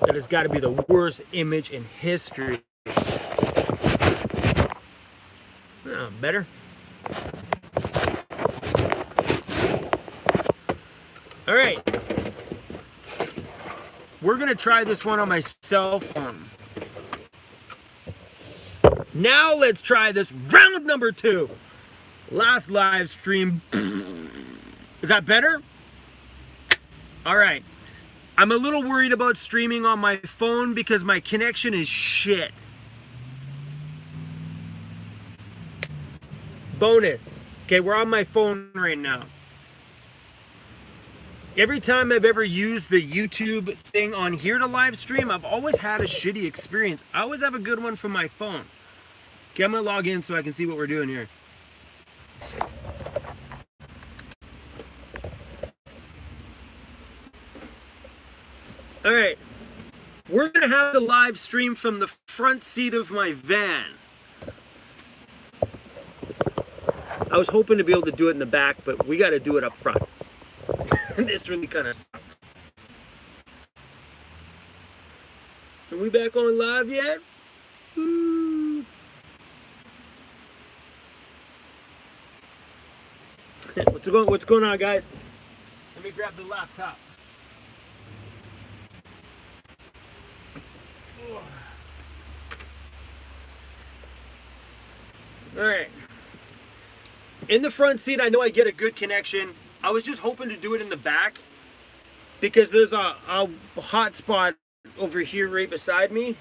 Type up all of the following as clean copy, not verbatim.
That has got to be the worst image in history. Oh, better. All right. We're going to try this one on my cell phone. Now let's try this round number 2. Last live stream. Is that better? All right. I'm a little worried about streaming on my phone because my connection is shit. Bonus. Okay, we're on my phone right now. Every time I've ever used the YouTube thing on here to live stream, I've always had a shitty experience. I always have a good one from my phone. Okay, I'm gonna log in so I can see what we're doing here. All right, we're gonna have the live stream from the front seat of my van. I was hoping to be able to do it in the back, but we gotta do it up front. This really kind of sucks. Are we back on live yet? Woo. What's going on, guys? Let me grab the laptop. All right. In the front seat, I know I get a good connection. I was just hoping to do it in the back because there's a hot spot over here right beside me.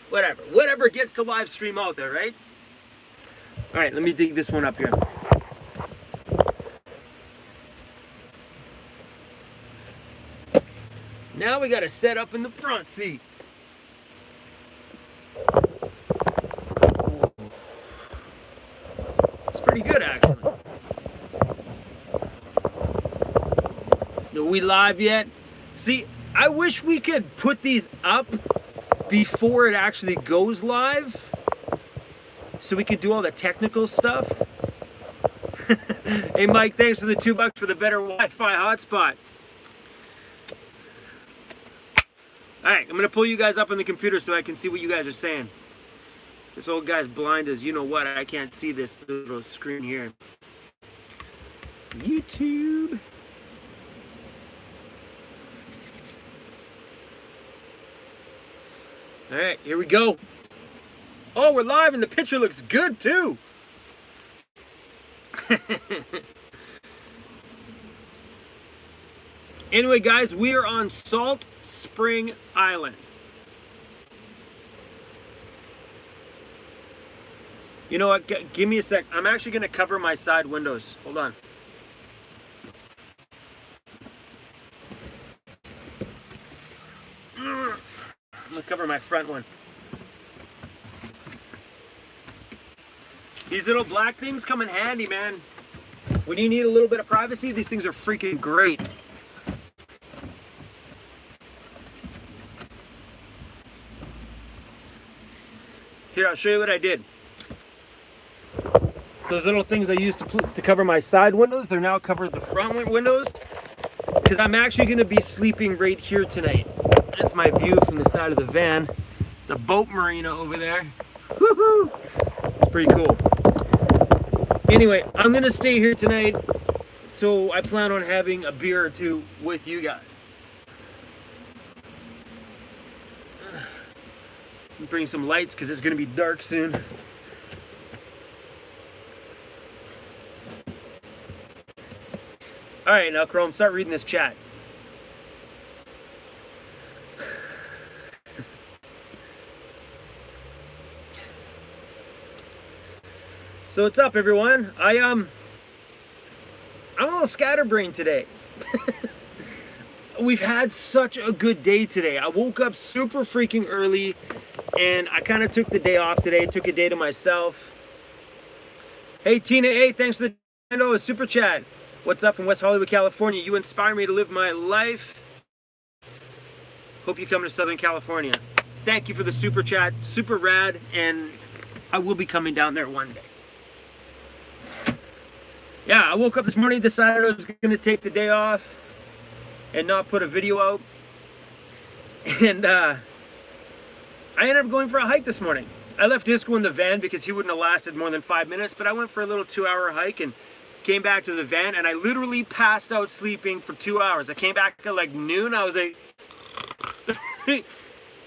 Whatever gets the live stream out there, right? All right, let me dig this one up here. Now we got to set up in the front seat. It's pretty good, actually. Are we live yet? See, I wish we could put these up before it actually goes live so we could do all the technical stuff. Hey Mike, thanks for the $2 for the better Wi-Fi hotspot. Alright, I'm gonna pull you guys up on the computer so I can see what you guys are saying. This old guy's blind as you know what. I can't see this little screen here. YouTube. All right, here we go. Oh, we're live and the picture looks good too. Anyway, guys, we are on Salt Spring Island. You know what? Give me a sec. I'm actually going to cover my side windows. Hold on. I'm going to cover my front one. These little black things come in handy, man. When you need a little bit of privacy, these things are freaking great. Here, I'll show you what I did. Those little things I used to cover my side windows, they're now covered the front windows. Because I'm actually going to be sleeping right here tonight. That's my view from the side of the van. It's a boat marina over there. Woohoo! It's pretty cool. Anyway, I'm going to stay here tonight. So I plan on having a beer or two with you guys. Bring some lights because it's going to be dark soon. All right, now Chrome, start reading this chat. So what's up, everyone? I'm a little scatterbrained today. We've had such a good day today. I woke up super freaking early and I kind of took the day off today. Took a day to myself. Hey, Tina, hey, thanks for the super chat. What's up from West Hollywood, California? You inspire me to live my life. Hope you come to Southern California. Thank you for the super chat. Super rad, and I will be coming down there one day. Yeah, I woke up this morning, decided I was going to take the day off and not put a video out. And I ended up going for a hike this morning. I left Disco in the van because he wouldn't have lasted more than 5 minutes, but I went for a little 2-hour hike and came back to the van, and I literally passed out sleeping for 2 hours. I came back at like noon. I was like,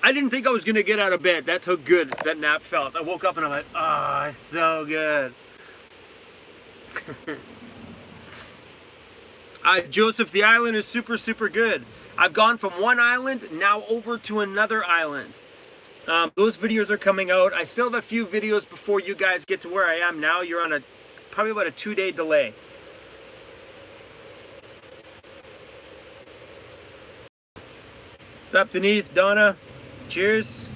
I didn't think I was going to get out of bed. That's how good that nap felt. I woke up and I'm like, oh, it's so good. Joseph, the island is super, super good. I've gone from one island now over to another island. Those videos are coming out. I still have a few videos before you guys get to where I am now. You're on probably about a 2-day delay. What's up, Denise, Donna? Cheers.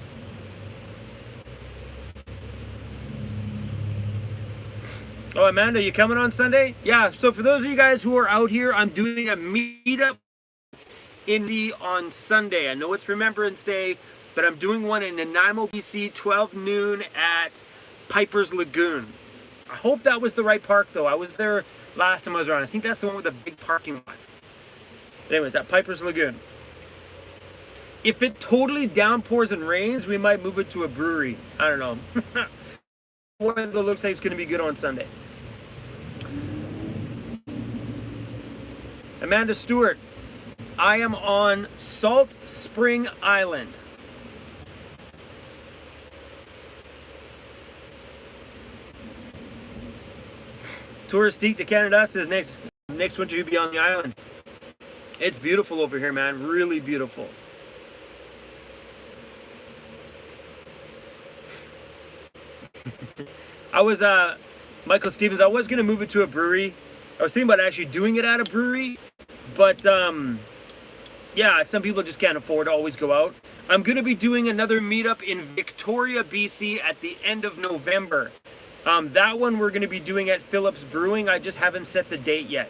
Oh, Amanda, you coming on Sunday? Yeah, so for those of you guys who are out here, I'm doing a meetup on Sunday. I know it's Remembrance Day, but I'm doing one in Nanaimo, BC, 12 noon at Piper's Lagoon. I hope that was the right park, though. I was there last time I was around. I think that's the one with the big parking lot. But anyways, at Piper's Lagoon. If it totally downpours and rains, we might move it to a brewery. I don't know. Weather looks like it's going to be good on Sunday. Amanda Stewart, I am on Salt Spring Island. Touristique to Canada says next winter you'll be on the island. It's beautiful over here, man. Really beautiful. I was, Michael Stevens, I was going to move it to a brewery. I was thinking about actually doing it at a brewery. But, yeah, some people just can't afford to always go out. I'm going to be doing another meetup in Victoria, BC at the end of November. That one we're going to be doing at Phillips Brewing. I just haven't set the date yet.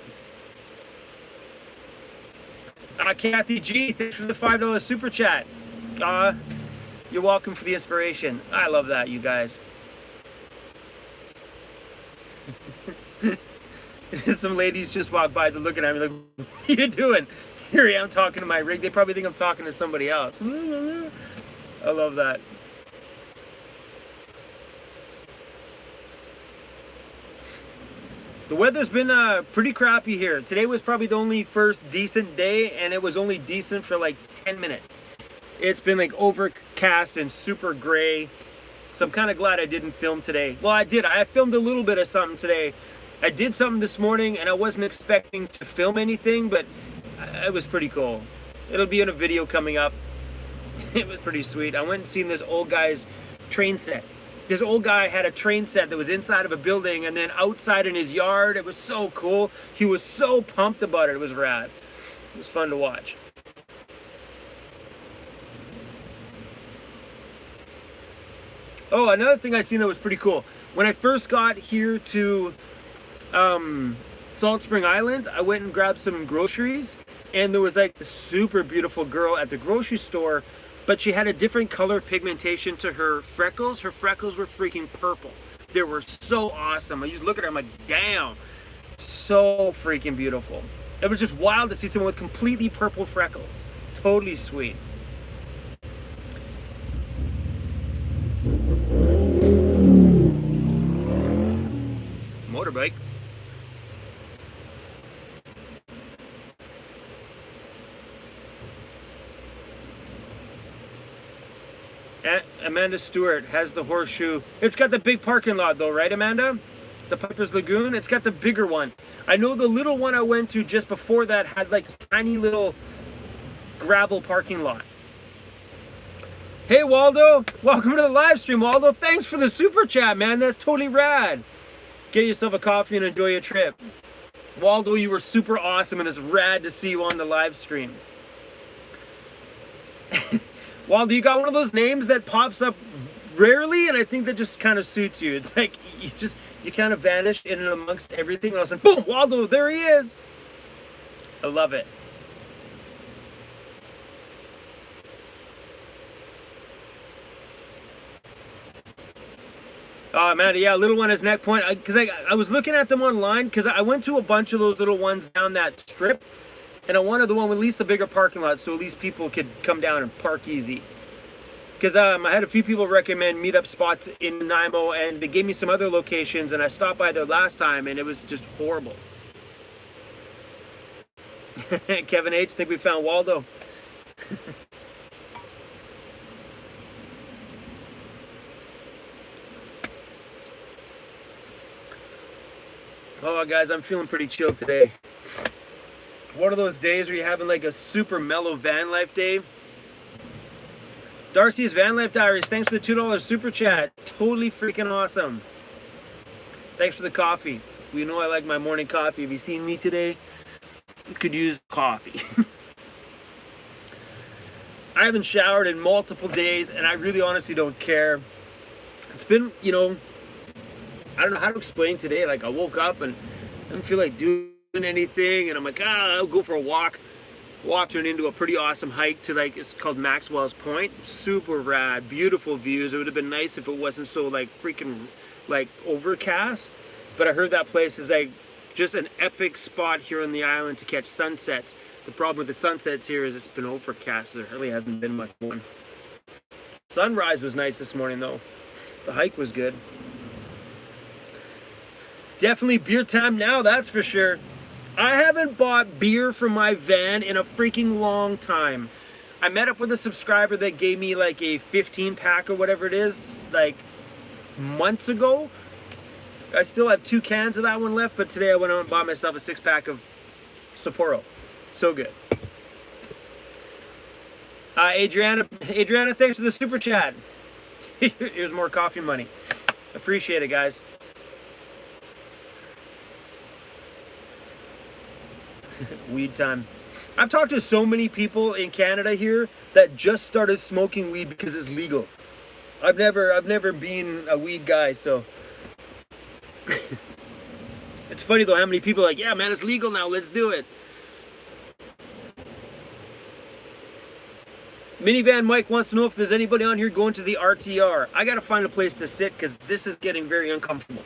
Kathy G, thanks for the $5 super chat. You're welcome for the inspiration. I love that, you guys. Some ladies just walk by, they're looking at me like, what are you doing? Here I am talking to my rig. They probably think I'm talking to somebody else. I love that. The weather's been pretty crappy here. Today was probably the only first decent day, and it was only decent for like 10 minutes. It's been like overcast and super gray. So I'm kind of glad I didn't film today. Well, I did. I filmed a little bit of something today. I did something this morning, and I wasn't expecting to film anything, but it was pretty cool. It'll be in a video coming up. It was pretty sweet. I went and seen this old guy's train set. This old guy had a train set that was inside of a building and then outside in his yard. It was so cool. He was so pumped about it. It was rad. It was fun to watch. Oh, another thing I seen that was pretty cool. When I first got here to Salt Spring Island, I went and grabbed some groceries, and there was like a super beautiful girl at the grocery store, but she had a different color pigmentation to her freckles. Her freckles were freaking purple. They were so awesome. I just look at her, I'm like, damn, so freaking beautiful. It was just wild to see someone with completely purple freckles. Totally sweet. Motorbike. Amanda Stewart has the horseshoe. It's got the big parking lot though, right, Amanda? The Piper's Lagoon, it's got the bigger one. I know the little one I went to just before that had like tiny little gravel parking lot. Hey Waldo, welcome to the live stream, Waldo. Thanks for the super chat, man. That's totally rad. Get yourself a coffee and enjoy your trip. Waldo, you were super awesome, and it's rad to see you on the live stream. Waldo, you got one of those names that pops up rarely, and I think that just kind of suits you. It's like you kind of vanish in and amongst everything, and all of a sudden, boom, Waldo, there he is. I love it. Oh man, yeah, little one is neck point. Because I was looking at them online because I went to a bunch of those little ones down that strip, and I wanted the one with at least the bigger parking lot, so at least people could come down and park easy. Because I had a few people recommend meetup spots in Nanaimo, and they gave me some other locations, and I stopped by there last time, and it was just horrible. Kevin H, think we found Waldo. Oh, guys, I'm feeling pretty chill today. One of those days where you're having like a super mellow van life day. Darcy's Van Life Diaries, thanks for the $2 super chat. Totally freaking awesome. Thanks for the coffee. You know I like my morning coffee. Have you seen me today? You could use coffee. I haven't showered in multiple days, and I really honestly don't care. It's been, you know, I don't know how to explain today. Like, I woke up and I didn't feel like doing anything, and I'm like, I'll go for a walk. Walked into a pretty awesome hike to, like, it's called Maxwell's Point. Super rad, beautiful views. It would have been nice if it wasn't so, like, freaking, like, overcast. But I heard that place is, like, just an epic spot here on the island to catch sunsets. The problem with the sunsets here is it's been overcast, so there really hasn't been much one. Sunrise was nice this morning, though. The hike was good. Definitely beer time now, that's for sure. I haven't bought beer from my van in a freaking long time. I met up with a subscriber that gave me like a 15 pack or whatever it is, like months ago. I still have 2 cans of that one left, but today I went out and bought myself a 6-pack of Sapporo. So good. Adriana, thanks for the super chat. Here's more coffee money. Appreciate it, guys. Weed time. I've talked to so many people in Canada here that just started smoking weed because it's legal. I've never been a weed guy, so it's funny though how many people are like, yeah man, it's legal now, let's do it. Minivan Mike wants to know if there's anybody on here going to the RTR. I gotta find a place to sit because this is getting very uncomfortable.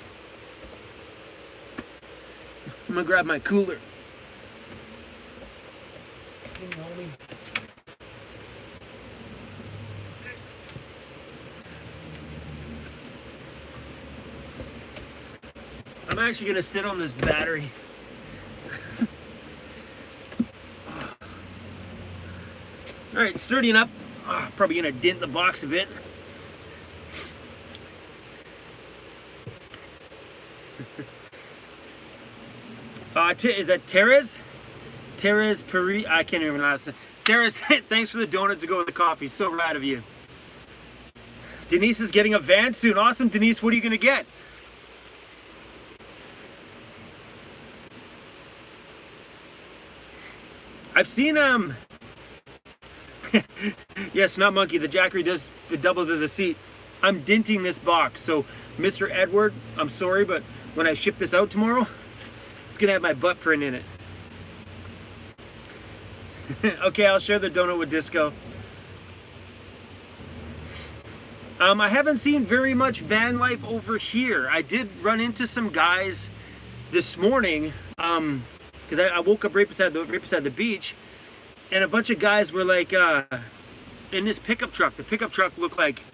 I'm gonna grab my cooler. I'm actually gonna sit on this battery. All right, sturdy enough. Probably gonna dent the box a bit. Is that Terez? Terez Paris? I can't even pronounce it. Terez, thanks for the donut to go with the coffee. So rad of you. Denise is getting a van soon. Awesome, Denise. What are you gonna get? I've seen yes, not monkey. The Jackery it doubles as a seat. I'm denting this box, so Mr. Edward, I'm sorry, but when I ship this out tomorrow, it's gonna have my butt print in it. Okay, I'll share the donut with Disco. I haven't seen very much van life over here. I did run into some guys this morning, because I woke up right beside the beach, and a bunch of guys were like in this pickup truck. The pickup truck looked like,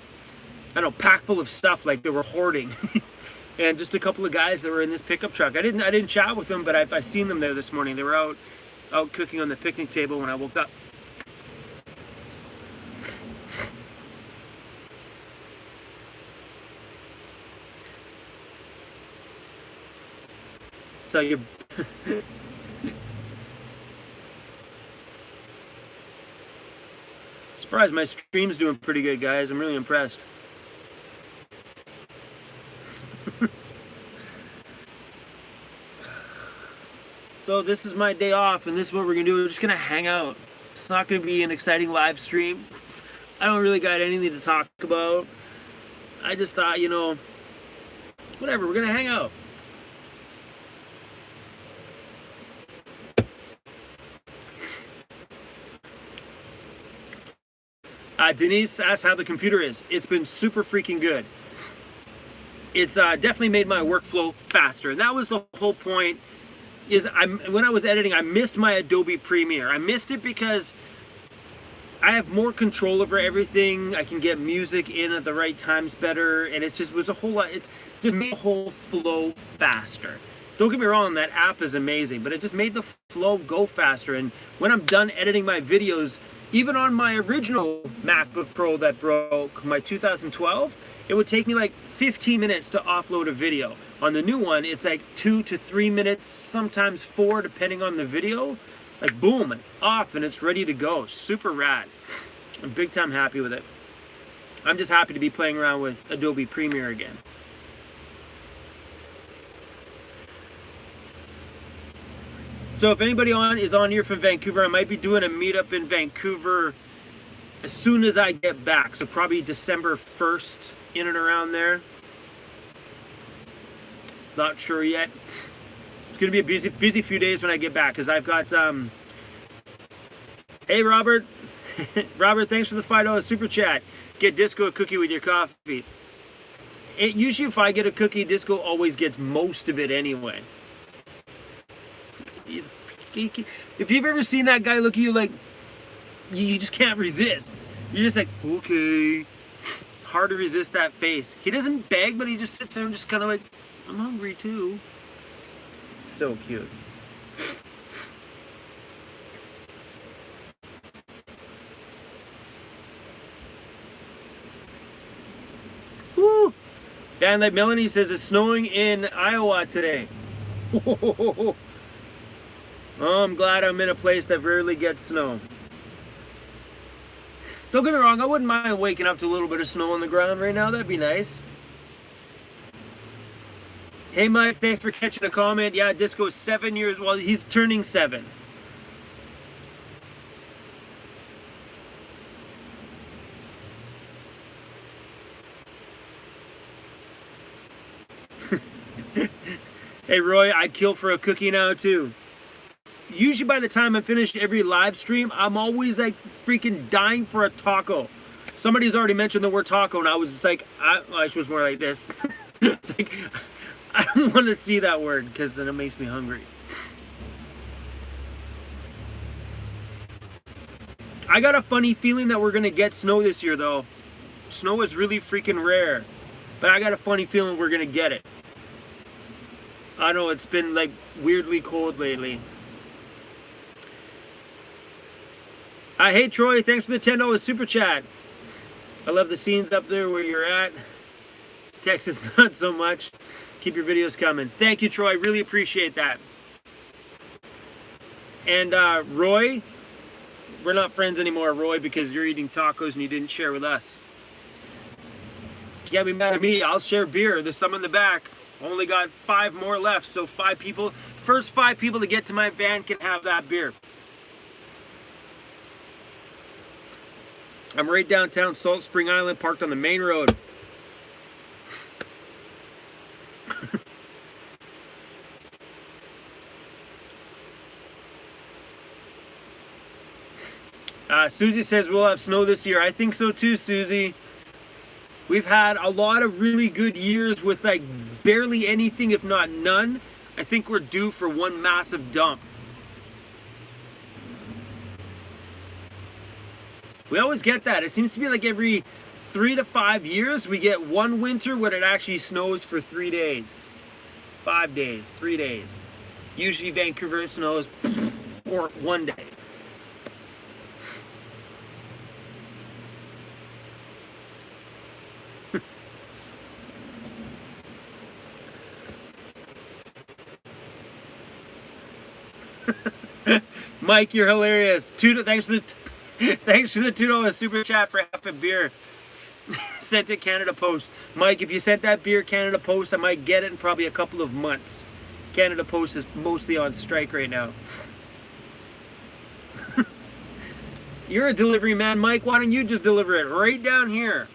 I don't know, packed full of stuff, like they were hoarding. And just a couple of guys that were in this pickup truck. I didn't chat with them, but I seen them there this morning. They were out cooking on the picnic table when I woke up. So you surprised my stream's doing pretty good, guys. I'm really impressed. So this is my day off, and this is what we're gonna do. We're just gonna hang out. It's not gonna be an exciting live stream. I don't really got anything to talk about. I just thought, you know, whatever, we're gonna hang out. Denise asked how the computer is. It's been super freaking good. it's definitely made my workflow faster. And that was the whole point. Is when I was editing, I missed my Adobe Premiere. I missed it because I have more control over everything. I can get music in at the right times better, and it was a whole lot. It's just made the whole flow faster. Don't get me wrong, that app is amazing, but it just made the flow go faster. And when I'm done editing my videos, even on my original MacBook Pro that broke, my 2012, it would take me like 15 minutes to offload a video. On the new one, it's like 2 to 3 minutes, sometimes 4, depending on the video. Like boom, and off, and it's ready to go. Super rad. I'm big time happy with it. I'm just happy to be playing around with Adobe Premiere again. So if anybody is on here from Vancouver, I might be doing a meetup in Vancouver as soon as I get back. So probably December 1st, in and around there. Not sure yet. It's gonna be a busy few days when I get back, because I've got hey Robert. Robert, thanks for the $5 super chat. Get Disco a cookie with your coffee. Usually if I get a cookie, Disco always gets most of it anyway. If you've ever seen that guy look at you like you just can't resist. You're just like, okay. It's hard to resist that face. He doesn't beg, but he just sits there and just kind of like, I'm hungry too. So cute. Woo! Dan, like Melanie says, it's snowing in Iowa today. Oh, I'm glad I'm in a place that rarely gets snow. Don't get me wrong, I wouldn't mind waking up to a little bit of snow on the ground right now. That'd be nice. Hey Mike, thanks for catching a comment. Yeah, Disco's 7 years, well, he's turning 7. Hey Roy, I'd kill for a cookie now too. Usually by the time I finish every live stream, I'm always like freaking dying for a taco. Somebody's already mentioned the word taco, and I was just like, I was more like this. Like, I don't want to see that word because then it makes me hungry. I got a funny feeling that we're going to get snow this year though. Snow is really freaking rare, but I got a funny feeling we're going to get it. I know it's been like weirdly cold lately. Hey Troy, thanks for the $10 super chat. I love the scenes up there where you're at. Texas, not so much. Keep your videos coming. Thank you, Troy. Really appreciate that. And Roy, we're not friends anymore, Roy, because you're eating tacos and you didn't share with us. You can't be mad at me. I'll share beer. There's some in the back. Only got 5 more left, so 5 people. First 5 people to get to my van can have that beer. I'm right downtown Salt Spring Island, parked on the main road. Susie says we'll have snow this year. I think so too, Susie. We've had a lot of really good years with like barely anything, if not none. I think we're due for one massive dump. We always get that. It seems to be like every 3 to 5 years we get one winter when it actually snows for 3 days. 5 days, 3 days. Usually Vancouver snows for 1 day. Mike, you're hilarious. Thanks for the $2 super chat for half a beer. Sent to Canada Post. Mike, if you sent that beer Canada Post, I might get it in probably a couple of months. Canada Post is mostly on strike right now. You're a delivery man, Mike. Why don't you just deliver it right down here?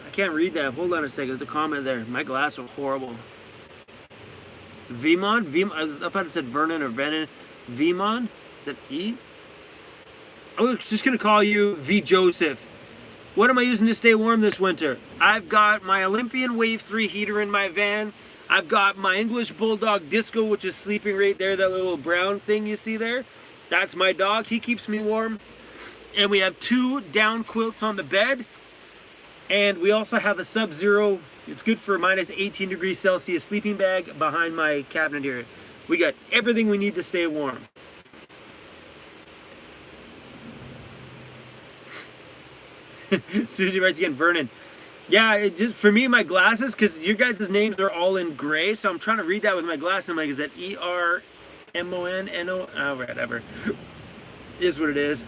I can't read that. Hold on a second. There's a comment there. My glasses are horrible. Vmod? I thought it said Vernon or Venon. Vmon? Is that E? I'm just gonna call you V Joseph. What am I using to stay warm this winter? I've got my Olympian Wave 3 heater in my van. I've got my English Bulldog Disco, which is sleeping right there, that little brown thing you see there. That's my dog, he keeps me warm. And we have 2 down quilts on the bed. And we also have a Sub-Zero, it's good for minus 18 degrees Celsius sleeping bag behind my cabinet here. We got everything we need to stay warm. Susie writes again, Vernon. Yeah, it just for me, my glasses, because your guys' names are all in gray, so I'm trying to read that with my glasses. I'm like, is that E-R-M-O-N-N-O? Oh, whatever. Is what it is.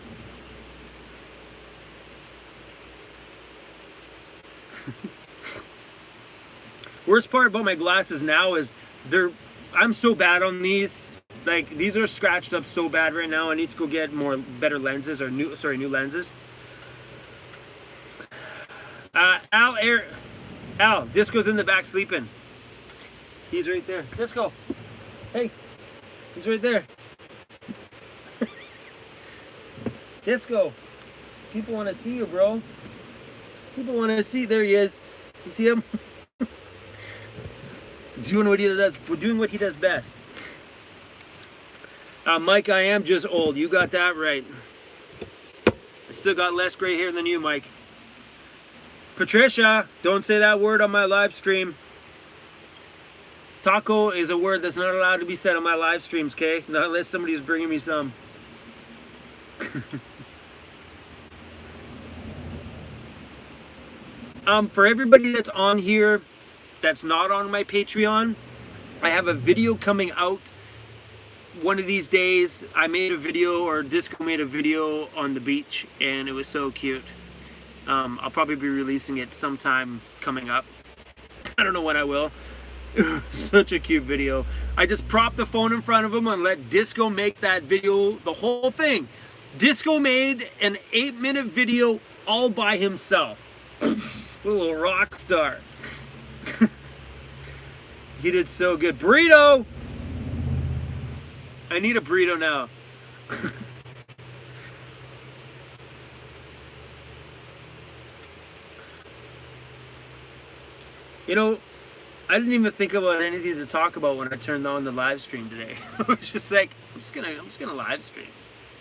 Worst part about my glasses now is I'm so bad on these. Like, these are scratched up so bad right now. I need to go get better lenses, or new lenses. Al, Disco's in the back sleeping. He's right there. Disco. Hey. He's right there. Disco. People want to see you, bro. People want to see. There he is. You see him? Doing what he does best. Mike, I am just old. You got that right. I still got less gray hair than you, Mike. Patricia, don't say that word on my live stream. Taco is a word that's not allowed to be said on my live streams, okay? Not unless somebody's bringing me some. For everybody that's on here that's not on my Patreon, I have a video coming out one of these days. I made a video, or Disco made a video on the beach, and it was so cute. I'll probably be releasing it sometime coming up. I don't know when I will. It was such a cute video. I just propped the phone in front of him and let Disco make that video, the whole thing. Disco made an 8-minute video all by himself. Little rock star. He did so good. Burrito! I need a burrito now. You know, I didn't even think about anything to talk about when I turned on the live stream today. I was just like, I'm just gonna live stream.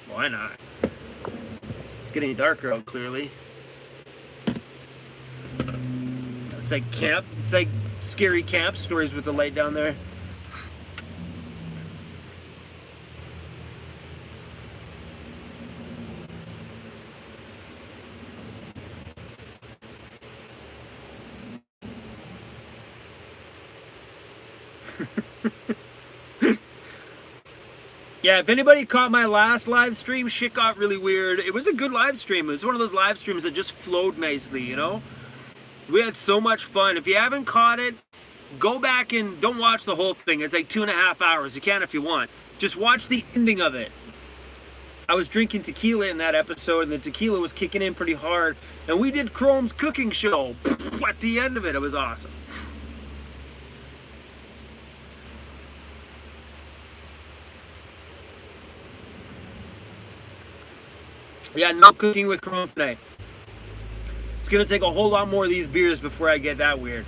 Why not? It's getting darker out, clearly. It's like camp. It's like scary camp stories with the light down there. Yeah, if anybody caught my last live stream, shit got really weird. It was a good live stream. It was one of those live streams that just flowed nicely, you know? We had so much fun. If you haven't caught it, go back and don't watch the whole thing. It's like 2.5 hours. You can if you want. Just watch the ending of it. I was drinking tequila in that episode, and the tequila was kicking in pretty hard. And we did Chrome's cooking show at the end of it. It was awesome. Yeah, no cooking with Chrome tonight. It's gonna take a whole lot more of these beers before I get that weird.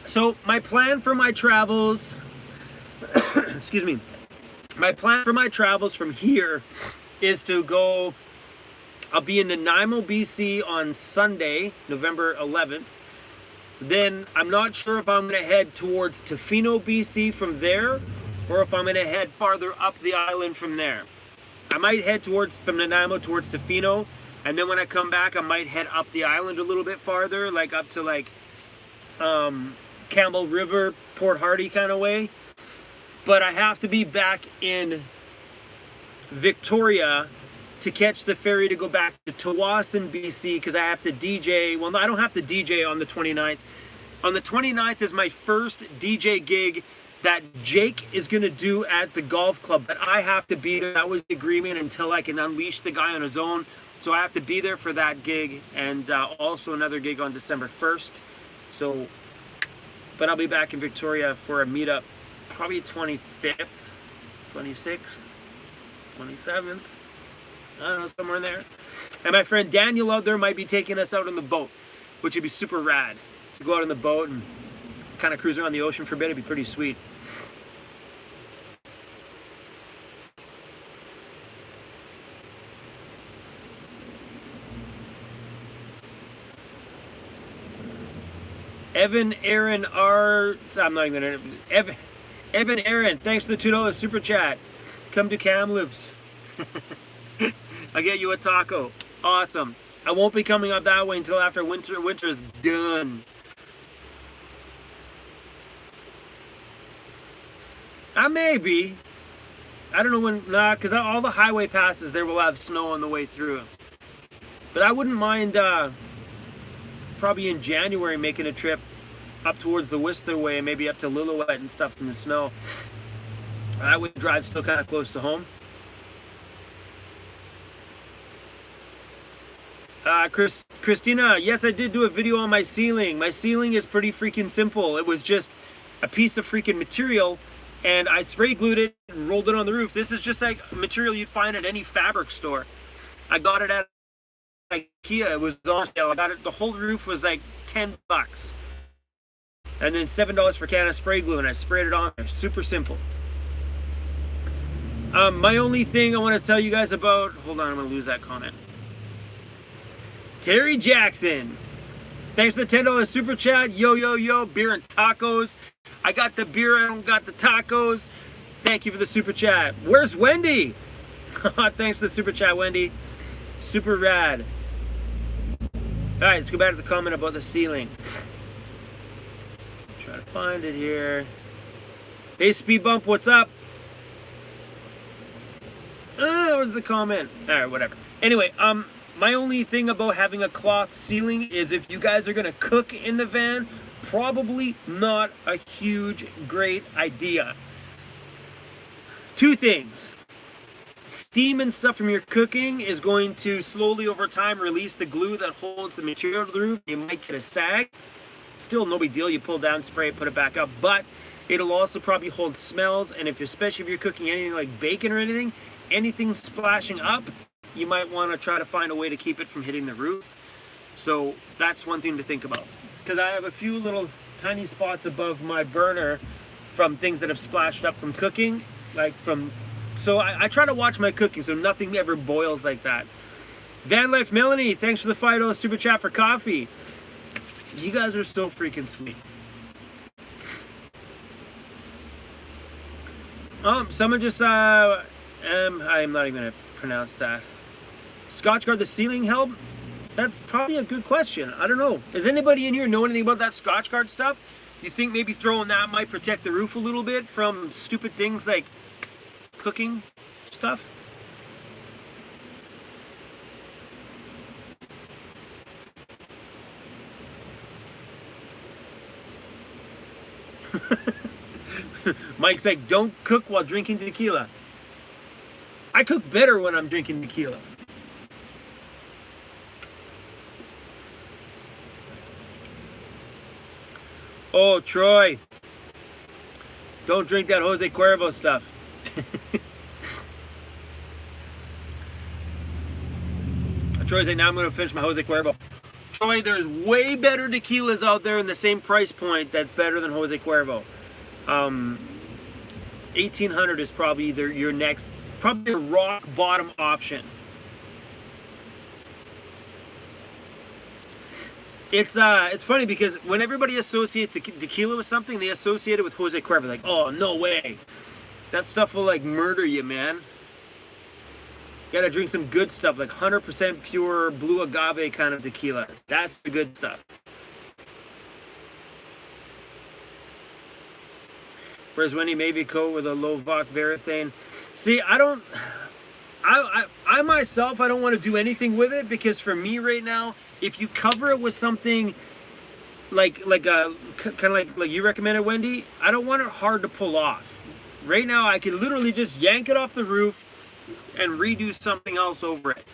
So my plan for my travels, excuse me, my plan for my travels from here is to go, I'll be in Nanaimo, BC on Sunday, November 11th. Then I'm not sure if I'm going to head towards Tofino, BC from there, or if I'm going to head farther up the island from there. I might head from Nanaimo towards Tofino, and then when I come back, I might head up the island a little bit farther, like up to like Campbell River, Port Hardy kind of way. But I have to be back in Victoria to catch the ferry to go back to Tawasin, BC, because I have to DJ. Well, no, I don't have to DJ on the 29th. On the 29th is my first DJ gig that Jake is going to do at the golf club, but I have to be there. That was the agreement until I can unleash the guy on his own. So I have to be there for that gig, and also another gig on December 1st. So But I'll be back in Victoria for a meetup, probably 25th, 26th, 27th. I don't know, somewhere in there. And my friend Daniel out there might be taking us out on the boat, which would be super rad. To go out on the boat and kind of cruise around the ocean for a bit, it'd be pretty sweet. Evan Aaron R. I'm not even gonna. Evan Aaron, thanks for the $2 super chat. Come to Kamloops. I'll get you a taco. Awesome. I won't be coming up that way until after winter. Winter is done. I may be. I don't know when. Nah, because all the highway passes there will have snow on the way through. But I wouldn't mind. Probably in January making a trip up towards the Whistler way and maybe up to Lillooet and stuff in the snow. I would drive still kind of close to home. Christina, yes, I did do a video on my ceiling. My ceiling is pretty freaking simple. It was just a piece of freaking material and I spray glued it and rolled it on the roof. This is just like material you'd find at any fabric store. I got it at IKEA. It was on sale. I got it. The whole roof was like $10, and then $7 for a can of spray glue, and I sprayed it on there. Super simple. My only thing I want to tell you guys about. Hold on, I'm gonna lose that comment. Terry Jackson, thanks for the $10 super chat. Yo yo yo, beer and tacos. I got the beer. I don't got the tacos. Thank you for the super chat. Where's Wendy? Thanks for the super chat, Wendy. Super rad. Alright, let's go back to the comment about the ceiling. Try to find it here. Hey, Speed Bump, what's up? Where's the comment? Alright, whatever. Anyway, my only thing about having a cloth ceiling is if you guys are gonna cook in the van, probably not a huge, great idea. Two things. Steam and stuff from your cooking is going to slowly over time release the glue that holds the material to the roof. You might get a sag. Still no big deal. You pull down, spray it, put it back up. But it'll also probably hold smells. And especially if you're cooking anything like bacon or anything splashing up, you might want to try to find a way to keep it from hitting the roof. So that's one thing to think about. Because I have a few little tiny spots above my burner from things that have splashed up from cooking, so I try to watch my cooking so nothing ever boils like that. VanLife Melanie, thanks for the $5 super chat for coffee. You guys are so freaking sweet. Someone just I'm not even gonna pronounce that. Scotchgard the ceiling help? That's probably a good question. I don't know. Does anybody in here know anything about that Scotchgard stuff? You think maybe throwing that might protect the roof a little bit from stupid things like cooking stuff? Mike's like, don't cook while drinking tequila. I cook better when I'm drinking tequila. Oh, Troy. Don't drink that Jose Cuervo stuff. Troy's like, now I'm going to finish my Jose Cuervo. Troy, there's way better tequilas out there in the same price point that's better than Jose Cuervo. 1800 is probably your next, probably a rock bottom option. It's funny because when everybody associates tequila with something, they associate it with Jose Cuervo. Like, oh, no way. That stuff will like murder you, man. You gotta drink some good stuff, like 100% pure blue agave kind of tequila. That's the good stuff. Whereas Wendy Mavico with a Lovac Verathane. See, I myself, I don't want to do anything with it because for me right now, if you cover it with something like you recommended, Wendy, I don't want it hard to pull off. Right now, I could literally just yank it off the roof and redo something else over it.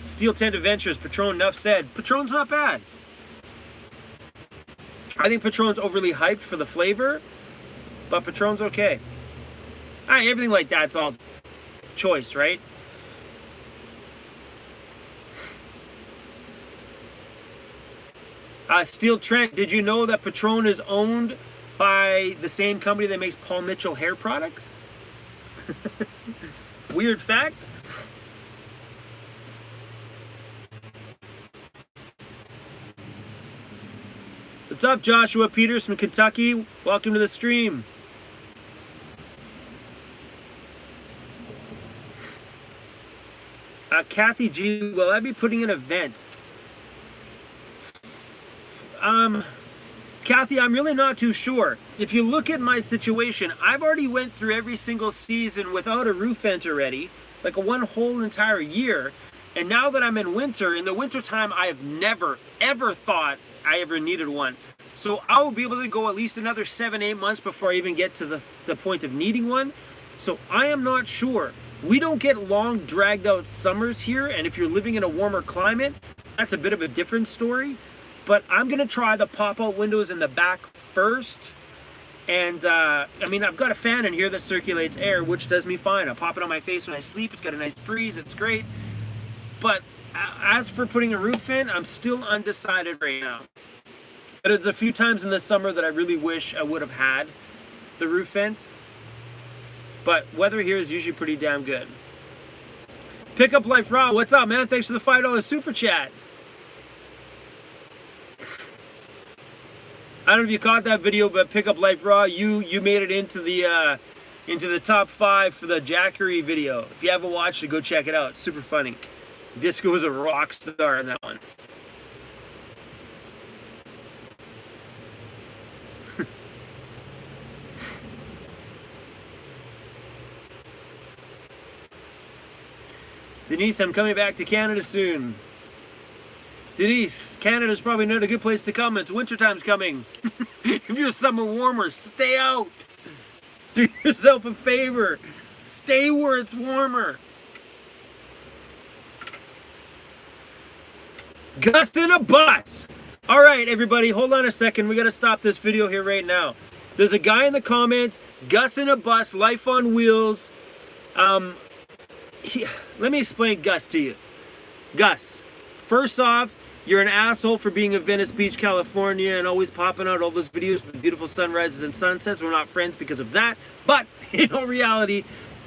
Steel Tent Adventures, Patron, enough said. Patron's not bad. I think Patron's overly hyped for the flavor, but Patron's okay. Everything like that's all choice, right? Steel Trent, did you know that Patron is owned by the same company that makes Paul Mitchell hair products? Weird fact. What's up, Joshua Peters from Kentucky? Welcome to the stream. Kathy G, will I be putting an event? Kathy, I'm really not too sure. If you look at my situation, I've already went through every single season without a roof vent already, like a one whole entire year. And now that I'm in winter, in the winter time, I have never, ever thought I ever needed one. So I will be able to go at least another 7-8 months before I even get to the point of needing one. So I am not sure. We don't get long, dragged out summers here. And if you're living in a warmer climate, that's a bit of a different story. But I'm going to try the pop-out windows in the back first. And, I mean, I've got a fan in here that circulates air, which does me fine. I pop it on my face when I sleep. It's got a nice breeze. It's great. But as for putting a roof in, I'm still undecided right now. But it's a few times in the summer that I really wish I would have had the roof vent. But weather here is usually pretty damn good. Pickup Life Raw, what's up, man? Thanks for the $5 super chat. I don't know if you caught that video, but Pickup Life Raw, you made it into the top 5 for the Jackery video. If you haven't watched it, go check it out. It's super funny. Disco was a rock star in that one. Denise, I'm coming back to Canada soon. Denise, Canada's probably not a good place to come. It's wintertime's coming. If you're somewhere warmer, stay out. Do yourself a favor. Stay where it's warmer. Gus in a bus. All right, everybody, hold on a second. We got to stop this video here right now. There's a guy in the comments, Gus in a bus, life on wheels. Let me explain Gus to you. Gus, first off, you're an asshole for being in Venice Beach, California, and always popping out all those videos of the beautiful sunrises and sunsets. We're not friends because of that. But in all reality,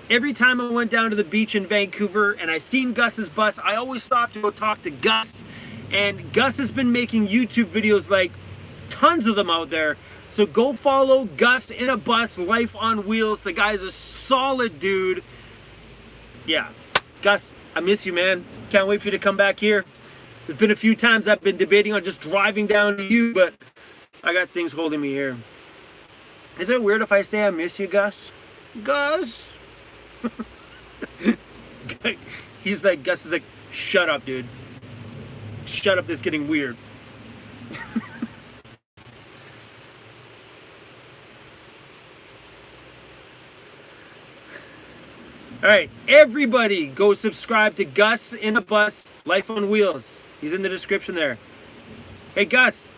every time I went down to the beach in Vancouver and I seen Gus's bus, I always stopped to go talk to Gus. And Gus has been making YouTube videos, like tons of them out there. So go follow Gus in a bus, life on wheels. The guy's a solid dude. Yeah, Gus, I miss you, man. Can't wait for you to come back here. There's been a few times I've been debating on just driving down to you, but I got things holding me here. Is it weird if I say I miss you, Gus? Gus? Gus is like, shut up, dude. Shut up, this is getting weird. All right, everybody go subscribe to Gus in a Bus, Life on Wheels. He's in the description there. Hey, Gus.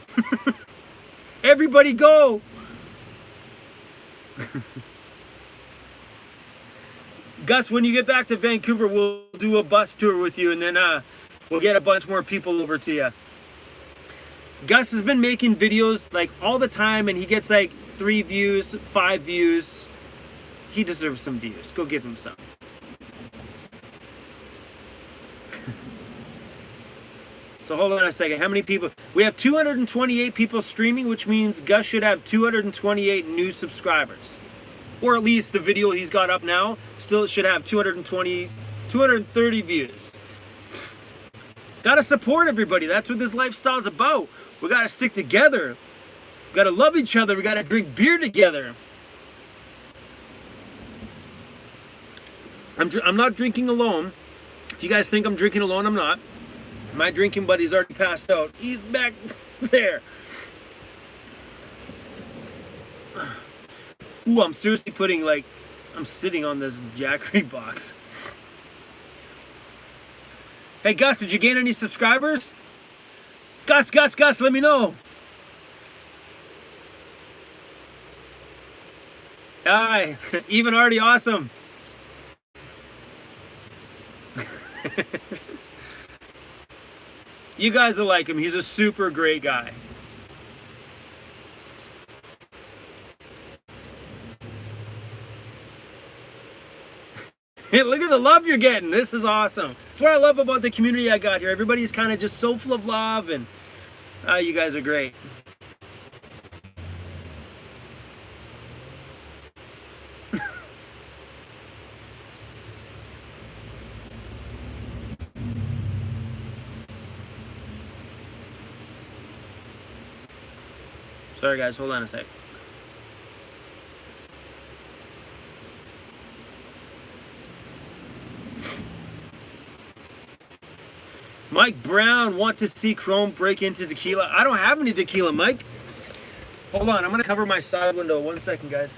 Everybody go. Gus, when you get back to Vancouver, we'll do a bus tour with you, and then we'll get a bunch more people over to you. Gus has been making videos like all the time, and he gets like 3 views, 5 views. He deserves some views. Go give him some. So hold on a second. How many people? We have 228 people streaming, which means Gus should have 228 new subscribers. Or at least the video he's got up now still should have 230 views. Gotta support everybody. That's what this lifestyle is about. We gotta stick together. We gotta love each other. We gotta drink beer together. I'm not drinking alone. If you guys think I'm drinking alone, I'm not. My drinking buddy's already passed out. He's back there. Ooh, I'm seriously putting I'm sitting on this Jackery box. Hey, Gus, did you gain any subscribers? Gus, let me know. Aye, even already awesome. You guys will like him. He's a super great guy. Hey, look at the love you're getting. This is awesome. That's what I love about the community I got here. Everybody's kind of just so full of love, and you guys are great. Sorry guys, hold on a sec. Mike Brown, want to see Chrome break into tequila. I don't have any tequila, Mike. Hold on, I'm gonna cover my side window. 1 second, guys.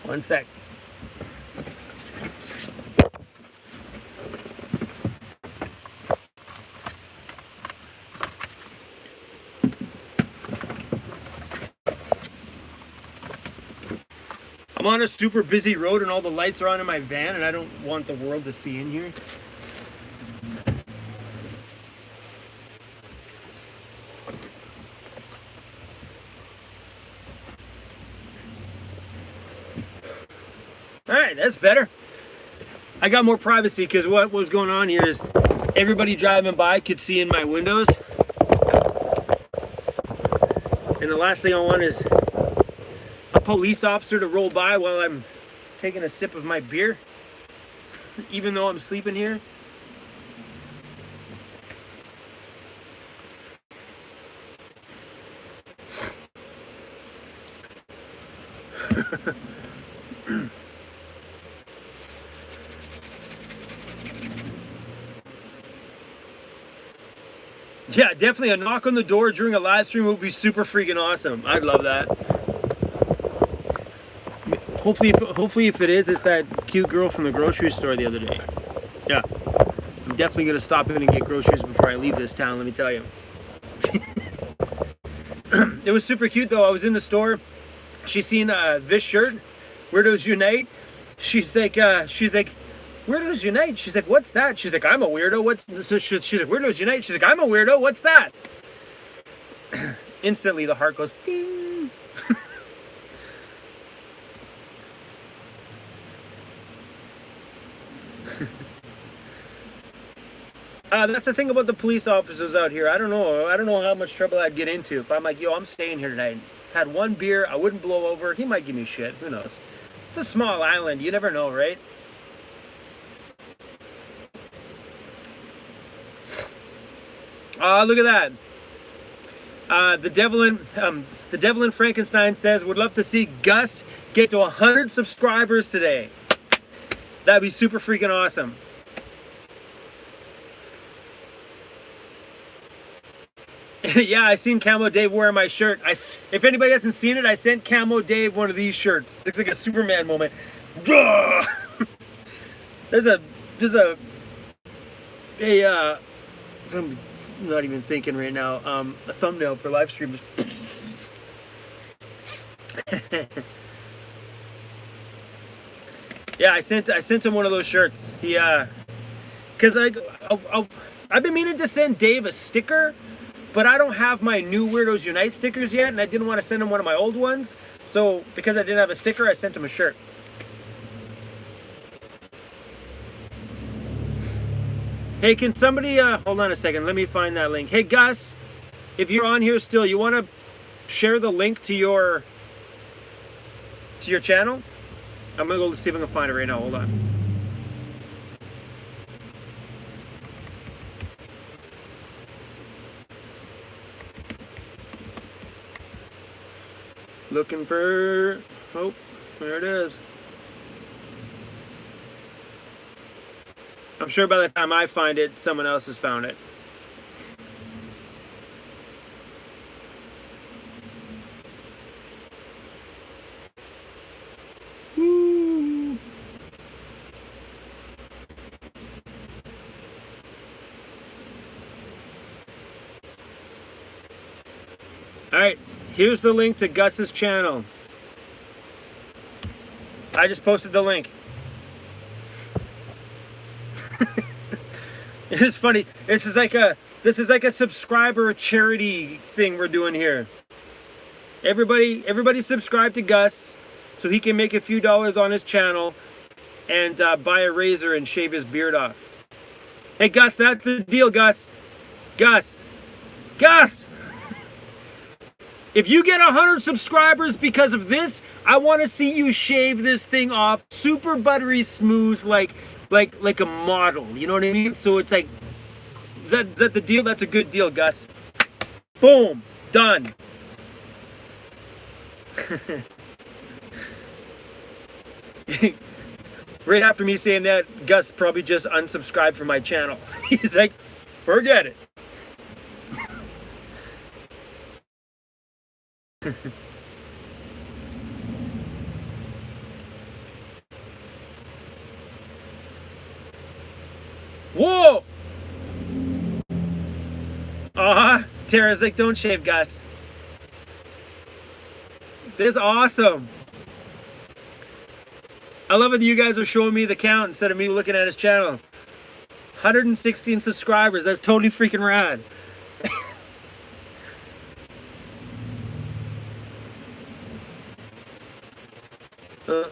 One sec. I'm on a super busy road and all the lights are on in my van and I don't want the world to see in here. All right, that's better. I got more privacy because what was going on here is everybody driving by could see in my windows. And the last thing I want is a police officer to roll by while I'm taking a sip of my beer, even though I'm sleeping here. Yeah, definitely a knock on the door during a live stream would be super freaking awesome. I'd love that. Hopefully if it is, it's that cute girl from the grocery store the other day. Yeah, I'm definitely gonna stop in and get groceries before I leave this town, let me tell you. It was super cute though. I was in the store. She's seen this shirt, Weirdos Unite. She's like, Weirdos Unite. She's like, what's that? She's like, I'm a weirdo. What's so she's like, Weirdos Unite. She's like, I'm a weirdo. What's that? Instantly the heart goes ding. That's the thing about the police officers out here. I don't know how much trouble I'd get into if I'm like, yo, I'm staying here tonight. Had one beer, I wouldn't blow over. He might give me shit. Who knows? It's a small island. You never know, right? Look at that. The Devil in Frankenstein says, would love to see Gus get to 100 subscribers today. That'd be super freaking awesome. Yeah, I seen Camo Dave wearing my shirt. If anybody hasn't seen it, I sent Camo Dave one of these shirts. Looks like a Superman moment. There's a I'm not even thinking right now. A thumbnail for live stream. Yeah, I sent him one of those shirts. He because I've been meaning to send Dave a sticker. But I don't have my new Weirdos Unite stickers yet, and I didn't want to send him one of my old ones. So, because I didn't have a sticker, I sent him a shirt. Hey, can somebody, hold on a second, let me find that link. Hey, Gus, if you're on here still, you want to share the link to your channel? I'm going to go see if I can find it right now, hold on. Looking for, oh, there it is. I'm sure by the time I find it, someone else has found it. Woo. All right, here's the link to Gus's channel. I just posted the link. It is funny. This is like a subscriber charity thing we're doing here. Everybody subscribe to Gus so he can make a few dollars on his channel and buy a razor and shave his beard off. Hey Gus, that's the deal, Gus. Gus. If you get 100 subscribers because of this, I want to see you shave this thing off super buttery smooth, like a model. You know what I mean? So it's like, is that the deal? That's a good deal, Gus. Boom, done. Right after me saying that, Gus probably just unsubscribed from my channel. He's like, forget it. Whoa! Tara's like, don't shave, Gus. This is awesome. I love it that you guys are showing me the count instead of me looking at his channel. 116 subscribers. That's totally freaking rad. uh.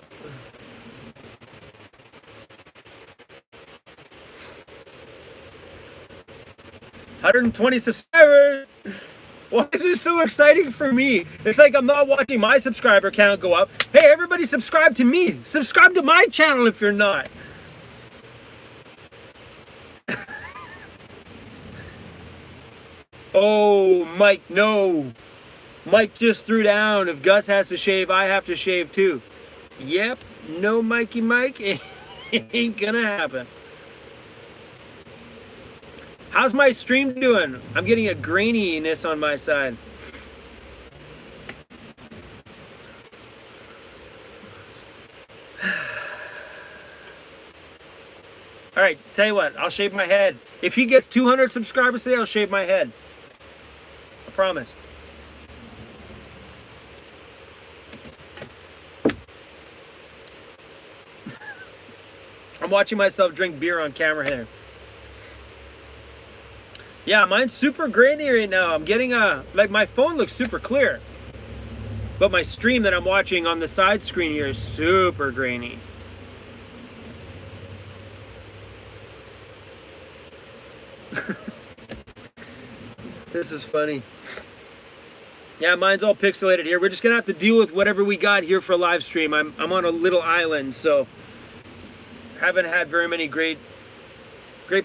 120 subscribers. Why is this so exciting for me? It's like I'm not watching my subscriber count go up. Hey, everybody subscribe to me. Subscribe to my channel if you're not. Oh, Mike, no. Mike just threw down. If Gus has to shave, I have to shave too. Yep, no Mikey Mike. It ain't gonna happen. How's my stream doing? I'm getting a graininess on my side. All right, tell you what, I'll shave my head. If he gets 200 subscribers today, I'll shave my head. I promise. I'm watching myself drink beer on camera here. Yeah, mine's super grainy right now. I'm getting like my phone looks super clear. But my stream that I'm watching on the side screen here is super grainy. This is funny. Yeah, mine's all pixelated here. We're just gonna have to deal with whatever we got here for live stream. I'm on a little island, so haven't had very many great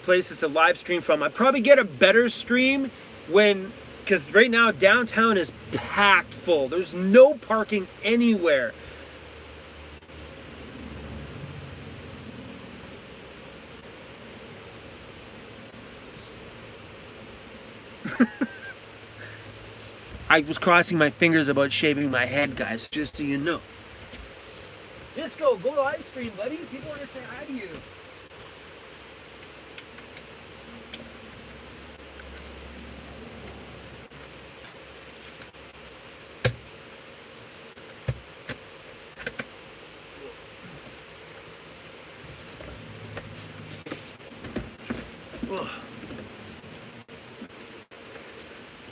places to live stream from. I probably get a better stream because right now downtown is packed full. There's no parking anywhere. I was crossing my fingers about shaving my head, guys, just so you know. Disco, go live stream, buddy. People want to say hi to you.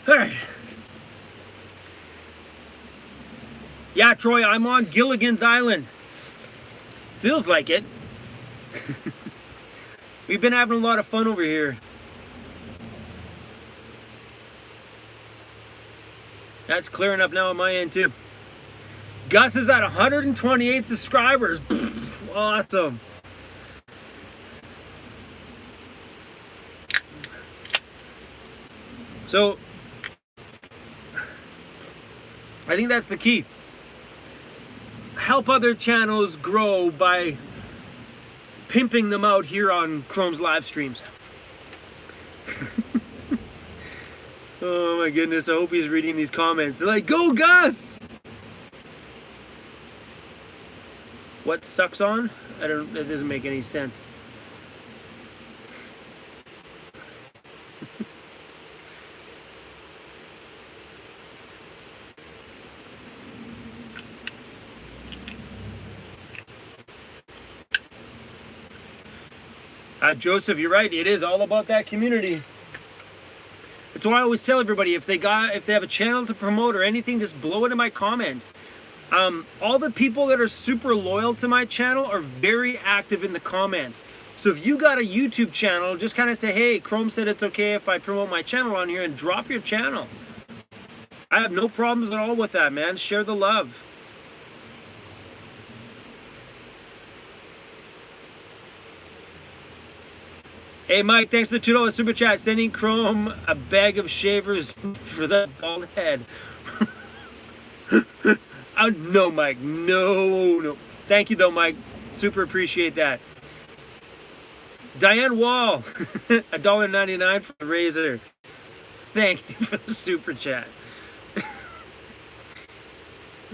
All right. Yeah, Troy, I'm on Gilligan's Island. Feels like it. We've been having a lot of fun over here. That's clearing up now on my end too. Gus is at 128 subscribers. Awesome. So, I think that's the key. Help other channels grow by pimping them out here on Chrome's live streams. Oh my goodness, I hope he's reading these comments. They're like, go Gus! What sucks on? That doesn't make any sense. Joseph, you're right. It is all about that community. That's why I always tell everybody, if they have a channel to promote or anything, just blow it in my comments. All the people that are super loyal to my channel are very active in the comments. So if you got a YouTube channel, just kind of say, hey, Chrome said it's okay if I promote my channel on here, and drop your channel. I have no problems at all with that, man. Share the love. Hey Mike, thanks for the $2 super chat. Sending Chrome a bag of shavers for that bald head. No, Mike. No. Thank you though, Mike. Super appreciate that. Diane Wall, $1.99 for the razor. Thank you for the super chat.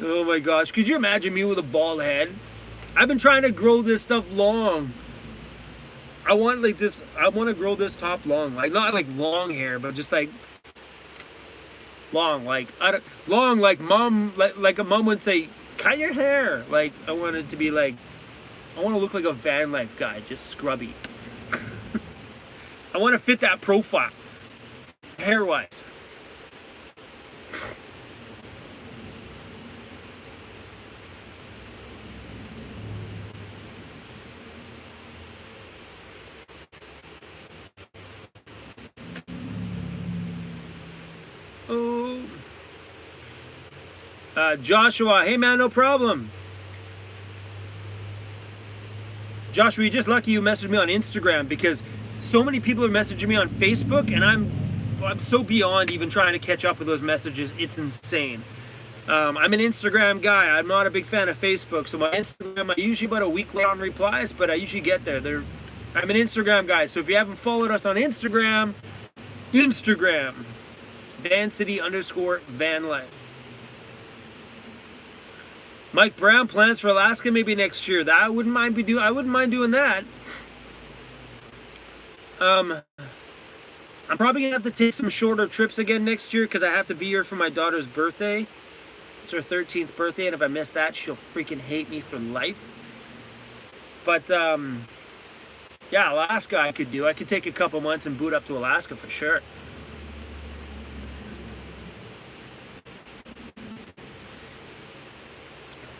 Oh my gosh, could you imagine me with a bald head? I've been trying to grow this stuff long. I want like this, I want to grow this top long, like not like long hair, but just like long, like long, like mom, like a mom would say, cut your hair. Like I want it to be like, I want to look like a van life guy, just scrubby. I want to fit that profile, hair wise. Oh, Joshua, hey man, no problem. Joshua, you're just lucky you messaged me on Instagram, because so many people are messaging me on Facebook, and I'm so beyond even trying to catch up with those messages. It's insane. I'm an Instagram guy. I'm not a big fan of Facebook, so my Instagram, I usually about a week late on replies, but I usually get there. I'm an Instagram guy, so if you haven't followed us on Instagram, VANCITY_VANLIFE. Mike Brown, plans for Alaska maybe next year. That I wouldn't mind doing that. I'm probably gonna have to take some shorter trips again next year, because I have to be here for my daughter's birthday. It's her 13th birthday, and if I miss that, she'll freaking hate me for life. But yeah, Alaska I could do. I could take a couple months and boot up to Alaska for sure.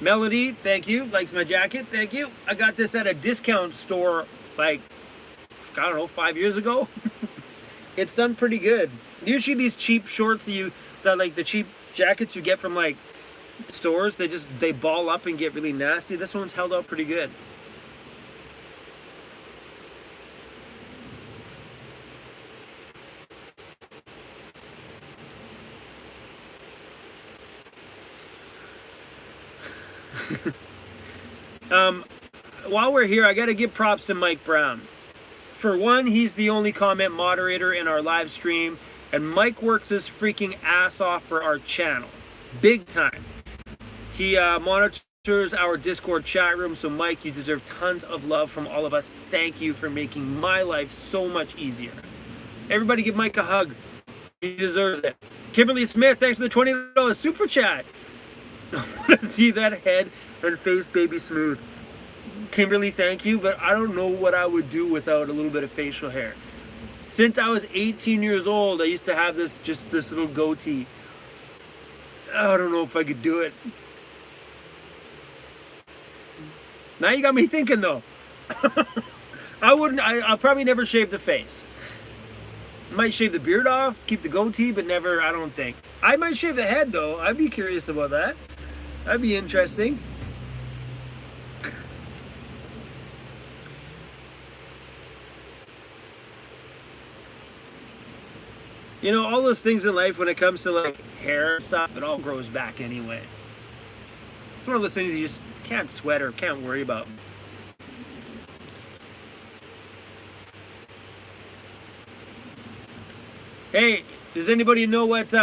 Melody, thank you. Likes my jacket, thank you. I got this at a discount store like, I don't know, 5 years ago. It's done pretty good. Usually these cheap shorts like the cheap jackets you get from like stores, they ball up and get really nasty. This one's held out pretty good. While we're here, I gotta give props to Mike Brown. For one, he's the only comment moderator in our live stream, and Mike works his freaking ass off for our channel. Big time. He monitors our Discord chat room, so Mike, you deserve tons of love from all of us. Thank you for making my life so much easier. Everybody give Mike a hug. He deserves it. Kimberly Smith, thanks for the $20 super chat. I want to see that head and face baby smooth. Kimberly, thank you, but I don't know what I would do without a little bit of facial hair. Since I was 18 years old, I used to have this little goatee. I don't know if I could do it. Now you got me thinking though. I'll probably never shave the face. Might shave the beard off, keep the goatee, but never, I don't think. I might shave the head though. I'd be curious about that. That'd be interesting. You know, all those things in life, when it comes to like hair and stuff, it all grows back anyway. It's one of those things you just can't sweat or can't worry about. Hey, does anybody know what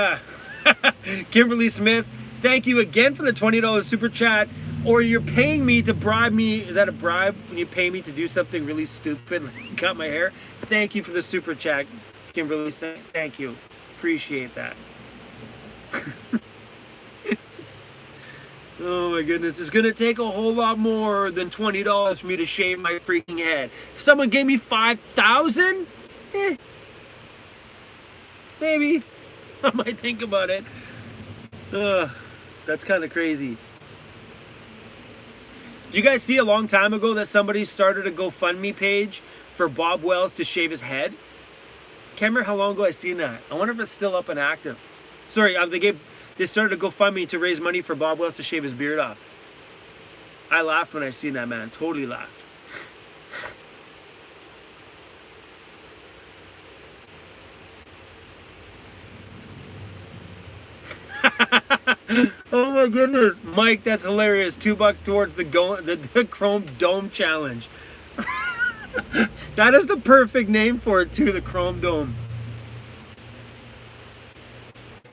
Kimberly Smith, thank you again for the $20 super chat. Or you're paying me to bribe me. Is that a bribe when you pay me to do something really stupid like cut my hair? Thank you for the super chat, Kimberly. Thank you. Appreciate that. Oh my goodness, it's gonna take a whole lot more than $20 for me to shave my freaking head. If someone gave me $5,000, maybe I might think about it. That's kind of crazy. Did you guys see a long time ago that somebody started a GoFundMe page for Bob Wells to shave his head? Can't remember how long ago I seen that. I wonder if it's still up and active. Sorry, they started a GoFundMe to raise money for Bob Wells to shave his beard off. I laughed when I seen that, man. Totally laughed. Oh my goodness, Mike, that's hilarious. $2 towards the Chrome Dome challenge. That is the perfect name for it too, the Chrome Dome.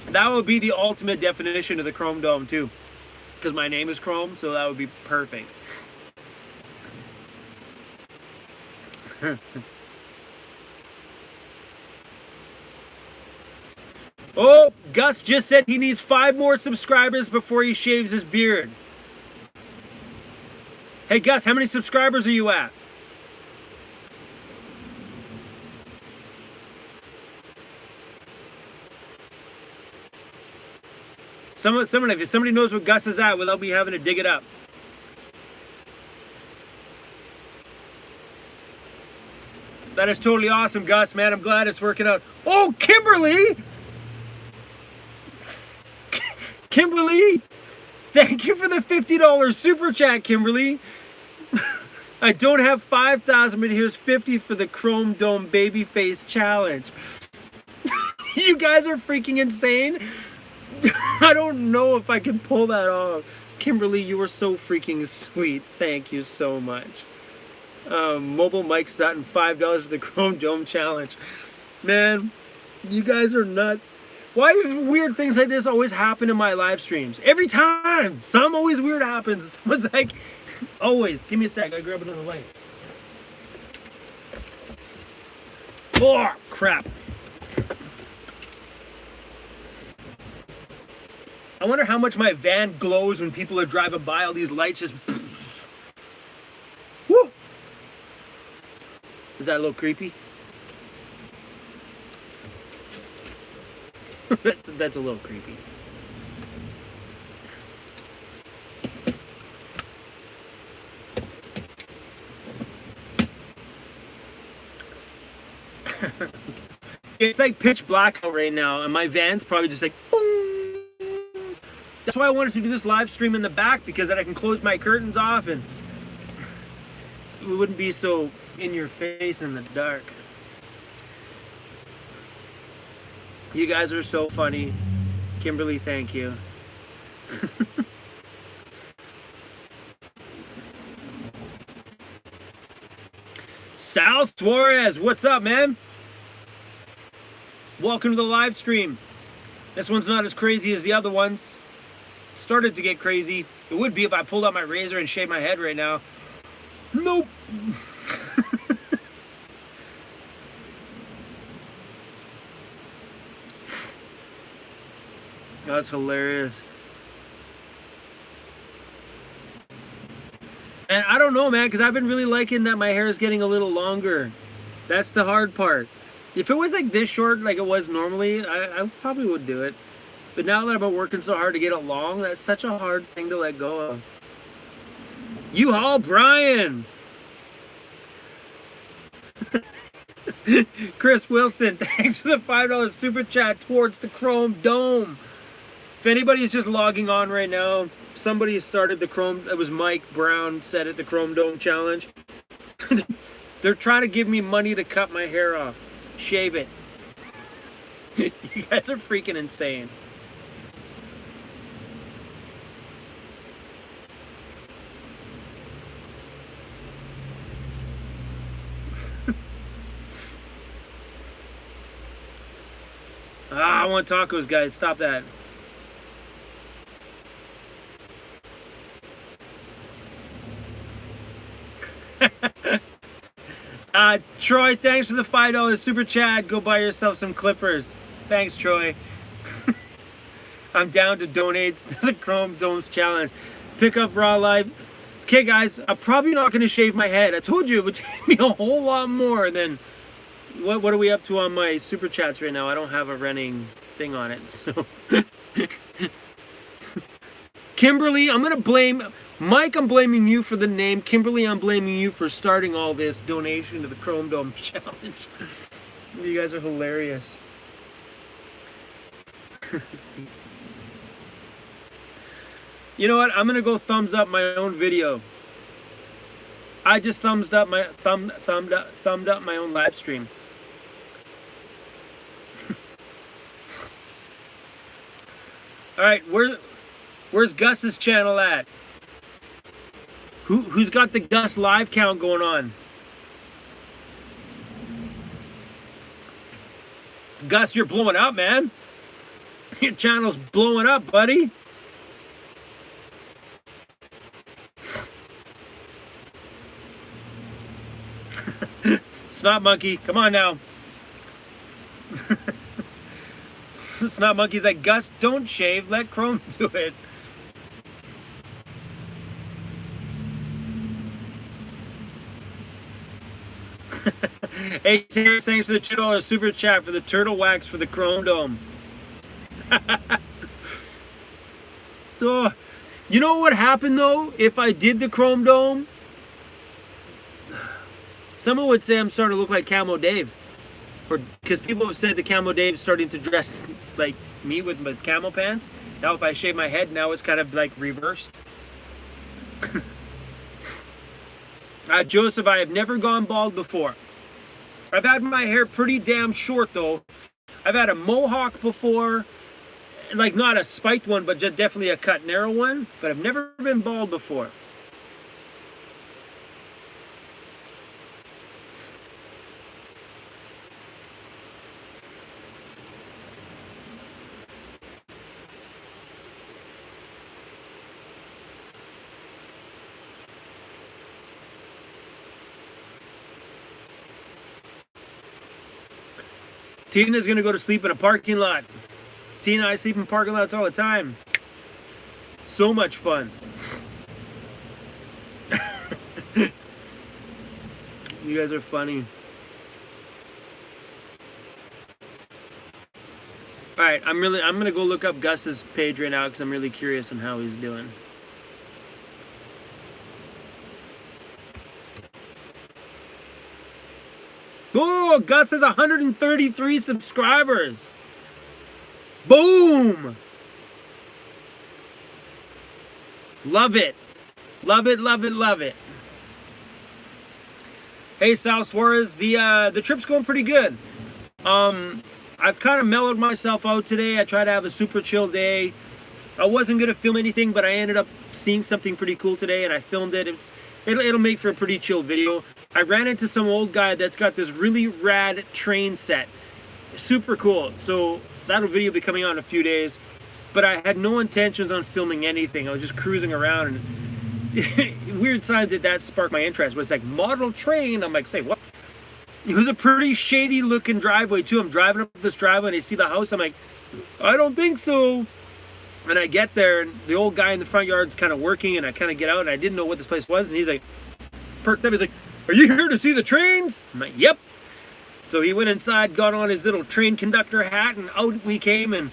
That would be the ultimate definition of the Chrome Dome too, because my name is Chrome, so that would be perfect. Oh, Gus just said he needs 5 more subscribers before he shaves his beard. Hey Gus, how many subscribers are you at? If somebody knows what Gus is at without me having to dig it up. That is totally awesome, Gus, man. I'm glad it's working out. Oh, Kimberly! Kimberly! Thank you for the $50 super chat, Kimberly. I don't have 5,000, but here's 50 for the Chrome Dome Babyface Challenge. You guys are freaking insane. I don't know if I can pull that off. Kimberly, you were so freaking sweet. Thank you so much. Mobile Mike Sutton, $5 for the Chrome Dome Challenge. Man, you guys are nuts. Why does weird things like this always happen in my live streams? Every time! Some always weird happens. Someone's like, always. Give me a sec, I grab another light. Oh, crap. I wonder how much my van glows when people are driving by. All these lights just... Woo! Is that a little creepy? That's a little creepy. It's like pitch black out right now, and my van's probably just like... Boom. That's why I wanted to do this live stream in the back, because then I can close my curtains off and we wouldn't be so in your face in the dark. You guys are so funny. Kimberly, thank you. Sal Suarez, what's up, man? Welcome to the live stream. This one's not as crazy as the other ones. It started to get crazy. It would be if I pulled out my razor and shaved my head right now. Nope. That's hilarious. And I don't know, man, because I've been really liking that my hair is getting a little longer. That's the hard part. If it was like this short, like it was normally, I probably would do it. But now that I've been working so hard to get it long, that's such a hard thing to let go of. U-Haul Brian! Chris Wilson, thanks for the $5 super chat towards the Chrome Dome. If anybody's just logging on right now, somebody started the Chrome, it was Mike Brown said it, the Chrome Dome Challenge. They're trying to give me money to cut my hair off. Shave it. You guys are freaking insane. I want tacos, guys. Stop that. Troy, thanks for the $5 super chat. Go buy yourself some clippers. Thanks, Troy. I'm down to donate to the Chrome Domes Challenge. Pick up Raw Life. Okay, guys, I'm probably not going to shave my head. I told you it would take me a whole lot more than... What are we up to on my super chats right now? I don't have a running thing on it, so... Kimberly, I'm going to blame... Mike, I'm blaming you for the name. Kimberly, I'm blaming you for starting all this donation to the Chrome Dome Challenge. You guys are hilarious. You know what? I'm gonna go thumbs up my own video. I just thumbed up my own live stream. All right, where's Gus's channel at? Who's got the Gus live count going on? Gus, you're blowing up, man. Your channel's blowing up, buddy. Snot Monkey, come on now. Snot Monkey's like, Gus, don't shave, let Chrome do it. Hey, Terry, thanks for the $2 super chat for the turtle wax for the Chrome Dome. So, you know what happened though? If I did the Chrome Dome, someone would say I'm starting to look like Camo Dave. Or because people have said the Camo Dave is starting to dress like me with his camo pants. Now if I shave my head, now it's kind of like reversed. Joseph, I have never gone bald before. I've had my hair pretty damn short though. I've had a mohawk before, like not a spiked one, but just definitely a cut narrow one. But I've never been bald before. Tina's gonna go to sleep in a parking lot. Tina and I sleep in parking lots all the time. So much fun. You guys are funny. All right, I'm gonna go look up Gus's page right now because I'm really curious on how he's doing. Oh, Gus has 133 subscribers. Boom! Love it. Love it, love it, love it. Hey, Sal Suarez, the trip's going pretty good. I've kind of mellowed myself out today. I tried to have a super chill day. I wasn't going to film anything, but I ended up seeing something pretty cool today, and I filmed it. It'll make for a pretty chill video. I ran into some old guy that's got this really rad train set. Super cool. So that'll video be coming out in a few days. But I had no intentions on filming anything. I was just cruising around, and weird signs that sparked my interest. It was like model train. I'm like, say what? It was a pretty shady looking driveway too. I'm driving up this driveway and I see the house. I'm like, I don't think so. And I get there and the old guy in the front yard's kind of working, and I kind of get out and I didn't know what this place was. And he's like, perked up. He's like, are you here to see the trains? I'm like, yep. So he went inside, got on his little train conductor hat, and out we came and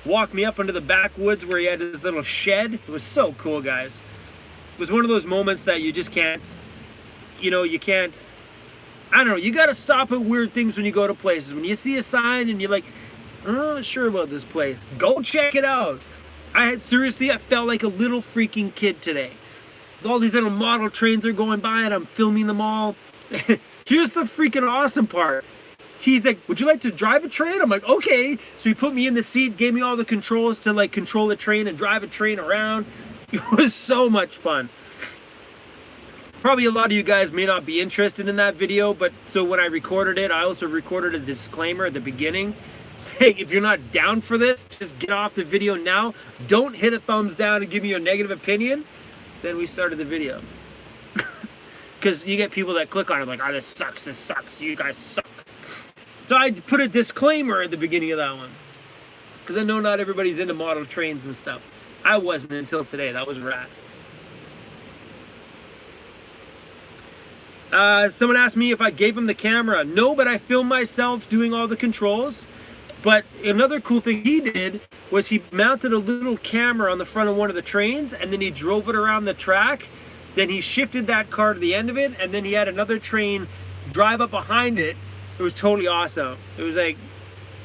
walked me up into the backwoods where he had his little shed. It was so cool, guys. It was one of those moments that you just can't, you can't, I don't know, you got to stop at weird things when you go to places. When you see a sign and you're like, I'm not sure about this place, go check it out. I felt like a little freaking kid today. All these little model trains are going by and I'm filming them all. Here's the freaking awesome part. He's like, would you like to drive a train? I'm like, okay. So he put me in the seat, gave me all the controls to like control a train and drive a train around. It was so much fun. Probably a lot of you guys may not be interested in that video, but so when I recorded it, I also recorded a disclaimer at the beginning saying if you're not down for this, just get off the video now. Don't hit a thumbs down and give me your negative opinion. Then we started the video. Because you get people that click on it like, oh, this sucks, you guys suck. So I put a disclaimer at the beginning of that one. Because I know not everybody's into model trains and stuff. I wasn't until today. That was rad. Someone asked me if I gave him the camera. No, but I filmed myself doing all the controls. But another cool thing he did was he mounted a little camera on the front of one of the trains, and then he drove it around the track. Then he shifted that car to the end of it, and then he had another train drive up behind it. It was totally awesome. It was like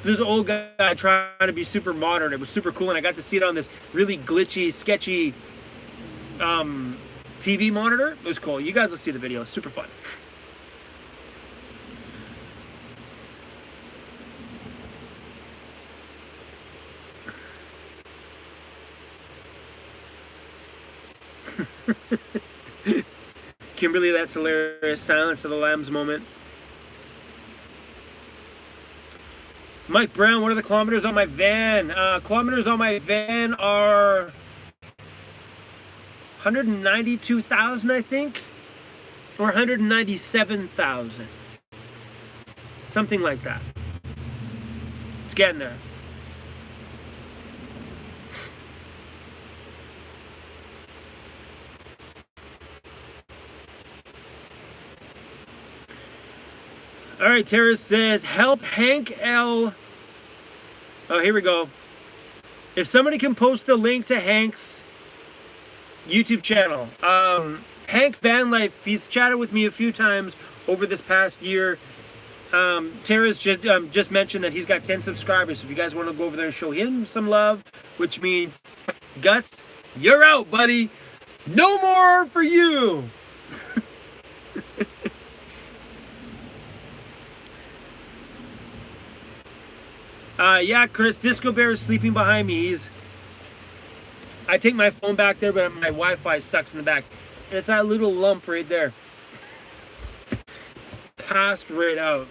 this old guy trying to be super modern. It was super cool, and I got to see it on this really glitchy, sketchy TV monitor. It was cool. You guys will see the video. It's super fun. Kimberly, that's hilarious. Silence of the Lambs moment. Mike Brown, what are the kilometers on my van? Kilometers on my van are 192,000, I think, or 197,000. Something like that. It's getting there. All right, Terrace says, help Hank L. Oh, here we go. If somebody can post the link to Hank's YouTube channel. Hank VanLife, he's chatted with me a few times over this past year. Terrace just mentioned that he's got 10 subscribers. So if you guys want to go over there and show him some love, which means, Gus, you're out, buddy. No more for you. Yeah, Chris, Disco Bear is sleeping behind me. I take my phone back there, but my Wi-Fi sucks in the back. And it's that little lump right there. Passed right out.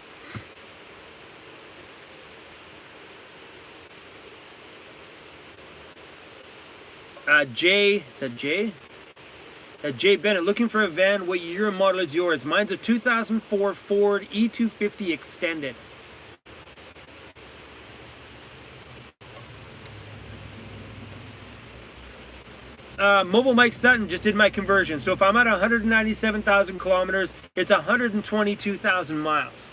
Jay, is that Jay? Jay Bennett, looking for a van. What year and model is yours? Mine's a 2004 Ford E250 Extended. Mobile Mike Sutton just did my conversion. So if I'm at 197,000 kilometers, it's 122,000 miles.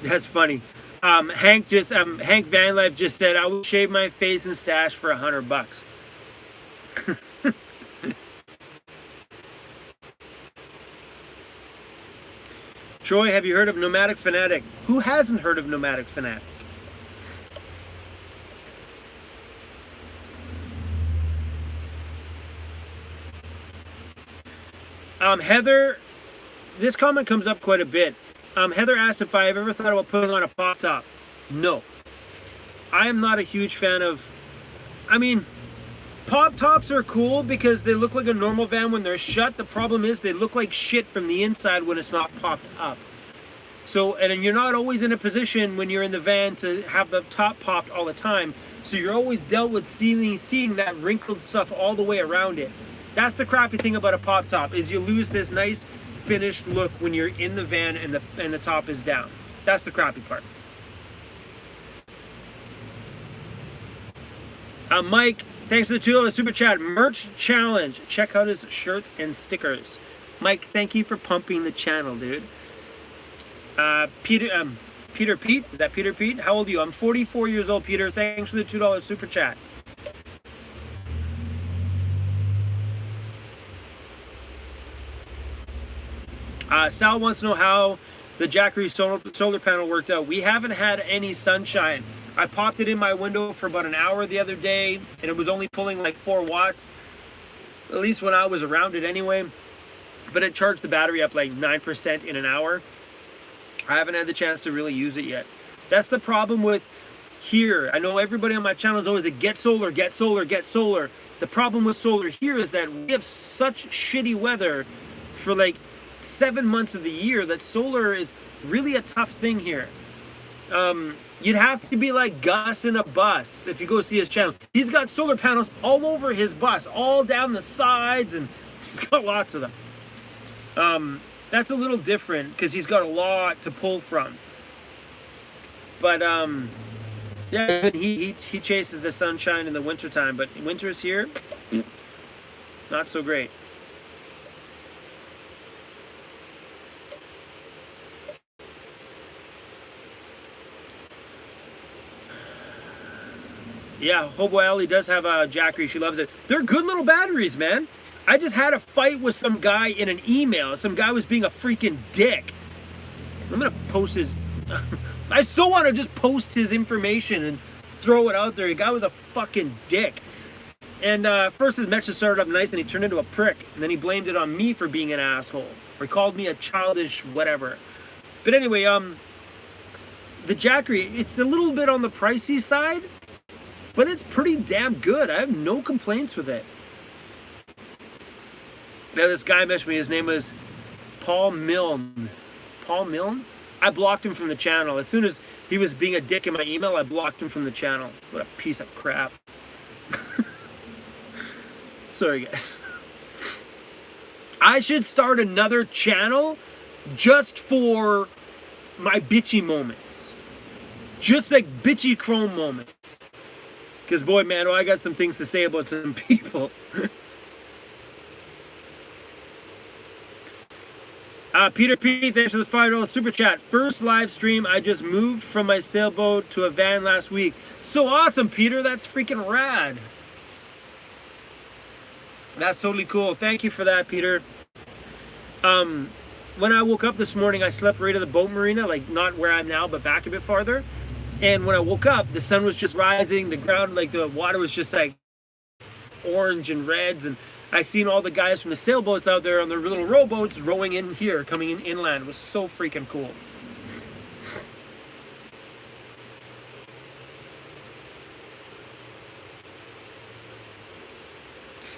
That's funny. Hank VanLife just said, I would shave my face and stash for $100. Troy, have you heard of Nomadic Fanatic? Who hasn't heard of Nomadic Fanatic? Heather, this comment comes up quite a bit. Heather asked if I've ever thought about putting on a pop top. No. I am not a huge fan of, pop tops are cool because they look like a normal van when they're shut. The problem is they look like shit from the inside when it's not popped up. So, and you're not always in a position when you're in the van to have the top popped all the time. So you're always dealt with seeing that wrinkled stuff all the way around it. That's the crappy thing about a pop top, is you lose this nice finished look when you're in the van and the top is down. That's the crappy part. Mike, thanks for the $2 super chat. Merch challenge. Check out his shirts and stickers. Mike, thank you for pumping the channel, dude. Peter Pete, is that Peter Pete? How old are you? I'm 44 years old, Peter. Thanks for the $2 super chat. Sal wants to know how the Jackery solar panel worked out. We haven't had any sunshine. I popped it in my window for about an hour the other day, and it was only pulling like 4 watts, at least when I was around it anyway. But it charged the battery up like 9% in an hour. I haven't had the chance to really use it yet. That's the problem with here. I know everybody on my channel is always like, get solar, get solar, get solar. The problem with solar here is that we have such shitty weather for like 7 months of the year that solar is really a tough thing here. You'd have to be like Gus in a bus if you go see his channel. He's got solar panels all over his bus, all down the sides, and he's got lots of them. That's a little different because he's got a lot to pull from. But yeah, he chases the sunshine in the wintertime, but winter's here, not so great. Yeah, Hobo Alley does have a Jackery. She loves it. They're good little batteries, man. I just had a fight with some guy in an email. Some guy was being a freaking dick. I'm gonna post his... I so want to just post his information and throw it out there. The guy was a fucking dick. And first his message started up nice, then he turned into a prick. And then he blamed it on me for being an asshole. Or he called me a childish whatever. But anyway, the Jackery, it's a little bit on the pricey side, but it's pretty damn good. I have no complaints with it. Now this guy messaged me, his name was Paul Milne. Paul Milne? I blocked him from the channel. As soon as he was being a dick in my email, I blocked him from the channel. What a piece of crap. Sorry guys. I should start another channel just for my bitchy moments. Just like bitchy chrome moments. Because boy, man, I got some things to say about some people. Peter P, thanks for the $5 super chat. First live stream, I just moved from my sailboat to a van last week. So awesome, Peter. That's freaking rad. That's totally cool. Thank you for that, Peter. When I woke up this morning, I slept right at the boat marina, like not where I'm now, but back a bit farther. And when I woke up, the sun was just rising. The ground, like the water was just like orange and reds. And I seen all the guys from the sailboats out there on their little rowboats rowing in here, coming in inland. It was so freaking cool.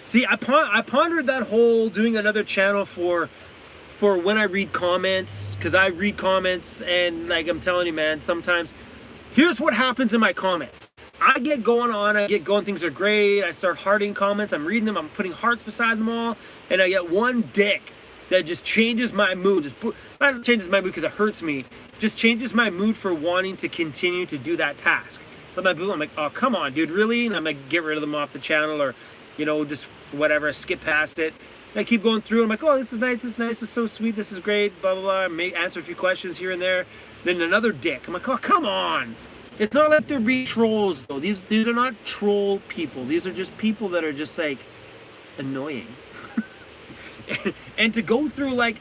See, I pondered that whole doing another channel for when I read comments, because I read comments and like I'm telling you, man, sometimes here's what happens in my comments. I get going on, I get going, things are great, I start hearting comments, I'm reading them, I'm putting hearts beside them all, and I get one dick that just changes my mood. Not changes my mood because it hurts me, just changes my mood for wanting to continue to do that task. So I'm like, oh, come on, dude, really? And I'm like, get rid of them off the channel, or, you know, just whatever, skip past it. And I keep going through, I'm like, oh, this is nice, this is so sweet, this is great, blah, blah, blah. I may answer a few questions here and there. Then another dick. I'm like, oh, come on. It's not like they're being trolls, though. These are not troll people. These are just people that are just, like, annoying. And to go through, like,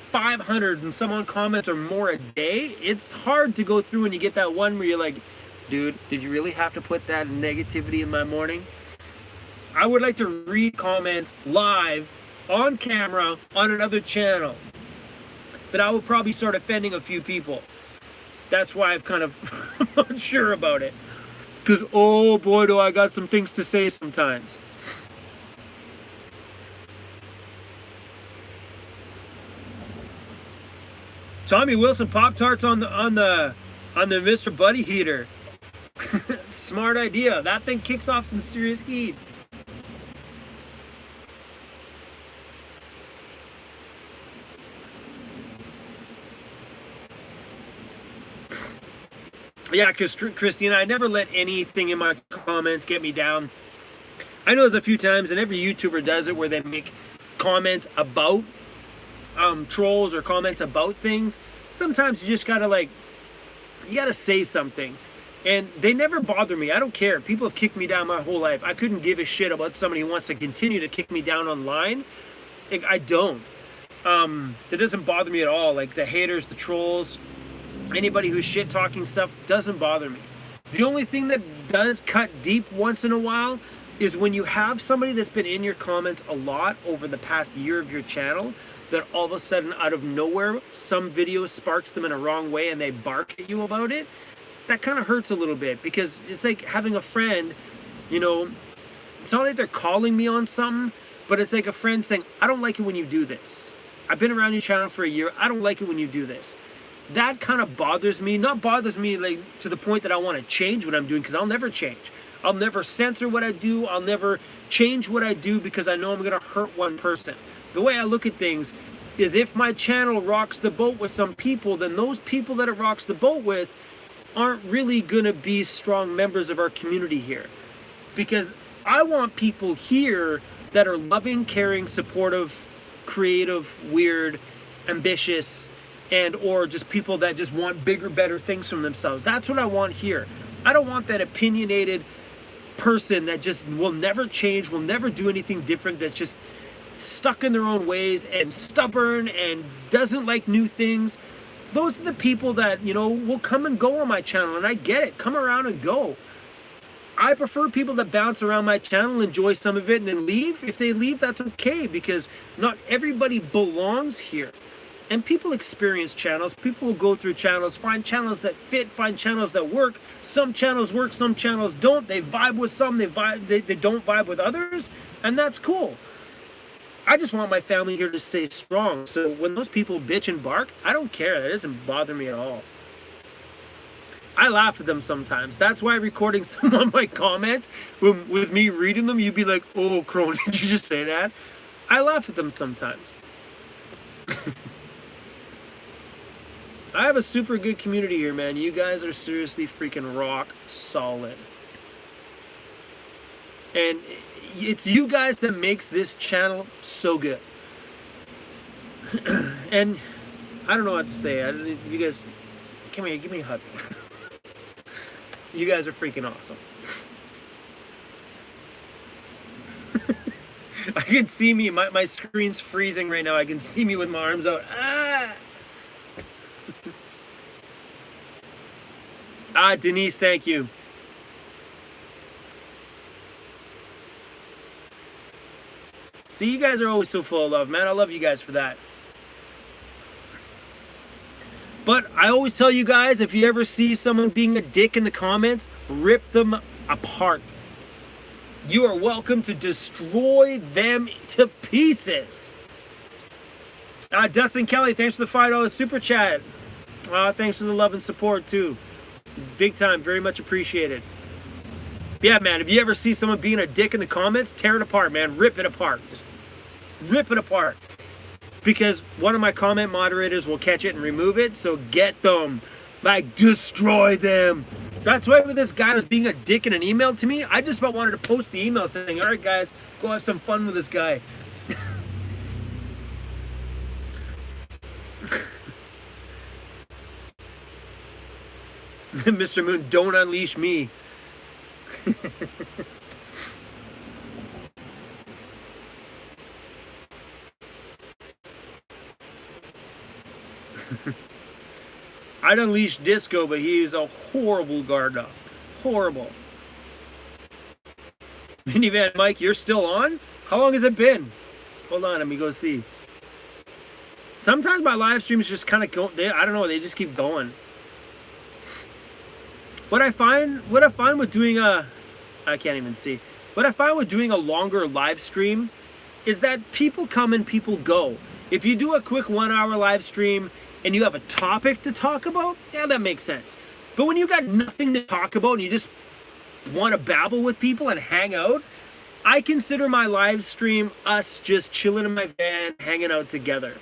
500 and some odd comments or more a day, it's hard to go through and you get that one where you're like, dude, did you really have to put that negativity in my morning? I would like to read comments live, on camera, on another channel. But I will probably start offending a few people. That's why I've kind of I'm not sure about it. Because, oh boy, do I got some things to say sometimes. Tommy Wilson Pop-Tarts on the Mr. Buddy heater. Smart idea. That thing kicks off some serious heat. Yeah, because Christina, I never let anything in my comments get me down. I know there's a few times, and every YouTuber does it, where they make comments about trolls or comments about things. Sometimes you just gotta, like, you gotta say something. And they never bother me. I don't care. People have kicked me down my whole life. I couldn't give a shit about somebody who wants to continue to kick me down online. Like, I don't. It doesn't bother me at all. Like, the haters, the trolls, anybody who's shit talking stuff doesn't bother me. The only thing that does cut deep once in a while is when you have somebody that's been in your comments a lot over the past year of your channel, that all of a sudden out of nowhere some video sparks them in a wrong way and they bark at you about it. that kind of hurts a little bit, because it's like having a friend, you know, it's not like they're calling me on something, but it's like a friend saying, I don't like it when you do this. I've been around your channel for a year. I don't like it when you do this. That kind of bothers me. Not bothers me like to the point that I want to change what I'm doing, because I'll never change. I'll never censor what I do. I'll never change what I do, because I know I'm going to hurt one person. The way I look at things is, if my channel rocks the boat with some people, then those people that it rocks the boat with aren't really going to be strong members of our community here. Because I want people here that are loving, caring, supportive, creative, weird, ambitious, and or just people that just want bigger, better things from themselves. That's what I want here. I don't want that opinionated person that just will never change, will never do anything different, that's just stuck in their own ways and stubborn and doesn't like new things. Those are the people that, you know, will come and go on my channel, and I get it. Come around and go. I prefer people that bounce around my channel, enjoy some of it, and then leave. If they leave, that's okay, because not everybody belongs here. And people experience channels. People will go through channels, find channels that fit, find channels that work. Some channels work, some channels don't. They vibe with some, they don't vibe with others, and that's cool. I just want my family here to stay strong. So when those people bitch and bark, I don't care. That doesn't bother me at all. I laugh at them sometimes. That's why recording some of my comments, with me reading them, you'd be like, oh, Crone, did you just say that? I laugh at them sometimes. I have a super good community here, man. You guys are seriously freaking rock solid. And it's you guys that makes this channel so good. And I don't know what to say. You guys, come here, give me a hug. You guys are freaking awesome. I can see me, my screen's freezing right now. I can see me with my arms out. Ah! Ah, Denise, thank you. So you guys are always so full of love, man. I love you guys for that. But I always tell you guys, if you ever see someone being a dick in the comments, rip them apart. You are welcome to destroy them to pieces. Dustin Kelly, thanks for the $5 super chat. Thanks for the love and support too. Big time, very much appreciated. Yeah, man, if you ever see someone being a dick in the comments, tear it apart, man. Rip it apart. Just rip it apart. Because one of my comment moderators will catch it and remove it, so get them. Like, destroy them. That's why when this guy was being a dick in an email to me, I just about wanted to post the email saying, all right, guys, go have some fun with this guy. Mr. Moon, don't unleash me. I'd unleash Disco, but he is a horrible guard dog. Horrible. Minivan Mike, you're still on? How long has it been? Hold on, let me go see. Sometimes my live streams just kind of go, I don't know, they just keep going. What I find with doing I can't even see. What I find with doing a longer live stream is that people come and people go. If you do a quick 1 hour live stream and you have a topic to talk about, yeah, that makes sense. But when you got nothing to talk about and you just want to babble with people and hang out, I consider my live stream us just chilling in my van, hanging out together.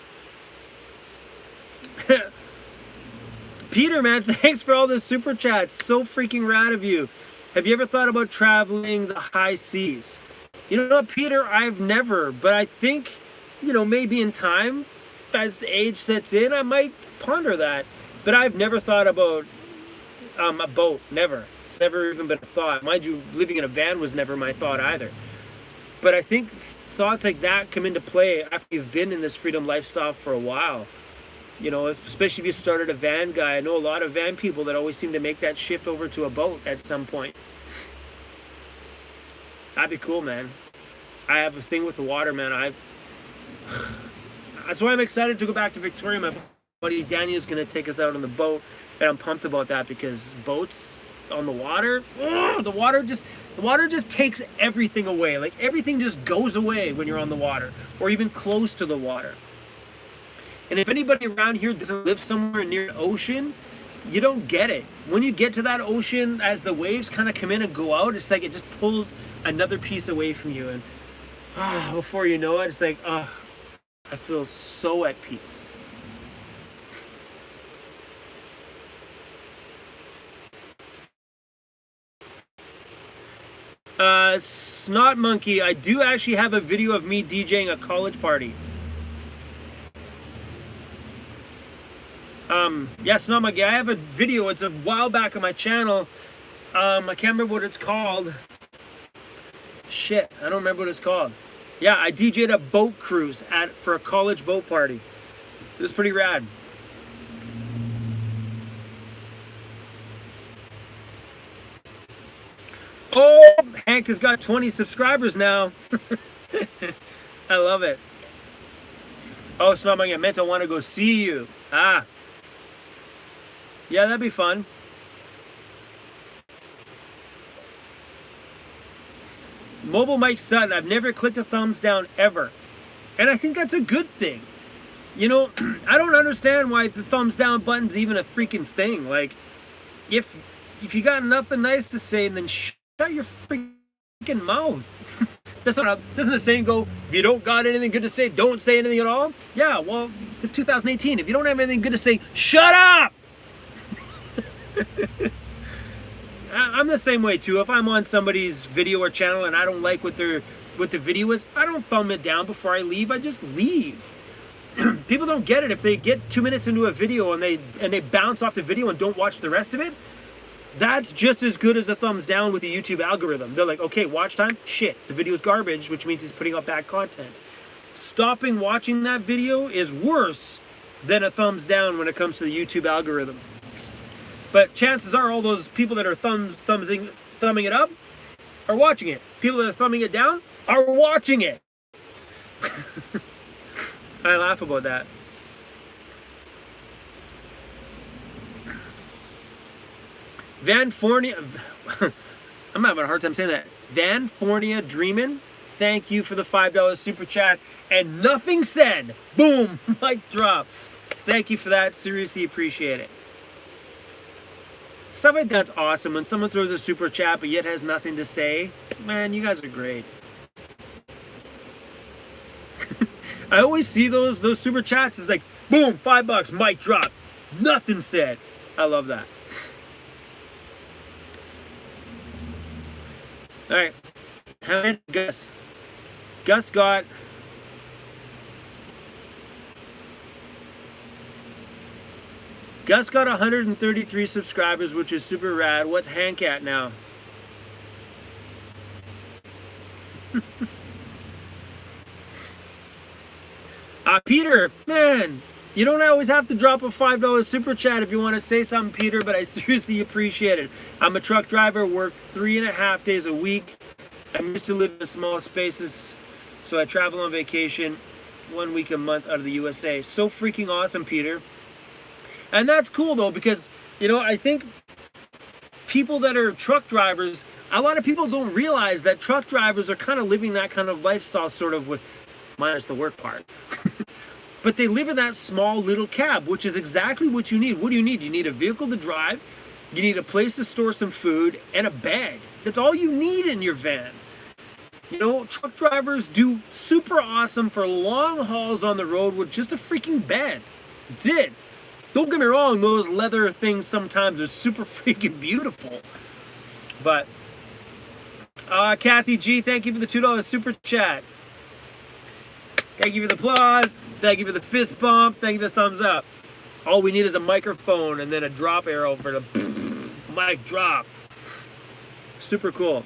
Peter, man, thanks for all the super chats. So freaking rad of you. Have you ever thought about traveling the high seas? You know what, Peter, I've never, but I think, you know, maybe in time, as age sets in, I might ponder that. But I've never thought about a boat, never. It's never even been a thought. Mind you, living in a van was never my thought either. But I think thoughts like that come into play after you've been in this freedom lifestyle for a while. You know, especially if you started a van guy. I know a lot of van people that always seem to make that shift over to a boat at some point. That'd be cool, man. I have a thing with the water, man. That's why I'm excited to go back to Victoria. My buddy Danny is going to take us out on the boat And I'm pumped about that because boats on the water, oh, the water just takes everything away. Like everything just goes away when you're on the water or even close to the water. And if anybody around here doesn't live somewhere near an ocean, you don't get it. When you get to that ocean, as the waves kind of come in and go out, it's like it just pulls another piece away from you. And before you know it, it's like, I feel so at peace. Snot Monkey, I do actually have a video of me DJing a college party. Yeah, Snot Monkey, I have a video. It's a while back on my channel. I can't remember what it's called. Shit, I don't remember what it's called. Yeah, I DJ'd a boat cruise for a college boat party. It was pretty rad. Oh, Hank has got 20 subscribers now. I love it. Oh, Snot Monkey, I meant I want to go see you. Ah. Yeah, that'd be fun. Mobile Mike Sutton, I've never clicked a thumbs down ever. And I think that's a good thing. You know, I don't understand why the thumbs down button's even a freaking thing. Like, if you got nothing nice to say, then shut your freaking mouth. Doesn't the saying go, if you don't got anything good to say, don't say anything at all? Yeah, well, it's 2018. If you don't have anything good to say, shut up! I'm the same way too. If I'm on somebody's video or channel and I don't like what the video is, I don't thumb it down before I leave. I just leave. People don't get it. If they get 2 minutes into a video and they bounce off the video and don't watch the rest of it, that's just as good as a thumbs down with the YouTube algorithm. They're like, okay, watch time, shit, the video's garbage, which means he's putting out bad content. Stopping watching that video is worse than a thumbs down when it comes to the YouTube algorithm. But chances are all those people that are thumbing it up are watching it. People that are thumbing it down are watching it. I laugh about that. Vanfornia, I'm having a hard time saying that. Vanfornia Dreamin', thank you for the $5 super chat. And nothing said. Boom, mic drop. Thank you for that. Seriously appreciate it. Stuff like that's awesome. When someone throws a super chat but yet has nothing to say, man, you guys are great. I always see those super chats. It's like, boom, $5, mic drop, nothing said. I love that. All right, how many Gus? Gus got 133 subscribers, which is super rad. What's Hank at now? Peter, man, you don't always have to drop a $5 super chat if you want to say something, Peter, but I seriously appreciate it. I'm a truck driver, work 3.5 days a week. I'm used to living in small spaces, so I travel on vacation 1 week a month out of the USA. So freaking awesome, Peter. And that's cool, though, because, you know, I think people that are truck drivers, a lot of people don't realize that truck drivers are kind of living that kind of lifestyle, sort of, with minus the work part. But they live in that small little cab, which is exactly what you need. What do you need? You need a vehicle to drive, you need a place to store some food, and a bed. That's all you need in your van. You know, truck drivers do super awesome for long hauls on the road with just a freaking bed. That's it. Don't get me wrong, those leather things sometimes are super freaking beautiful. But, Kathy G, thank you for the $2 super chat. Thank you for the applause. Thank you for the fist bump. Thank you for the thumbs up. All we need is a microphone and then a drop arrow for the mic drop. Super cool.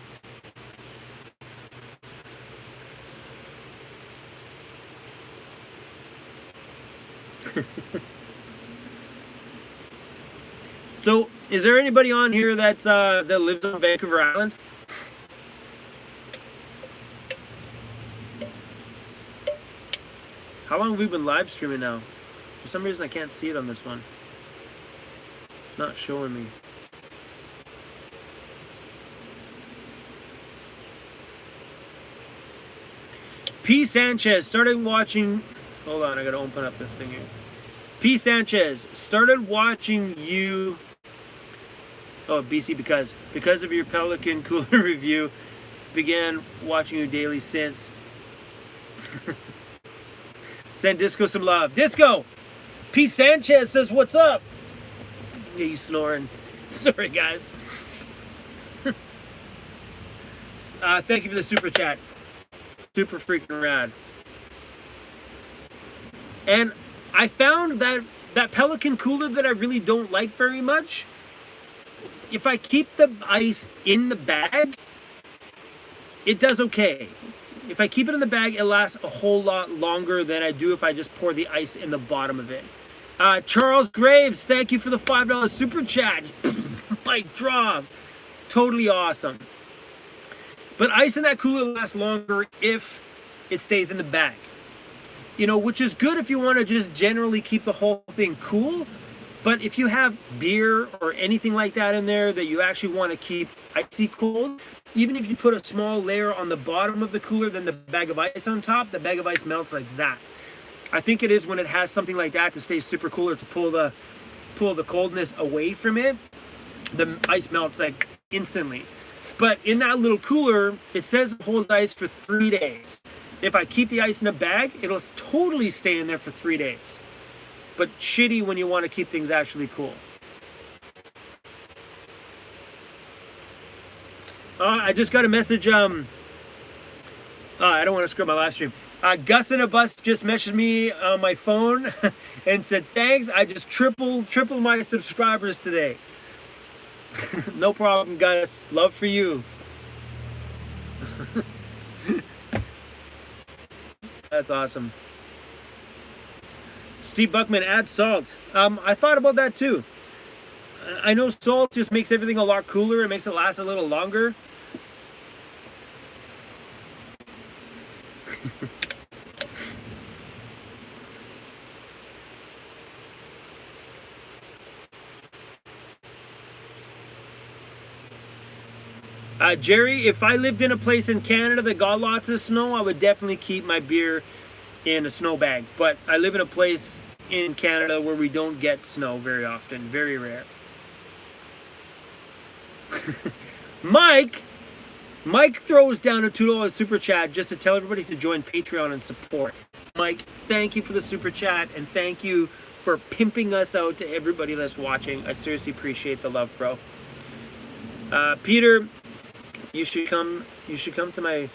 So, is there anybody on here that's that lives on Vancouver Island? How long have we been live streaming now? For some reason, I can't see it on this one. It's not showing me. P. Sanchez started watching. Hold on, I gotta open up this thing here. P. Sanchez started watching you. Oh, BC, because of your Pelican cooler review, began watching you daily since. Send Disco some love. Disco! P. Sanchez says, what's up? Yeah, he's snoring. Sorry, guys. Thank you for the super chat. Super freaking rad. And I found that Pelican cooler that I really don't like very much, if I keep the ice in the bag, it does okay. If I keep it in the bag, it lasts a whole lot longer than I do if I just pour the ice in the bottom of it. Charles Graves, thank you for the $5 super chat. Mic drop. Totally awesome. But ice in that cooler lasts longer if it stays in the bag. You know, which is good if you want to just generally keep the whole thing cool. But if you have beer or anything like that in there that you actually want to keep icy cold, even if you put a small layer on the bottom of the cooler, then the bag of ice on top, the bag of ice melts like that. I think it is when it has something like that to stay super cooler, to pull the coldness away from it, the ice melts like instantly. But in that little cooler, it says it holds ice for 3 days. If I keep the ice in a bag, it'll totally stay in there for 3 days. But shitty when you want to keep things actually cool. I just got a message. I don't want to screw up my live stream. Gus in a bus just messaged me on my phone and said, thanks, I just tripled my subscribers today. No problem, Gus. Love for you. That's awesome. Steve Buckman, add salt. I thought about that too. I know salt just makes everything a lot cooler. It makes it last a little longer. Jerry, if I lived in a place in Canada that got lots of snow, I would definitely keep my beer in a snow bag. But I live in a place in Canada where we don't get snow very often. Very rare. Mike throws down a $2 super chat just to tell everybody to join Patreon and support. Mike, thank you for the super chat, and thank you for pimping us out to everybody that's watching. I seriously appreciate the love, bro. Peter, you should come to my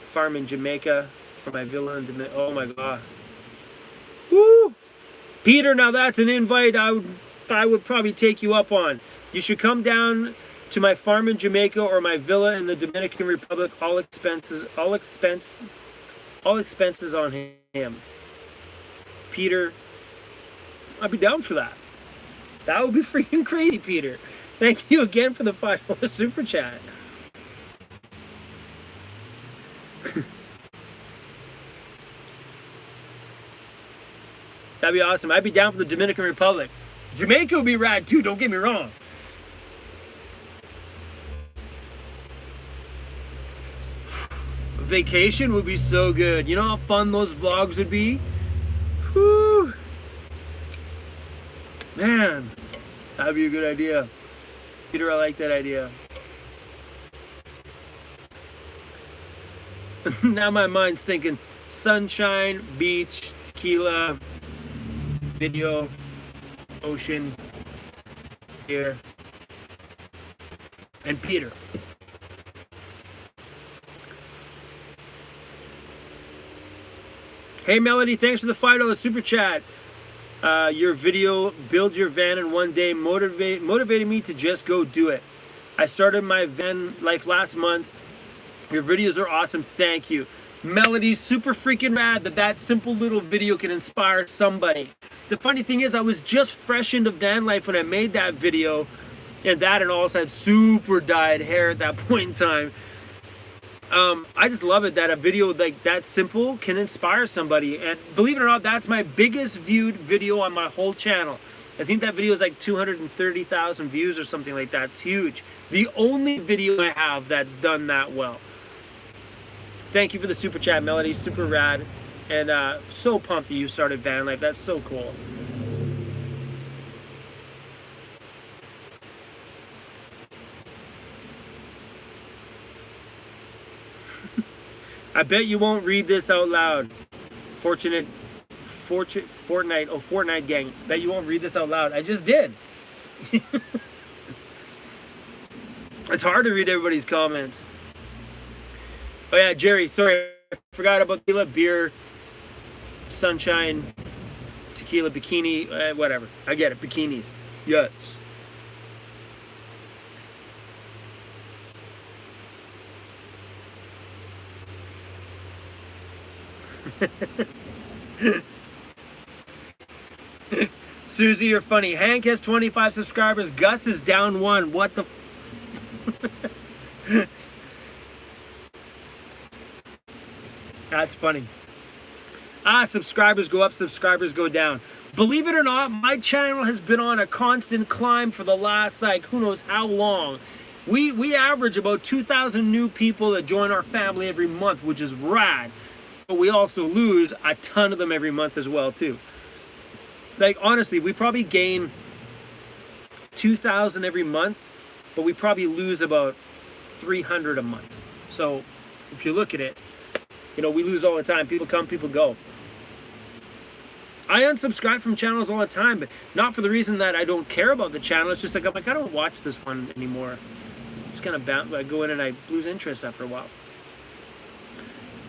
farm in Jamaica, or my villa in Jamaica. Oh my gosh. Woo! Peter, now that's an invite I would probably take you up on. You should come down to my farm in Jamaica or my villa in the Dominican Republic. All expenses on him. Peter, I'd be down for that. That would be freaking crazy, Peter. Thank you again for the $5 super chat. That'd be awesome. I'd be down for the Dominican Republic. Jamaica would be rad too, don't get me wrong. Vacation would be so good. You know how fun those vlogs would be? Whew. Man, that'd be a good idea. Peter, I like that idea. Now my mind's thinking sunshine, beach, tequila, video, ocean, here, and Peter. Hey Melody, thanks for the $5 super chat. Your video, Build Your Van in One Day, motivated me to just go do it. I started my van life last month. Your videos are awesome, thank you. Melody, super freaking rad that simple little video can inspire somebody. The funny thing is, I was just fresh into van life when I made that video, and also had super dyed hair at that point in time. I just love it that a video like that simple can inspire somebody. And believe it or not, that's my biggest viewed video on my whole channel. I think that video is like 230,000 views or something like that. It's huge. The only video I have that's done that well. Thank you for the super chat, Melody. Super rad. And so pumped that you started van life. That's so cool. I bet you won't read this out loud. Fortnite gang. Bet you won't read this out loud. I just did. It's hard to read everybody's comments. Oh yeah, Jerry, sorry, I forgot about tequila, beer, sunshine, tequila, bikini, whatever. I get it, bikinis. Yes. Susie, you're funny. Hank has 25 subscribers. Gus is down 1. What the? That's funny. Subscribers go up, subscribers go down. Believe it or not, my channel has been on a constant climb for the last, like, who knows how long. We average about 2,000 new people that join our family every month, which is rad. But we also lose a ton of them every month as well, too. Like, honestly, we probably gain 2,000 every month, but we probably lose about 300 a month. So, if you look at it, you know, we lose all the time. People come, people go. I unsubscribe from channels all the time, but not for the reason that I don't care about the channel. It's just like, I'm like, I don't watch this one anymore. It's kind of bound. I go in and I lose interest after a while.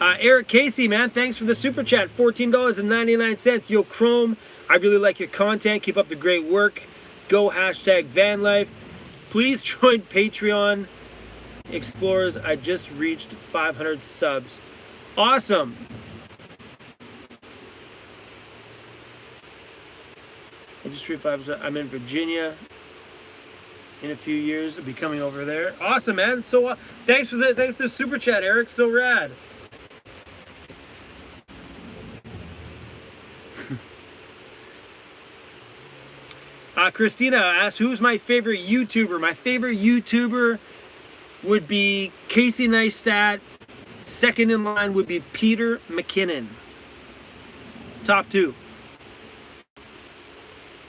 Eric Casey, man, thanks for the super chat. $14.99. Yo, Chrome, I really like your content. Keep up the great work. Go #VanLife. Please join Patreon Explorers. I just reached 500 subs. Awesome. I just reached 500. I'm in Virginia. In a few years, I'll be coming over there. Awesome, man. So thanks for the super chat, Eric. So rad. Christina asks, who's my favorite YouTuber? My favorite YouTuber would be Casey Neistat. Second in line would be Peter McKinnon. Top 2.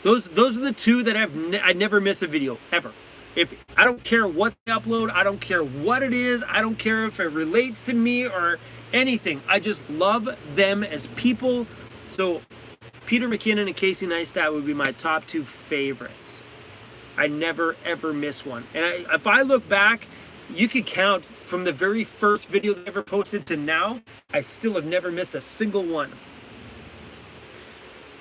Those are the 2 that I never miss a video, ever. If I don't care what they upload, I don't care what it is, I don't care if it relates to me or anything. I just love them as people. So Peter McKinnon and Casey Neistat would be my top 2 favorites. I never ever miss one. And if I look back, you could count from the very first video they ever posted to now, I still have never missed a single one.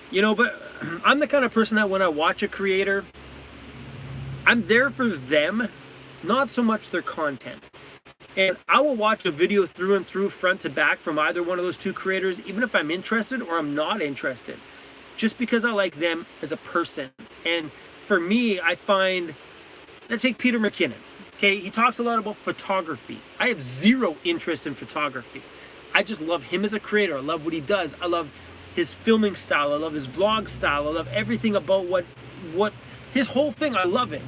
You know, but I'm the kind of person that when I watch a creator, I'm there for them, not so much their content. And I will watch a video through and through, front to back, from either one of those 2 creators, even if I'm interested or I'm not interested, just because I like them as a person. And for me, I find, let's take Peter McKinnon. Okay, he talks a lot about photography. I have zero interest in photography. I just love him as a creator. I love what he does. I love his filming style. I love his vlog style. I love everything about what his whole thing. I love it.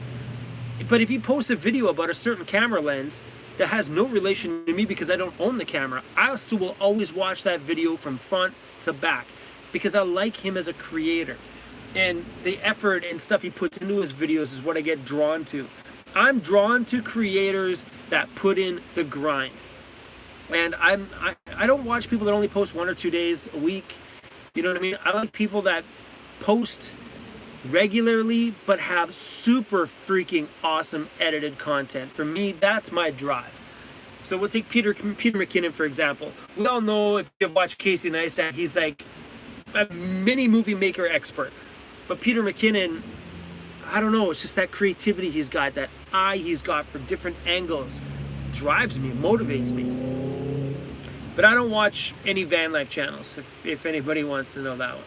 But if he posts a video about a certain camera lens that has no relation to me because I don't own the camera, I still will always watch that video from front to back because I like him as a creator. And the effort and stuff he puts into his videos is what I get drawn to. I'm drawn to creators that put in the grind. And I don't watch people that only post 1 or 2 days a week. You know what I mean? I like people that post regularly but have super freaking awesome edited content. For me, that's my drive. So we'll take Peter McKinnon, for example. We all know, if you've watched Casey Neistat, he's like a mini movie maker expert. But Peter McKinnon, I don't know, it's just that creativity he's got, that eye he's got for different angles. Drives me, motivates me. But I don't watch any van life channels, if anybody wants to know that one.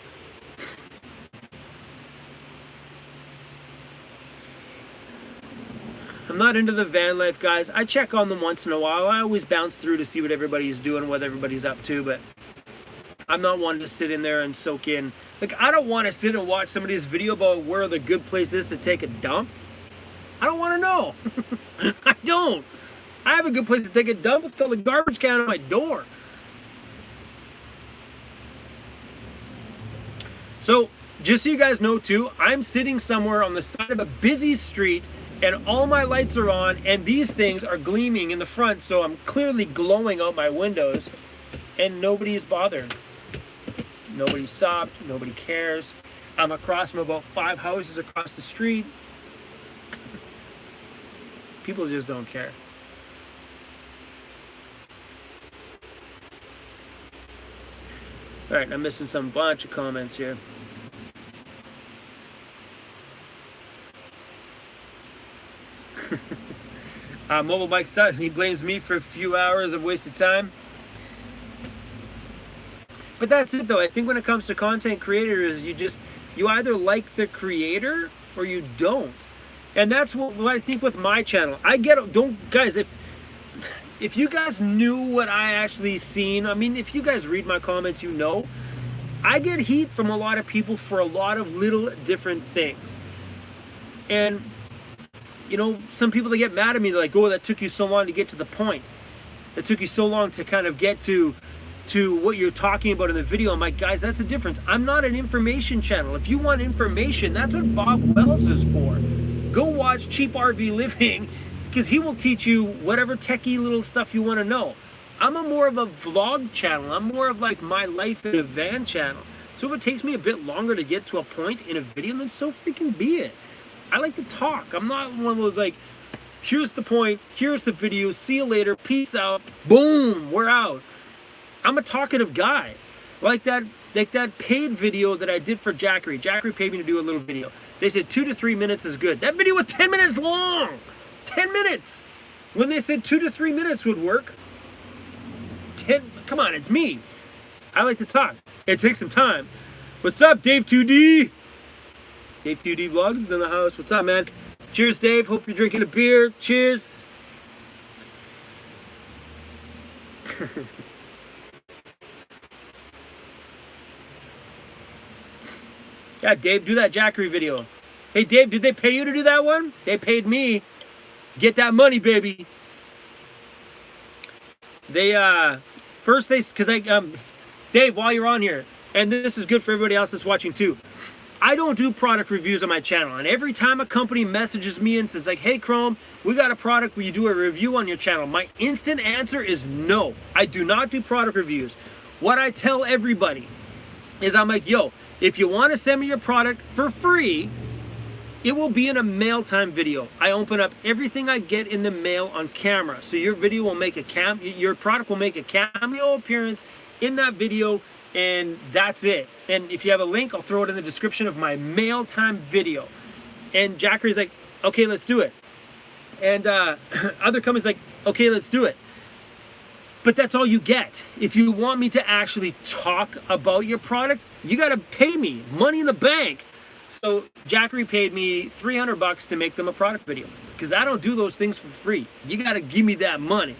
I'm not into the van life guys. I check on them once in a while. I always bounce through to see what everybody's doing, what everybody's up to, but I'm not one to sit in there and soak in. Like, I don't want to sit and watch somebody's video about where the good place is to take a dump. I don't want to know. I don't. I have a good place to take a dump. It's called the garbage can on my door. So, just so you guys know too, I'm sitting somewhere on the side of a busy street and all my lights are on and these things are gleaming in the front, so I'm clearly glowing out my windows and nobody's bothered. Nobody stopped, nobody cares. I'm across from about 5 houses across the street. People just don't care. All right, I'm missing some bunch of comments here. Mobile Bike Sut, he blames me for a few hours of wasted time. But that's it though. I think when it comes to content creators, you either like the creator or you don't. And that's what I think with my channel. Guys, if you guys knew what I actually seen, I mean, if you guys read my comments, you know, I get heat from a lot of people for a lot of little different things. And, you know, some people, they get mad at me, they're like, oh, that took you so long to get to the point. That took you so long to kind of get to what you're talking about in the video. I'm like, guys, that's the difference. I'm not an information channel. If you want information, that's what Bob Wells is for. Go watch Cheap RV Living, because he will teach you whatever techie little stuff you want to know. I'm more of a vlog channel. I'm more of like my life in a van channel. So if it takes me a bit longer to get to a point in a video, then so freaking be it. I like to talk. I'm not one of those like, here's the point, here's the video, see you later, peace out, boom, we're out. I'm a talkative guy. Like that paid video that I did for Jackery. Jackery paid me to do a little video. They said 2 to 3 minutes is good. That video was 10 minutes long. 10 minutes. When they said 2 to 3 minutes would work. Come on, it's me. I like to talk. It takes some time. What's up, Dave 2D? Dave 2D Vlogs is in the house. What's up, man? Cheers, Dave. Hope you're drinking a beer. Cheers. Yeah, Dave, do that Jackery video. Hey, Dave, did they pay you to do that one? They paid me. Get that money, baby. Dave, while you're on here, and this is good for everybody else that's watching too, I don't do product reviews on my channel. And every time a company messages me and says like, hey, Chrome, we got a product, will you do a review on your channel? My instant answer is no. I do not do product reviews. What I tell everybody is I'm like, yo, if you want to send me your product for free, it will be in a mail time video. I open up everything I get in the mail on camera. So your video will make your product will make a cameo appearance in that video, and that's it. And if you have a link, I'll throw it in the description of my mail time video. And Jackery's like, okay, let's do it. And other companies like, okay, let's do it. But that's all you get. If you want me to actually talk about your product, you gotta pay me money in the bank. So Jackery paid me $300 to make them a product video, because I don't do those things for free. You gotta give me that money.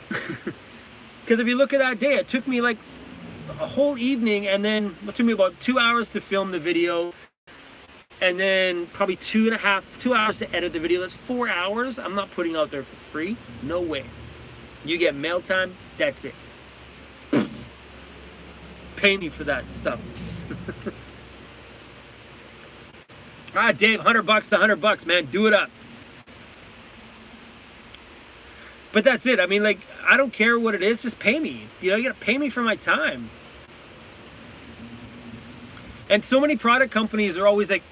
Because if you look at that day, it took me like a whole evening, and then it took me about 2 hours to film the video, and then probably 2 hours to edit the video. That's 4 hours I'm not putting out there for free. No way. You get mail time, that's it. Pay me for that stuff. Ah, Dave, $100 to $100, man, do it up. But that's it. I mean, like, I don't care what it is, just pay me. You know, you gotta pay me for my time. And so many product companies are always like,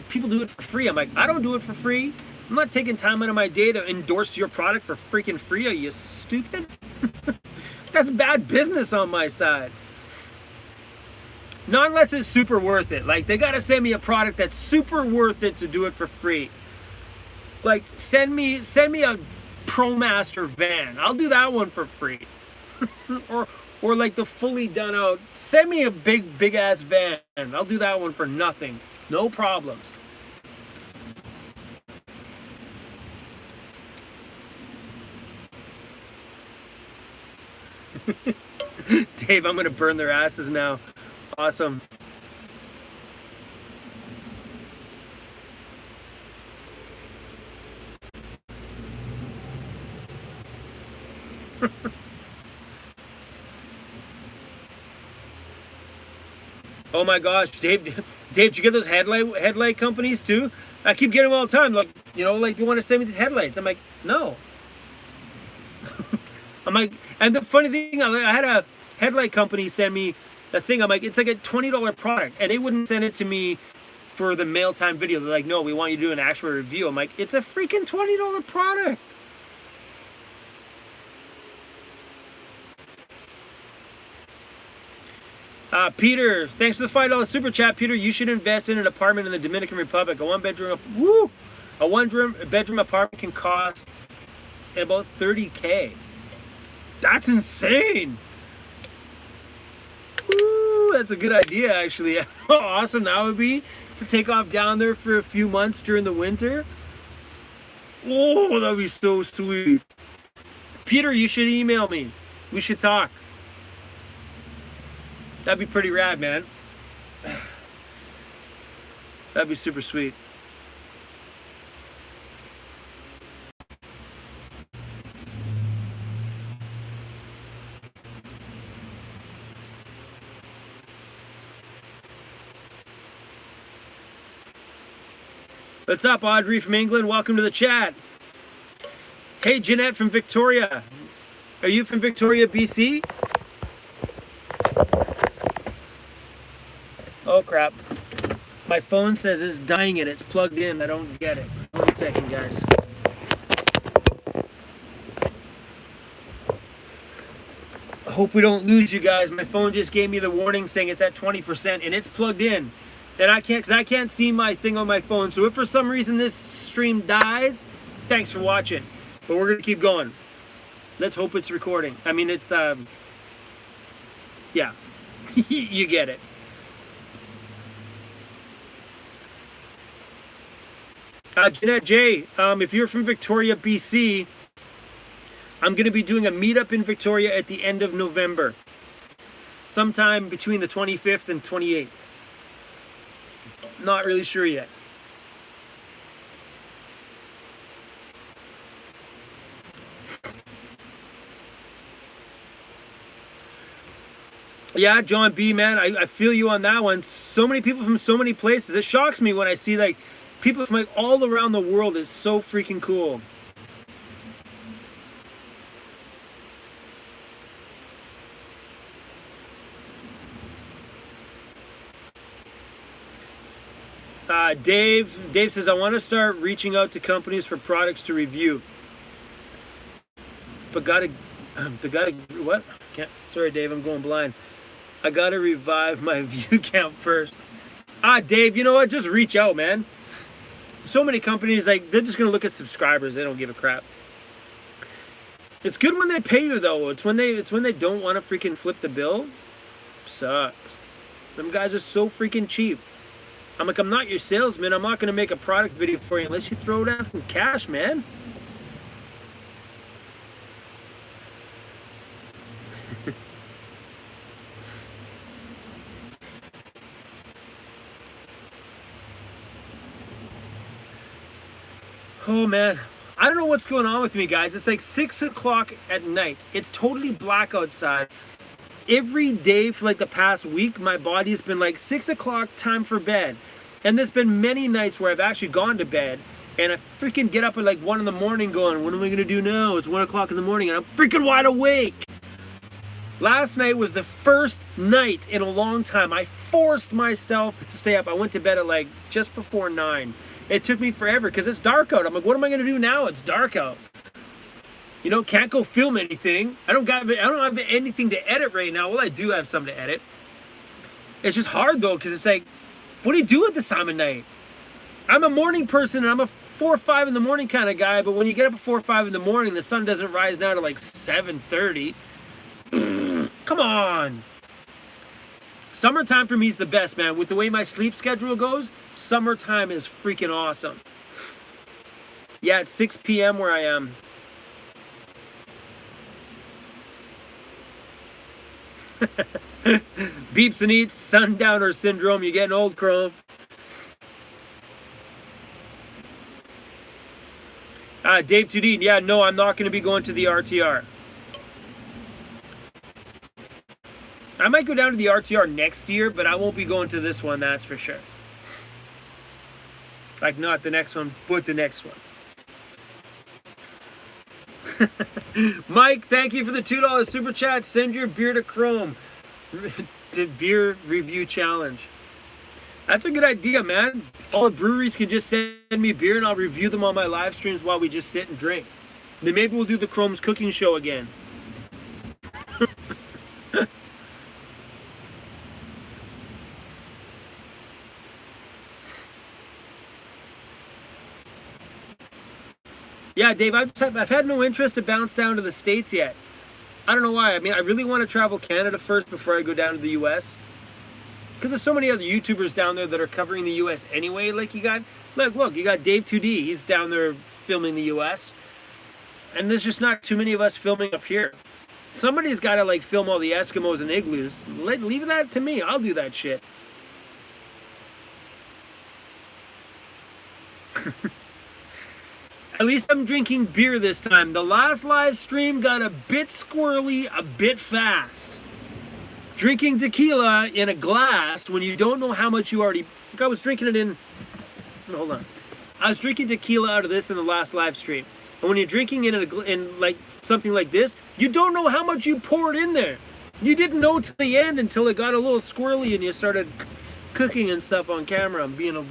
people do it for free. I'm like, I don't do it for free. I'm not taking time out of my day to endorse your product for freaking free. Are you stupid? That's bad business on my side. Not unless it's super worth it. Like, they gotta send me a product that's super worth it to do it for free. Like, send me a ProMaster van. I'll do that one for free. or like the fully done out. Send me a big ass van. I'll do that one for nothing. No problems. Dave, I'm gonna burn their asses now. Awesome. Oh my gosh, Dave, did you get those headlight companies too? I keep getting them all the time. Like, you know, like, do you want to send me these headlights? I'm like, no. I'm like, and the funny thing, I had a headlight company send me a thing. I'm like, it's like a $20 product, and they wouldn't send it to me for the mail time video. They're like, no, we want you to do an actual review. I'm like, it's a freaking $20 product. Peter, thanks for the $5 super chat. Peter, you should invest in an apartment in the Dominican Republic. A one-bedroom apartment can cost about $30K. That's insane. Ooh, that's a good idea, actually. How awesome that would be to take off down there for a few months during the winter. Oh, that would be so sweet. Peter, you should email me. We should talk. That'd be pretty rad, man. That'd be super sweet. What's up, Audrey from England? Welcome to the chat. Hey, Jeanette from Victoria. Are you from Victoria, BC? Oh crap. My phone says it's dying and it's plugged in. I don't get it. 1 second, guys. I hope we don't lose you guys. My phone just gave me the warning saying it's at 20% and it's plugged in. And I can't see my thing on my phone. So if for some reason this stream dies, thanks for watching. But we're gonna keep going. Let's hope it's recording. I mean, it's yeah. You get it. Jeanette J, if you're from Victoria, BC, I'm going to be doing a meetup in Victoria at the end of November. Sometime between the 25th and 28th. Not really sure yet. Yeah, John B, man, I feel you on that one. So many people from so many places. It shocks me when I see like people from like all around the world. Is so freaking cool. Dave says, I want to start reaching out to companies for products to review. But what? Sorry, Dave, I'm going blind. I gotta revive my view count first. Dave, you know what? Just reach out, man. So many companies, like, they're just gonna look at subscribers. They don't give a crap. It's good when they pay you, though. It's when they don't want to freaking flip the bill. Sucks. Some guys are so freaking cheap. I'm like, I'm not your salesman. I'm not gonna make a product video for you unless you throw down some cash, man. Oh man, I don't know what's going on with me, guys. It's like 6 o'clock at night. It's totally black outside. Every day for like the past week, my body's been like 6 o'clock, time for bed. And there's been many nights where I've actually gone to bed and I freaking get up at like 1 in the morning going, what am I gonna do now? It's 1 o'clock in the morning and I'm freaking wide awake. Last night was the first night in a long time I forced myself to stay up. I went to bed at like just before 9. It took me forever because it's dark out. I'm like, what am I gonna do now? It's dark out. You know, can't go film anything. I don't have anything to edit right now. Well, I do have something to edit. It's just hard though, because it's like, what do you do at this time of night? I'm a morning person and I'm a 4 or 5 in the morning kind of guy, but when you get up at 4 or 5 in the morning, the sun doesn't rise now to like 7:30. Come on. Summertime for me is the best, man. With the way my sleep schedule goes, summertime is freaking awesome. Yeah, it's 6 p.m. where I am. Beeps and eats, sundowner syndrome. You're getting old, Chrome. Dave 2D, yeah, no, I'm not going to be going to the RTR. I might go down to the RTR next year, but I won't be going to this one, that's for sure. Like, not the next one, but the next one. Mike, thank you for the $2 super chat. Send your beer to Chrome. The beer review challenge. That's a good idea, man. All the breweries can just send me beer and I'll review them on my live streams while we just sit and drink. Then maybe we'll do the Chrome's cooking show again. Yeah, Dave, I've had no interest to bounce down to the States yet. I don't know why. I mean, I really want to travel Canada first before I go down to the US. Because there's so many other YouTubers down there that are covering the US anyway. Like, you got, look, you got Dave 2D. He's down there filming the US. And there's just not too many of us filming up here. Somebody's got to, like, film all the Eskimos and igloos. Leave that to me. I'll do that shit. At least I'm drinking beer this time. The last live stream got a bit squirrely, a bit fast. Drinking tequila in a glass when you don't know how much you already... Like, I was drinking it in... Hold on. I was drinking tequila out of this in the last live stream. And when you're drinking in like something like this, you don't know how much you poured in there. You didn't know till the end until it got a little squirrely and you started cooking and stuff on camera and being a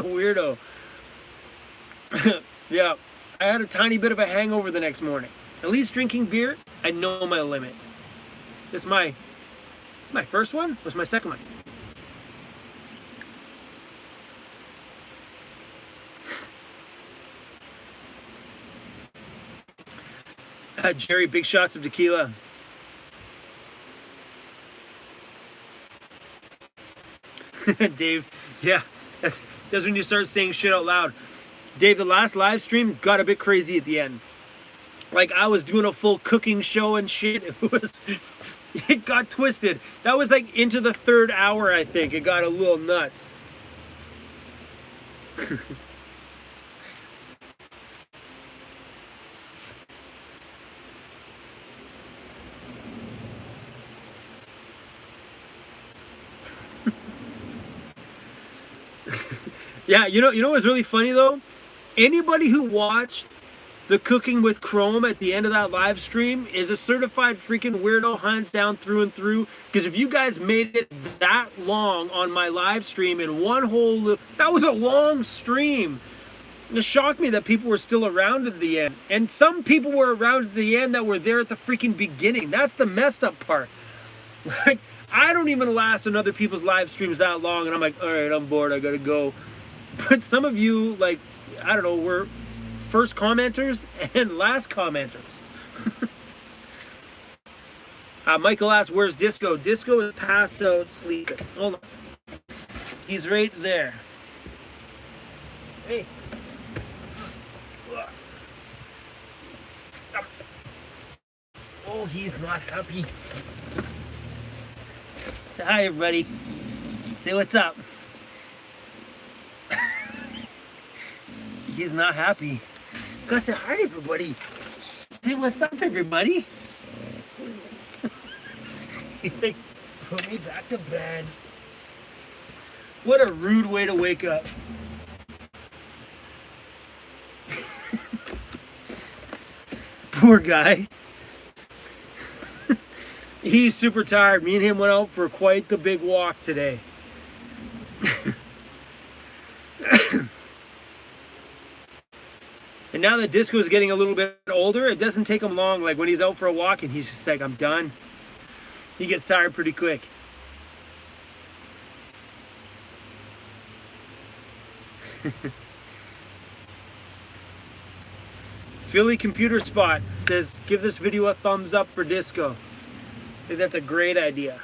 weirdo. Yeah, I had a tiny bit of a hangover the next morning. At least drinking beer, I know my limit. This is my first one? Or was my second one? Jerry, big shots of tequila. Dave, yeah, that's when you start saying shit out loud. Dave, the last live stream got a bit crazy at the end. Like, I was doing a full cooking show and shit. It got twisted. That was like into the third hour, I think. It got a little nuts. Yeah, you know what's really funny though? Anybody who watched the Cooking with Chrome at the end of that live stream is a certified freaking weirdo, hands down, through and through. Because if you guys made it that long on my live stream in one whole... That was a long stream. It shocked me that people were still around at the end. And some people were around at the end that were there at the freaking beginning. That's the messed up part. Like, I don't even last on other people's live streams that long. And I'm like, all right, I'm bored, I gotta go. But some of you, like, I don't know, were first commenters and last commenters. Michael asks, where's Disco? Disco is passed out sleeping. Hold on. He's right there. Hey. Oh, he's not happy. Say hi, everybody. Say what's up. He's not happy. Go say hi, everybody. Say what's up, everybody. He's like, put me back to bed. What a rude way to wake up. Poor guy. He's super tired. Me and him went out for quite the big walk today. And now that Disco is getting a little bit older, it doesn't take him long. Like when he's out for a walk and he's just like, I'm done. He gets tired pretty quick. Philly Computer Spot says, give this video a thumbs up for Disco. I think that's a great idea.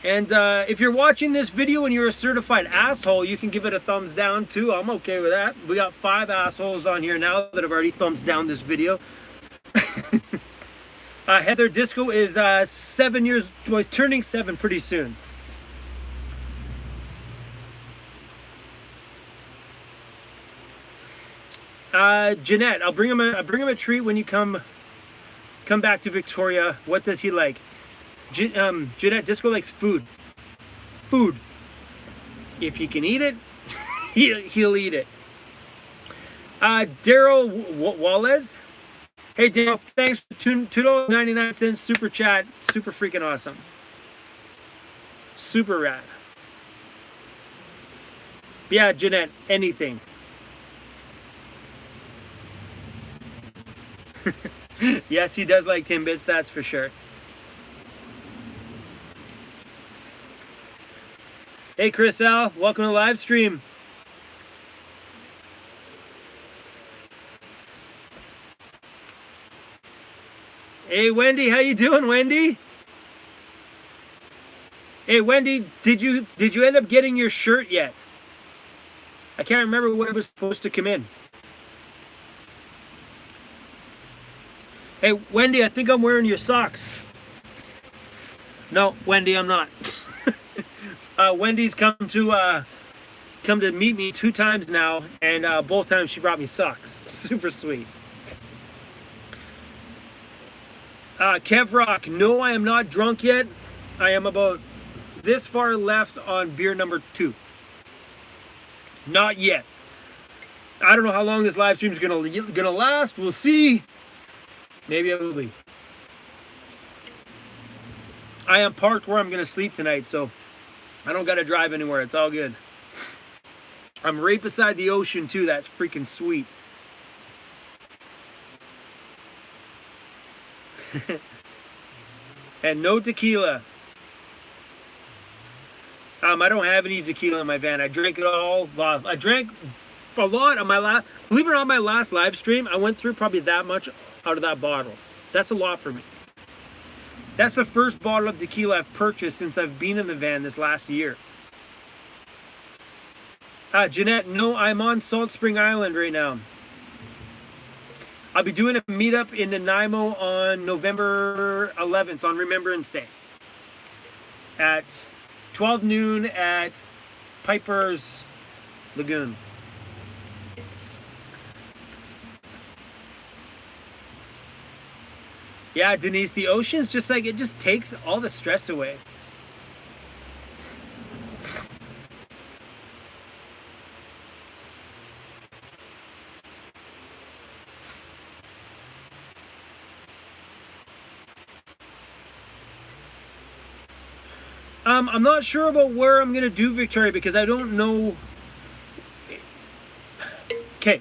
And if you're watching this video and you're a certified asshole, you can give it a thumbs down too. I'm okay with that. We got 5 assholes on here now that have already thumbs down this video. Heather Disco is 7 years, well, he's turning 7 pretty soon. Jeanette, I'll bring him a treat when you come back to Victoria. What does he like? Jeanette, Disco likes food. Food. If he can eat it, he'll eat it. Daryl Wallace. Hey Daryl, thanks for $2.99 super chat. Super freaking awesome. Super rad. Yeah, Jeanette, anything. Yes, he does like Timbits, that's for sure. Hey Chris Al, welcome to the live stream. Hey Wendy, how you doing, Wendy? Hey Wendy, did you end up getting your shirt yet? I can't remember when it was supposed to come in. Hey Wendy, I think I'm wearing your socks. No, Wendy, I'm not. Wendy's come to meet me 2 times now, and both times she brought me socks. Super sweet. Kev Rock, no, I am not drunk yet. I am about this far left on beer number 2. Not yet. I don't know how long this live stream is gonna last. We'll see. Maybe I will be. I am parked where I'm gonna sleep tonight, so I don't gotta drive anywhere. It's all good. I'm right beside the ocean too. That's freaking sweet. And no tequila. I don't have any tequila in my van. I drank it all. I drank a lot on my last. Believe it or not, my last live stream, I went through probably that much out of that bottle. That's a lot for me. That's the first bottle of tequila I've purchased since I've been in the van this last year. Jeanette, no, I'm on Salt Spring Island right now. I'll be doing a meetup in Nanaimo on November 11th on Remembrance Day at 12 noon at Piper's Lagoon. Yeah, Denise, the ocean's just like, it just takes all the stress away. I'm not sure about where I'm gonna do Victoria because I don't know. Okay,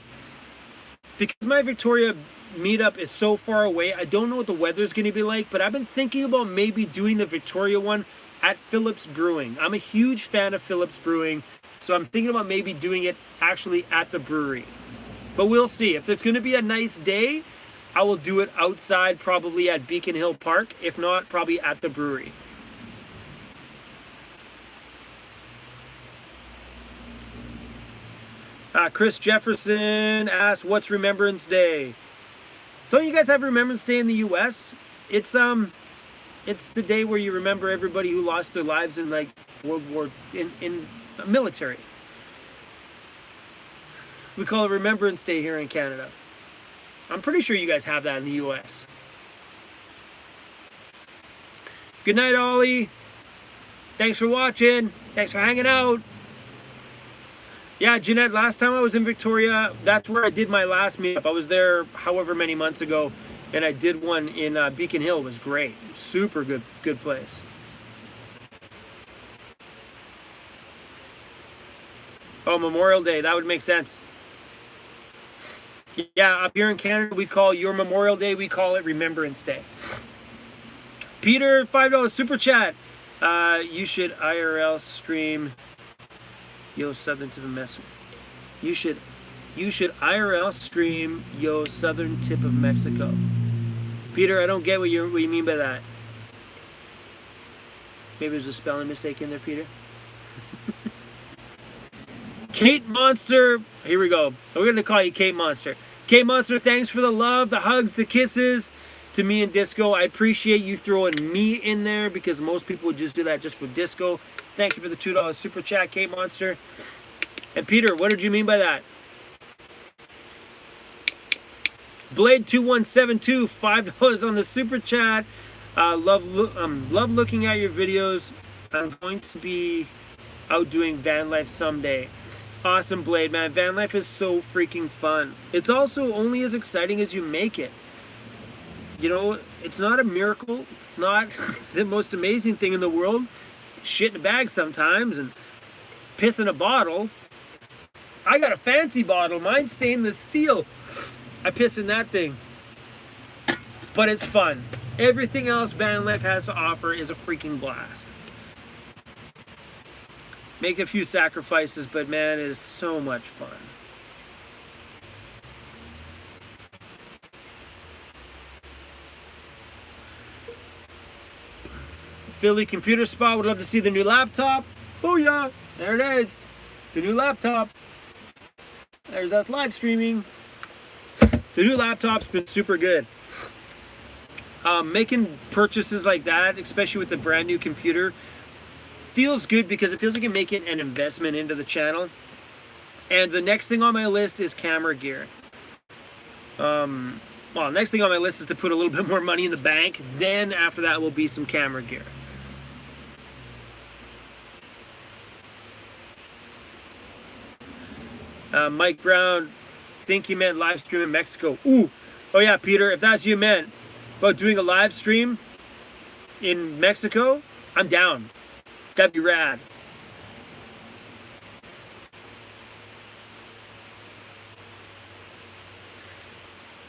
because my Victoria meetup is so far away, I don't know what the weather's gonna be like, but I've been thinking about maybe doing the Victoria one at Phillips Brewing. I'm a huge fan of Phillips Brewing, so I'm thinking about maybe doing it actually at the brewery. But we'll see. If it's gonna be a nice day, I will do it outside, probably at Beacon Hill Park. If not, probably at the brewery. Chris Jefferson asks, what's Remembrance Day? Don't you guys have Remembrance Day in the US? It's the day where you remember everybody who lost their lives in like World War in military. We call it Remembrance Day here in Canada. I'm pretty sure you guys have that in the US. Good night, Ollie. Thanks for watching. Thanks for hanging out. Yeah, Jeanette, last time I was in Victoria, that's where I did my last meetup. I was there however many months ago, and I did one in Beacon Hill. It was great. Super good place. Oh, Memorial Day, that would make sense. Yeah, up here in Canada, we call your Memorial Day, we call it Remembrance Day. Peter, $5 super chat. You should IRL stream Yo Southern Tip of Mexico. You should IRL stream Yo Southern Tip of Mexico. Peter, I don't get what you mean by that. Maybe there's a spelling mistake in there, Peter. Kate Monster. Here we go. We're going to call you Kate Monster. Kate Monster, thanks for the love, the hugs, the kisses to me and Disco. I appreciate you throwing me in there because most people would just do that just for Disco. Thank you for the $2 super chat, Kate Monster. And Peter, what did you mean by that? Blade2172, $5 on the super chat. Love looking at your videos. I'm going to be out doing van life someday. Awesome, Blade, man. Van life is so freaking fun. It's also only as exciting as you make it. You know, it's not a miracle. It's not the most amazing thing in the world. Shit in a bag sometimes and piss in a bottle. I got a fancy bottle. Mine's stainless steel. I piss in that thing. But it's fun. Everything else van life has to offer is a freaking blast. Make a few sacrifices, but man, it is so much fun. Philly Computer Spot would love to see the new laptop. Oh yeah, there it is. The new laptop. There's us live streaming. The new laptop's been super good. Making purchases like that, especially with the brand new computer, feels good because it feels like you're making an investment into the channel. And the next thing on my list is camera gear. Well, next thing on my list is to put a little bit more money in the bank. Then after that will be some camera gear. Mike Brown, think you meant live stream in Mexico. Ooh, oh yeah, Peter, if that's what you meant about doing a live stream in Mexico, I'm down. That'd be rad.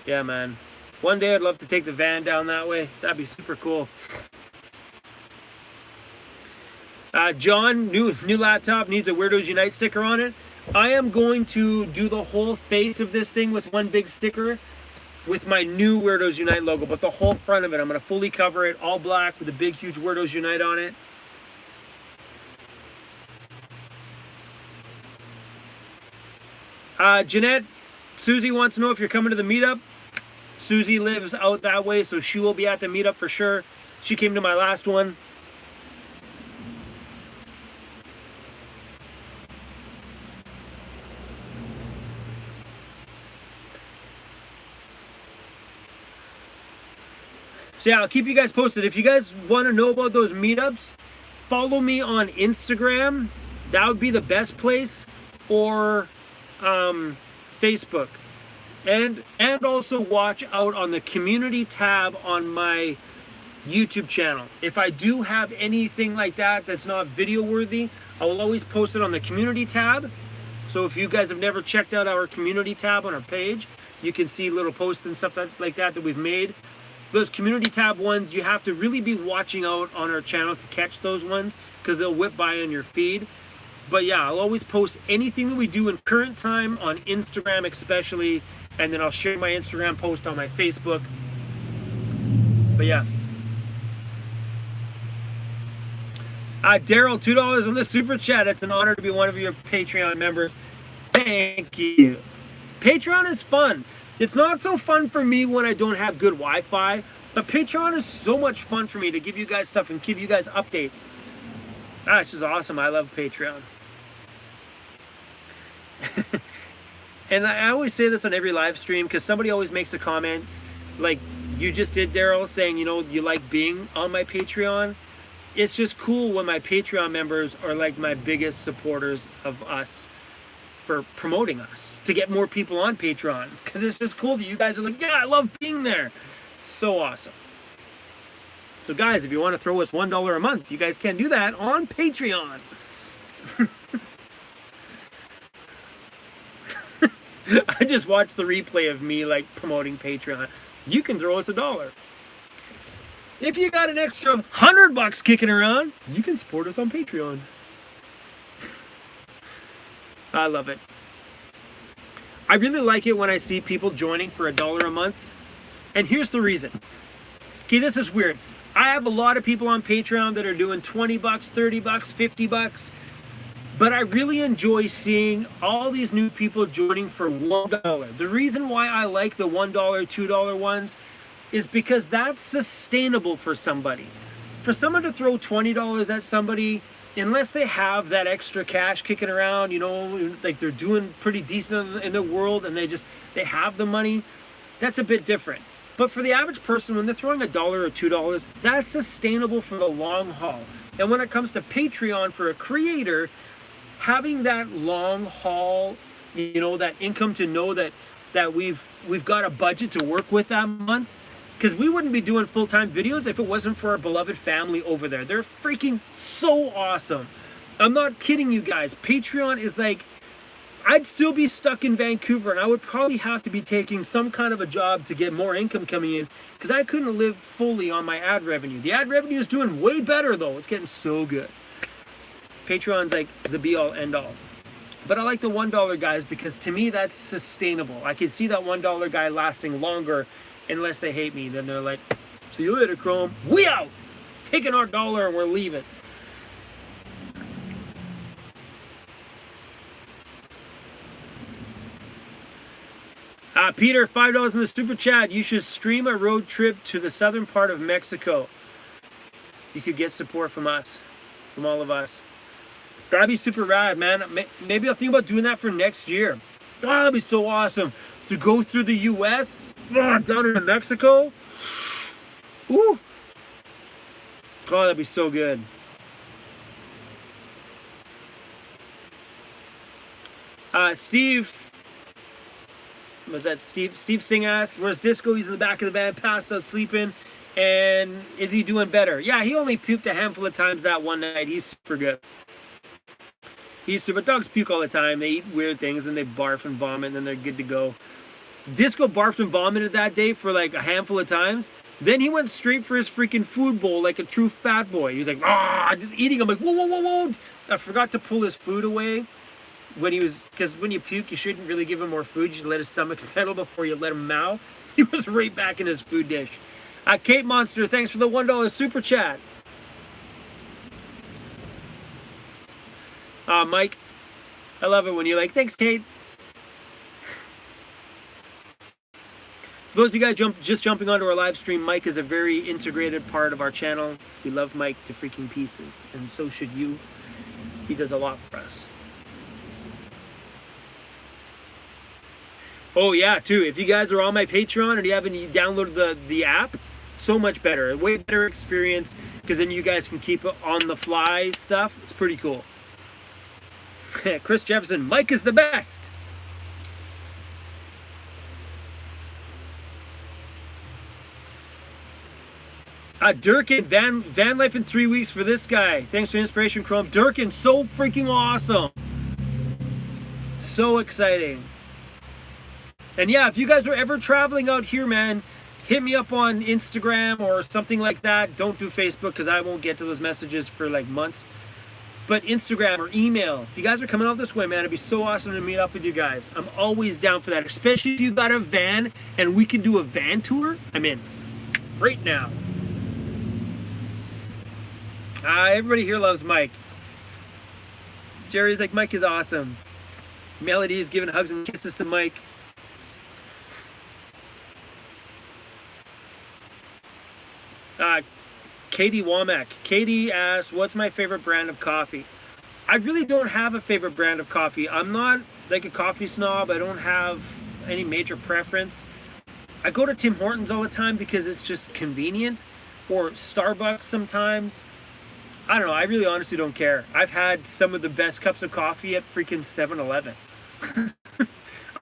Yeah, man. One day I'd love to take the van down that way. That'd be super cool. John, new laptop needs a Weirdos Unite sticker on it. I am going to do the whole face of this thing with one big sticker with my new Weirdos Unite logo, but the whole front of it, I'm going to fully cover it, all black with a big, huge Weirdos Unite on it. Jeanette, Susie wants to know if you're coming to the meetup. Susie lives out that way, so she will be at the meetup for sure. She came to my last one. So yeah, I'll keep you guys posted. If you guys want to know about those meetups, follow me on Instagram. That would be the best place. Or Facebook. And also watch out on the community tab on my YouTube channel. If I do have anything like that that's not video worthy, I will always post it on the community tab. So if you guys have never checked out our community tab on our page, you can see little posts and stuff like that we've made. Those community tab ones, you have to really be watching out on our channel to catch those ones because they'll whip by on your feed. But yeah, I'll always post anything that we do in current time on Instagram especially, and then I'll share my Instagram post on my Facebook. But yeah. Daryl, $2 on the super chat. It's an honor to be one of your Patreon members. Thank you. Patreon is fun. It's not so fun for me when I don't have good Wi-Fi, but Patreon is so much fun for me to give you guys stuff and give you guys updates. It's just awesome. I love Patreon. And I always say this on every live stream because somebody always makes a comment like you just did, Daryl, saying, you know, you like being on my Patreon. It's just cool when my Patreon members are like my biggest supporters of us for promoting us to get more people on Patreon, because it's just cool that you guys are like, yeah, I love being there. So awesome. So guys, if you want to throw us $1 a month, you guys can do that on Patreon. I just watched the replay of me like promoting Patreon. You can throw us $1. If you got an extra $100 kicking around, you can support us on Patreon. I love it. I really like it when I see people joining for $1 a month. And here's the reason. Okay, this is weird. I have a lot of people on Patreon that are doing 20 bucks, 30 bucks, 50 bucks. But I really enjoy seeing all these new people joining for $1. The reason why I like the $1, $2 ones is because that's sustainable for somebody. For someone to throw $20 at somebody, unless they have that extra cash kicking around, you know, like they're doing pretty decent in the world and they have the money, that's a bit different. But for the average person, when they're throwing $1 or $2, that's sustainable for the long haul. And when it comes to Patreon for a creator, having that long haul, you know, that income to know that we've got a budget to work with that month, because we wouldn't be doing full-time videos if it wasn't for our beloved family over there. They're freaking so awesome. I'm not kidding you guys. Patreon is like, I'd still be stuck in Vancouver and I would probably have to be taking some kind of a job to get more income coming in, because I couldn't live fully on my ad revenue. The ad revenue is doing way better though. It's getting so good. Patreon's like the be-all, end-all. But I like the $1 guys because to me that's sustainable. I can see that $1 guy lasting longer, unless they hate me. Then they're like, see you later, Chrome. We out! Taking our dollar and we're leaving. Peter, $5 in the super chat. You should stream a road trip to the southern part of Mexico. You could get support from us, from all of us. That'd be super rad, man. Maybe I'll think about doing that for next year. Oh, that'd be so awesome. To go through the U.S., down into Mexico. Ooh. Oh, that'd be so good. Steve. Was that Steve? Steve Singh asked, where's Disco? He's in the back of the van, passed out sleeping. And is he doing better? Yeah, he only puked a handful of times that one night. He's super good. Dogs puke all the time. They eat weird things and they barf and vomit and then they're good to go. Disco barfed and vomited that day for like a handful of times. Then he went straight for his freaking food bowl like a true fat boy. He was like, just eating. I'm like, whoa, whoa, whoa, whoa. I forgot to pull his food away when he was, because when you puke, you shouldn't really give him more food. You should let his stomach settle before you let him mow. He was right back in his food dish. Kate Monster, thanks for the $1 super chat. Mike, I love it when you're like, thanks, Kate. For those of you guys just jumping onto our live stream, Mike is a very integrated part of our channel. We love Mike to freaking pieces, and so should you. He does a lot for us. Oh yeah, too. If you guys are on my Patreon and you haven't downloaded the app, so much better. A way better experience, because then you guys can keep on the fly stuff. It's pretty cool. Chris Jefferson, Mike is the best. Durkin, van life in 3 weeks for this guy. Thanks for the inspiration, Chrome. Durkin, so freaking awesome. So exciting. And yeah, if you guys are ever traveling out here, man, hit me up on Instagram or something like that. Don't do Facebook because I won't get to those messages for like months. But Instagram or email. If you guys are coming out this way, man, it'd be so awesome to meet up with you guys. I'm always down for that, especially if you got a van and we can do a van tour. I'm in right now. Everybody here loves Mike. Jerry's like, Mike is awesome. Melody is giving hugs and kisses to Mike. Katie Womack. Katie asks, what's my favorite brand of coffee? I really don't have a favorite brand of coffee. I'm not like a coffee snob. I don't have any major preference. I go to Tim Hortons all the time because it's just convenient, or Starbucks sometimes. I don't know. I really honestly don't care. I've had some of the best cups of coffee at freaking 7-Eleven.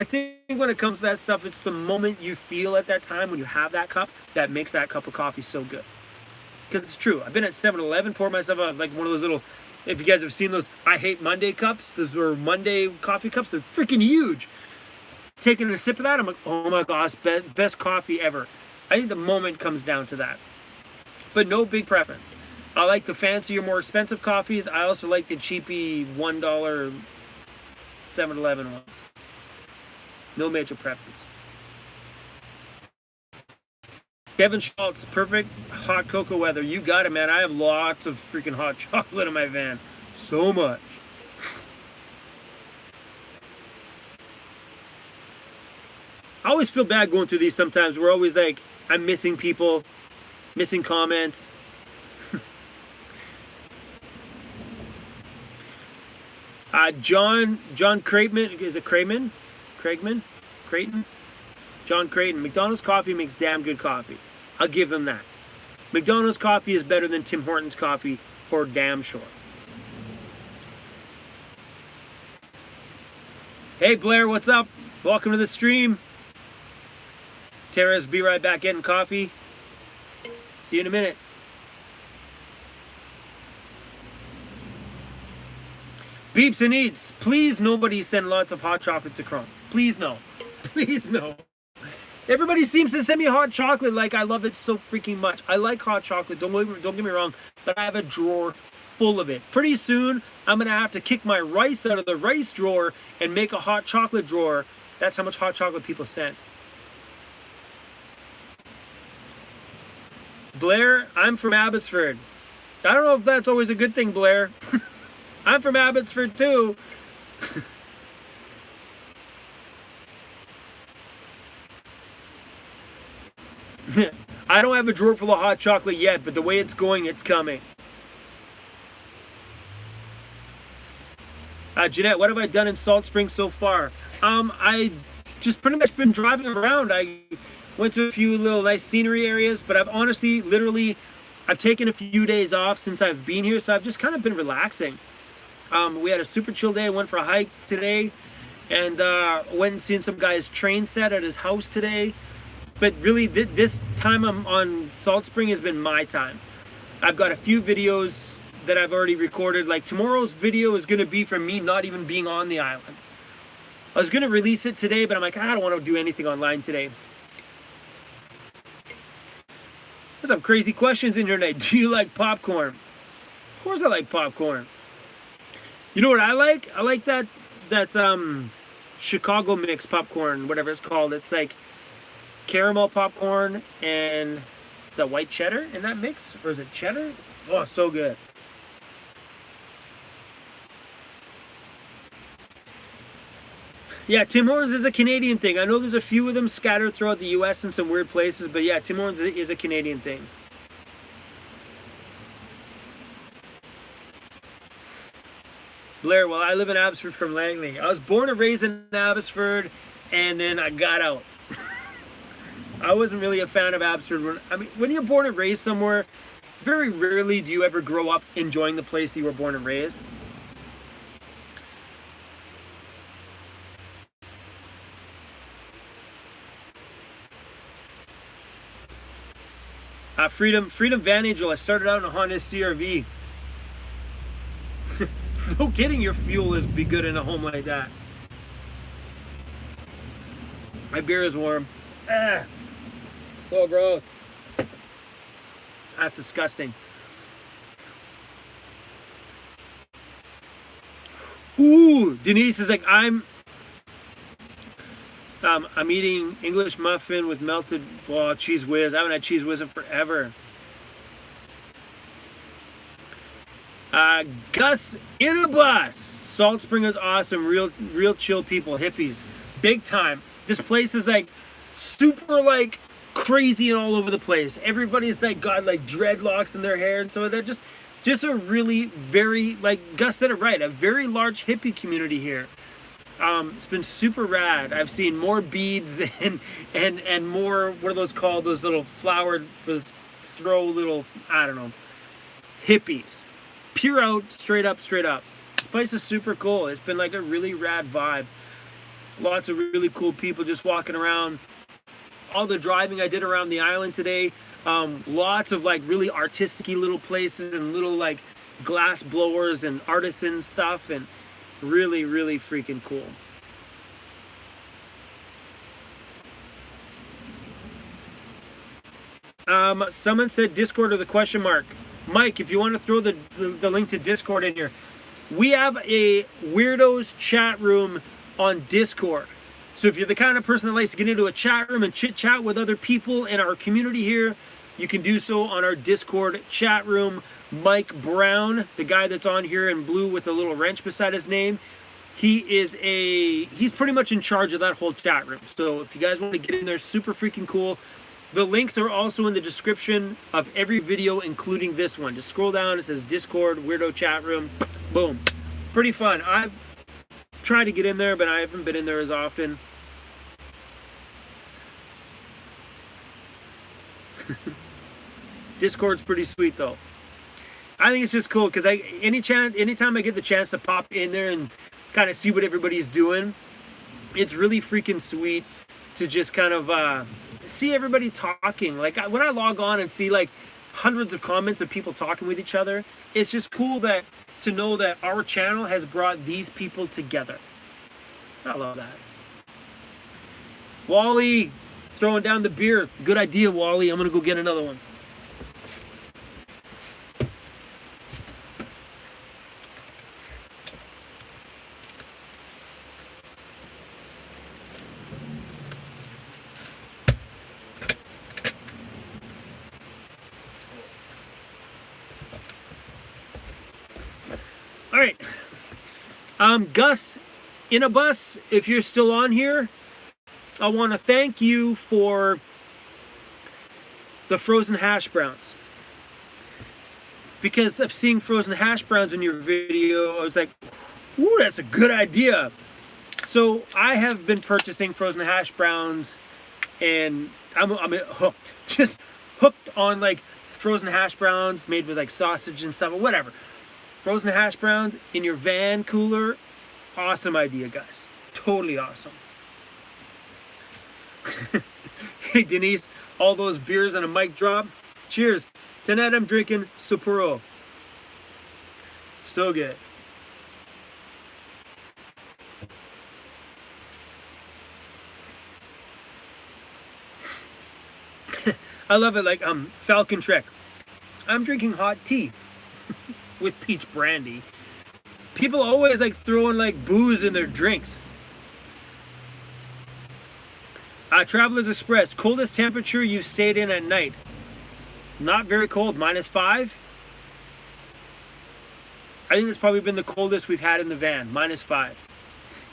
I think when it comes to that stuff, it's the moment you feel at that time when you have that cup that makes that cup of coffee so good. Because it's true. I've been at 7-Eleven, poured myself out like one of those little, if you guys have seen those I Hate Monday cups, those were Monday coffee cups, they're freaking huge. Taking a sip of that, I'm like, oh my gosh, best coffee ever. I think the moment comes down to that. But no big preference. I like the fancier, more expensive coffees. I also like the cheapy $1 7-Eleven ones. No major preference. Kevin Schultz, perfect hot cocoa weather. You got it, man. I have lots of freaking hot chocolate in my van. So much. I always feel bad going through these sometimes. We're always like, I'm missing people, missing comments. John Craigman, is it Craigman? Creighton? John Creighton, McDonald's coffee makes damn good coffee. I'll give them that. McDonald's coffee is better than Tim Hortons coffee, for damn sure. Hey Blair, what's up? Welcome to the stream. Tara's be right back getting coffee. See you in a minute. Beeps and eats. Please nobody send lots of hot chocolate to Chrome. Please no. Please no. Everybody seems to send me hot chocolate like I love it so freaking much. I like hot chocolate, don't get me wrong, but I have a drawer full of it. Pretty soon, I'm going to have to kick my rice out of the rice drawer and make a hot chocolate drawer. That's how much hot chocolate people send. Blair, I'm from Abbotsford. I don't know if that's always a good thing, Blair. I'm from Abbotsford too. I don't have a drawer full of hot chocolate yet, but the way it's going, it's coming. Jeanette, what have I done in Salt Springs so far? I just pretty much been driving around. I went to a few little nice scenery areas, but I've honestly, literally, I've taken a few days off since I've been here, so I've just kind of been relaxing. We had a super chill day. I went for a hike today, and went and seen some guy's train set at his house today. But really, this time I'm on Salt Spring has been my time. I've got a few videos that I've already recorded. Like tomorrow's video is going to be from me not even being on the island. I was going to release it today, but I'm like, I don't want to do anything online today. There's some crazy questions in here tonight. Do you like popcorn? Of course I like popcorn. You know what I like? I like that Chicago mix popcorn, whatever it's called. It's like caramel popcorn and is that white cheddar in that mix? Or is it cheddar? Oh, so good. Yeah, Tim Hortons is a Canadian thing. I know there's a few of them scattered throughout the US in some weird places, but yeah, Tim Hortons is a Canadian thing. Blair, well, I live in Abbotsford from Langley. I was born and raised in Abbotsford, and then I got out. I wasn't really a fan of Abbotsford. When you're born and raised somewhere, very rarely do you ever grow up enjoying the place you were born and raised. Freedom Van Angel, I started out in a Honda CR-V. No kidding, your fuel is be good in a home like that. My beer is warm. So gross. That's disgusting. Ooh, Denise is like, I'm eating English muffin with melted cheese whiz. I haven't had cheese whiz in forever. Gus in a bus. Salt Spring is awesome. Real chill people, hippies, big time. This place is like super like crazy and all over the place. Everybody's like got like dreadlocks in their hair, and so they're just a really very, like Gus said it right, a very large hippie community here. It's been super rad. I've seen more beads and more, what are those called? Those little flowered, throw little, I don't know, hippies. Pure out, straight up. This place is super cool. It's been like a really rad vibe. Lots of really cool people just walking around. All the driving I did around the island today. Lots of like really artistic-y little places and little like glass blowers and artisan stuff, and really, really freaking cool. Someone said Discord or the question mark. Mike, if you want to throw the link to Discord in here. We have a Weirdos chat room on Discord. So if you're the kind of person that likes to get into a chat room and chit chat with other people in our community here, you can do so on our Discord chat room. Mike Brown, the guy that's on here in blue with a little wrench beside his name, he's pretty much in charge of that whole chat room. So if you guys want to get in there, super freaking cool. The links are also in the description of every video, including this one. Just scroll down, it says Discord, Weirdo chat room, boom. Pretty fun. I've tried to get in there, but I haven't been in there as often. Discord's pretty sweet though. I think it's just cool because anytime I get the chance to pop in there and kind of see what everybody's doing, it's really freaking sweet to just kind of see everybody talking. Like when I log on and see like hundreds of comments of people talking with each other, it's just cool to know that our channel has brought these people together. I love that. Wally, throwing down the beer. Good idea, Wally. I'm gonna go get another one. All right, Gus in a bus, if you're still on here, I want to thank you for the frozen hash browns. Because of seeing frozen hash browns in your video, I was like, ooh, that's a good idea. So I have been purchasing frozen hash browns, and I'm hooked. Just hooked on like frozen hash browns made with like sausage and stuff or whatever. Frozen hash browns in your van cooler, awesome idea, guys. Totally awesome. Hey, Denise, all those beers and a mic drop. Cheers. Tonight I'm drinking Sapporo. So good. I love it, like Falcon Trek. I'm drinking hot tea with peach brandy. People always like throwing like booze in their drinks. Travelers Express, coldest temperature you've stayed in at night? Not very cold, -5. I think that's probably been the coldest we've had in the van, -5.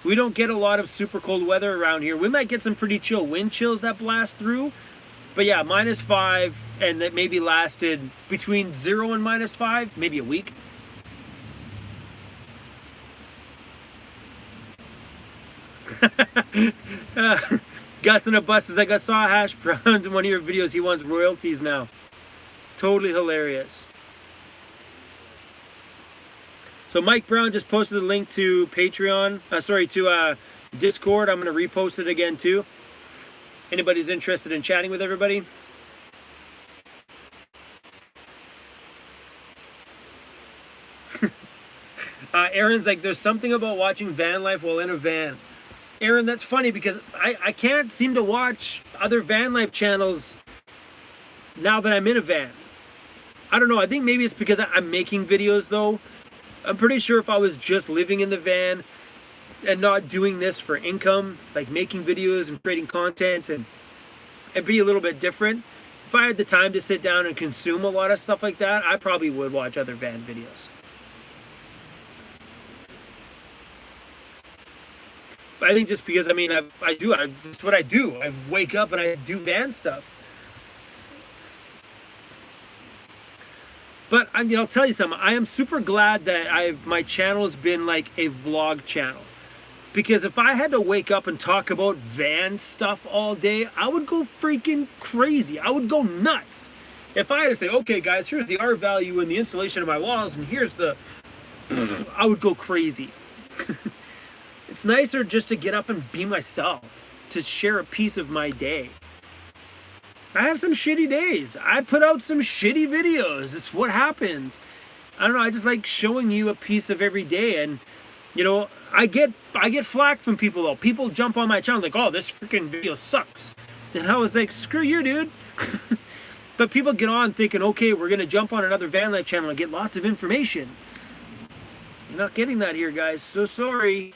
We don't get a lot of super cold weather around here. We might get some pretty chill wind chills that blast through. But yeah, -5, and that maybe lasted between 0 and -5, maybe a week. Gus in a bus says, I saw hash browns in one of your videos. He wants royalties now. Totally hilarious. So Mike Brown just posted the link to Patreon. To Discord. I'm going to repost it again too. Anybody's interested in chatting with everybody? Aaron's like, there's something about watching van life while in a van. Aaron, that's funny because I can't seem to watch other van life channels now that I'm in a van. I don't know. I think maybe it's because I'm making videos though. I'm pretty sure if I was just living in the van and not doing this for income, like making videos and creating content, and it'd be a little bit different. If I had the time to sit down and consume a lot of stuff like that, I probably would watch other van videos. I think just because, I mean, that's what I do. I wake up and I do van stuff. But I mean, I'll tell you something. I am super glad that my channel has been like a vlog channel. Because if I had to wake up and talk about van stuff all day, I would go freaking crazy. I would go nuts. If I had to say, okay guys, here's the R value in the insulation of my walls, and here's the... I would go crazy. It's nicer just to get up and be myself, to share a piece of my day. I have some shitty days. I put out some shitty videos. It's what happens. I don't know, I just like showing you a piece of every day. And, you know, I get flack from people though. People jump on my channel like, oh, this freaking video sucks. And I was like, screw you, dude. But people get on thinking, okay, we're going to jump on another van life channel and get lots of information. You're not getting that here, guys. So sorry.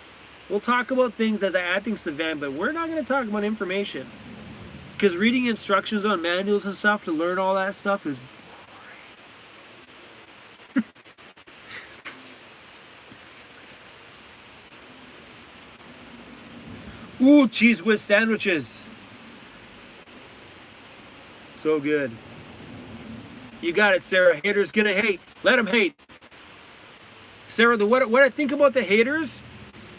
We'll talk about things as I add things to the van, but we're not going to talk about information. Because reading instructions on manuals and stuff to learn all that stuff is boring. Ooh, cheese whiz sandwiches. So good. You got it, Sarah. Haters gonna hate. Let them hate. Sarah, what I think about the haters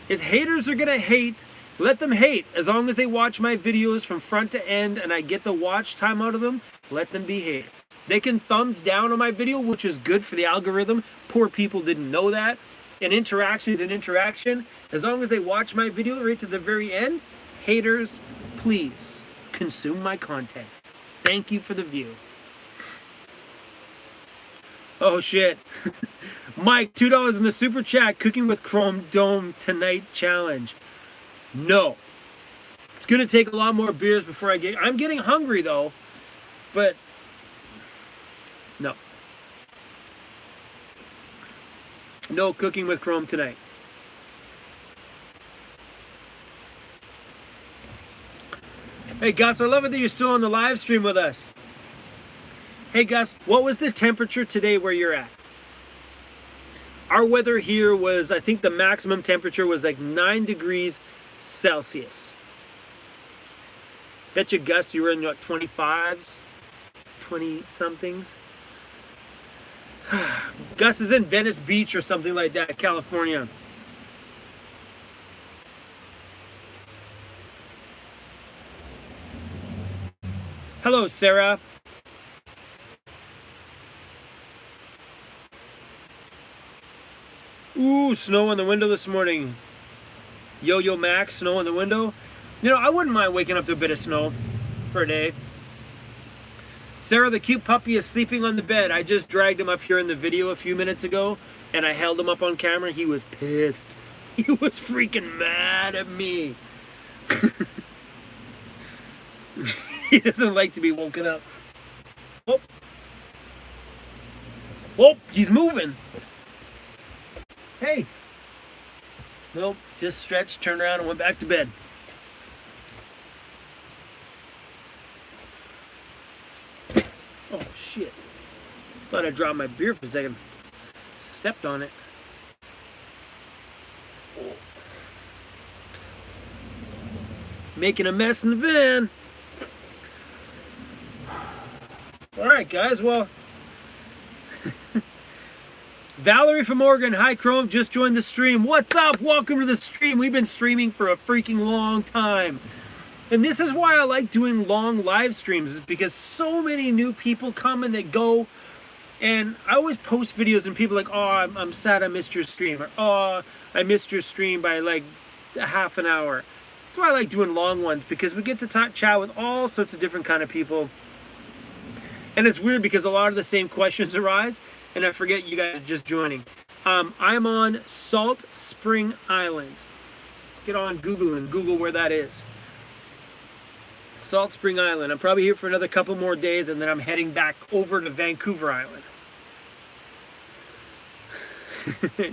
is haters are gonna hate. Let them hate. As long as they watch my videos from front to end and I get the watch time out of them, let them be haters. They can thumbs down on my video, which is good for the algorithm. Poor people didn't know that. An interaction is an interaction. As long as they watch my video right to the very end, haters, please consume my content. Thank you for the view. Oh shit. Mike, $2 in the super chat. Cooking with Chrome Dome tonight challenge. No. It's gonna take a lot more beers before I'm getting hungry though, but no. No cooking with Chrome tonight. Hey Gus, I love it that you're still on the live stream with us. Hey Gus, what was the temperature today where you're at? Our weather here was, I think the maximum temperature was like 9 degrees Celsius. Bet you, Gus, you were in what, 25s? 20-somethings? Gus is in Venice Beach or something like that, California. Hello, Sarah. Ooh, snow on the window this morning. Yo-Yo Max, snow on the window. You know, I wouldn't mind waking up to a bit of snow for a day. Sarah, the cute puppy is sleeping on the bed. I just dragged him up here in the video a few minutes ago, and I held him up on camera. He was pissed. He was freaking mad at me. He doesn't like to be woken up. Oh. Oh, he's moving. Hey. Nope, just stretched, turned around, and went back to bed. Oh, shit. Thought I dropped my beer for a second. Stepped on it. Making a mess in the van. Alright, guys, well... Valerie from Oregon, hi Chrome, just joined the stream. What's up? Welcome to the stream. We've been streaming for a freaking long time. And this is why I like doing long live streams, is because so many new people come and they go. And I always post videos and people are like, oh, I'm sad I missed your stream. Or, oh, I missed your stream by like a half an hour. That's why I like doing long ones, because we get to chat with all sorts of different kind of people. And it's weird because a lot of the same questions arise. And I forget you guys are just joining. I'm on Salt Spring Island. Get on Google and Google where that is. Salt Spring Island. I'm probably here for another couple more days and then I'm heading back over to Vancouver Island.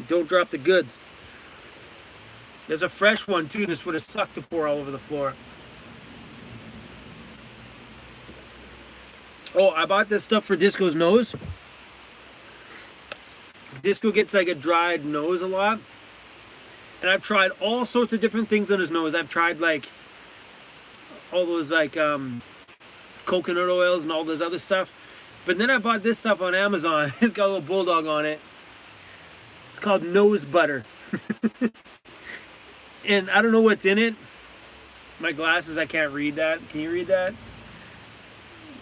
Don't drop the goods. There's a fresh one too. This would have sucked to pour all over the floor. Oh, I bought this stuff for Disco's nose. Disco gets like a dried nose a lot. And I've tried all sorts of different things on his nose. I've tried like all those like coconut oils and all this other stuff. But then I bought this stuff on Amazon. It's got a little bulldog on it. It's called nose butter. And I don't know what's in it. My glasses, I can't read that. Can you read that?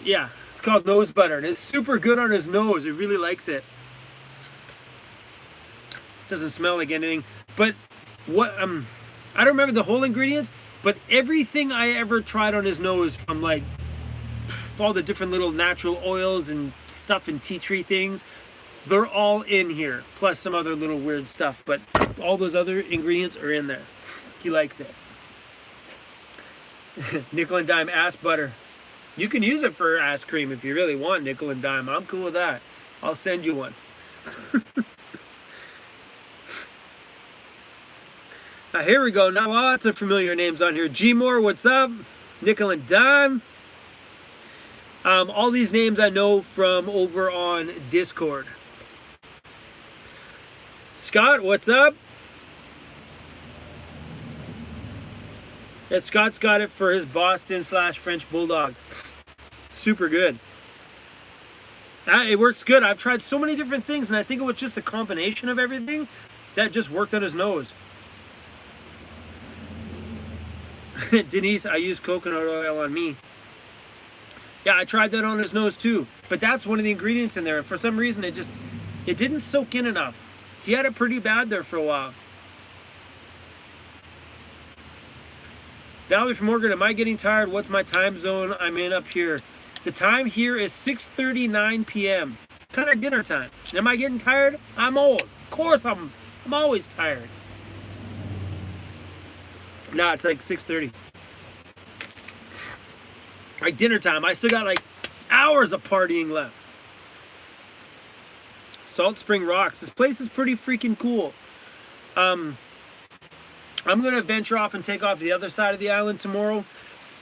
Yeah, it's called nose butter. And it's super good on his nose. He really likes it. Doesn't smell like anything, but what I don't remember the whole ingredients, but everything I ever tried on his nose, from like all the different little natural oils and stuff and tea tree things, they're all in here, plus some other little weird stuff, but all those other ingredients are in there. He likes it. Nickel and dime ass butter. You can use it for ass cream if you really want nickel and dime. I'm cool with that. I'll send you one. Here we go. Now lots of familiar names on here. G Moore, what's up? Nickel and Dime. All these names I know from over on Discord. Scott, what's up? Yeah, Scott's got it for his Boston/French Bulldog. Super good. It works good. I've tried so many different things, and I think it was just a combination of everything that just worked on his nose. Denise, I use coconut oil on me. Yeah, I tried that on his nose too. But that's one of the ingredients in there. And for some reason, it didn't soak in enough. He had it pretty bad there for a while. Valerie from Morgan, am I getting tired? What's my time zone I'm in up here? The time here is 6:39 p.m. Kind of dinner time. Am I getting tired? I'm old. Of course I'm always tired. Nah, it's like 6:30. Like dinner time. I still got like hours of partying left. Salt Spring Rocks. This place is pretty freaking cool. I'm going to venture off and take off the other side of the island tomorrow.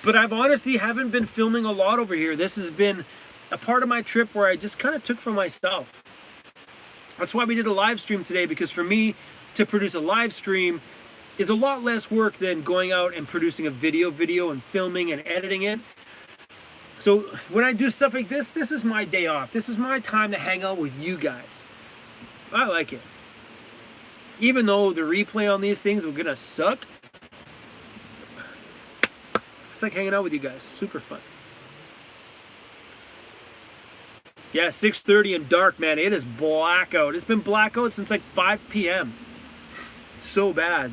But I've honestly haven't been filming a lot over here. This has been a part of my trip where I just kind of took for myself. That's why we did a live stream today, because for me to produce a live stream is a lot less work than going out and producing a video and filming and editing it. So when I do stuff like this, this is my day off. This is my time to hang out with you guys. I like it. Even though the replay on these things are gonna suck, it's like hanging out with you guys. Super fun. Yeah, 6:30 and dark, man. It is blackout. It's been blackout since like 5 p.m. So bad.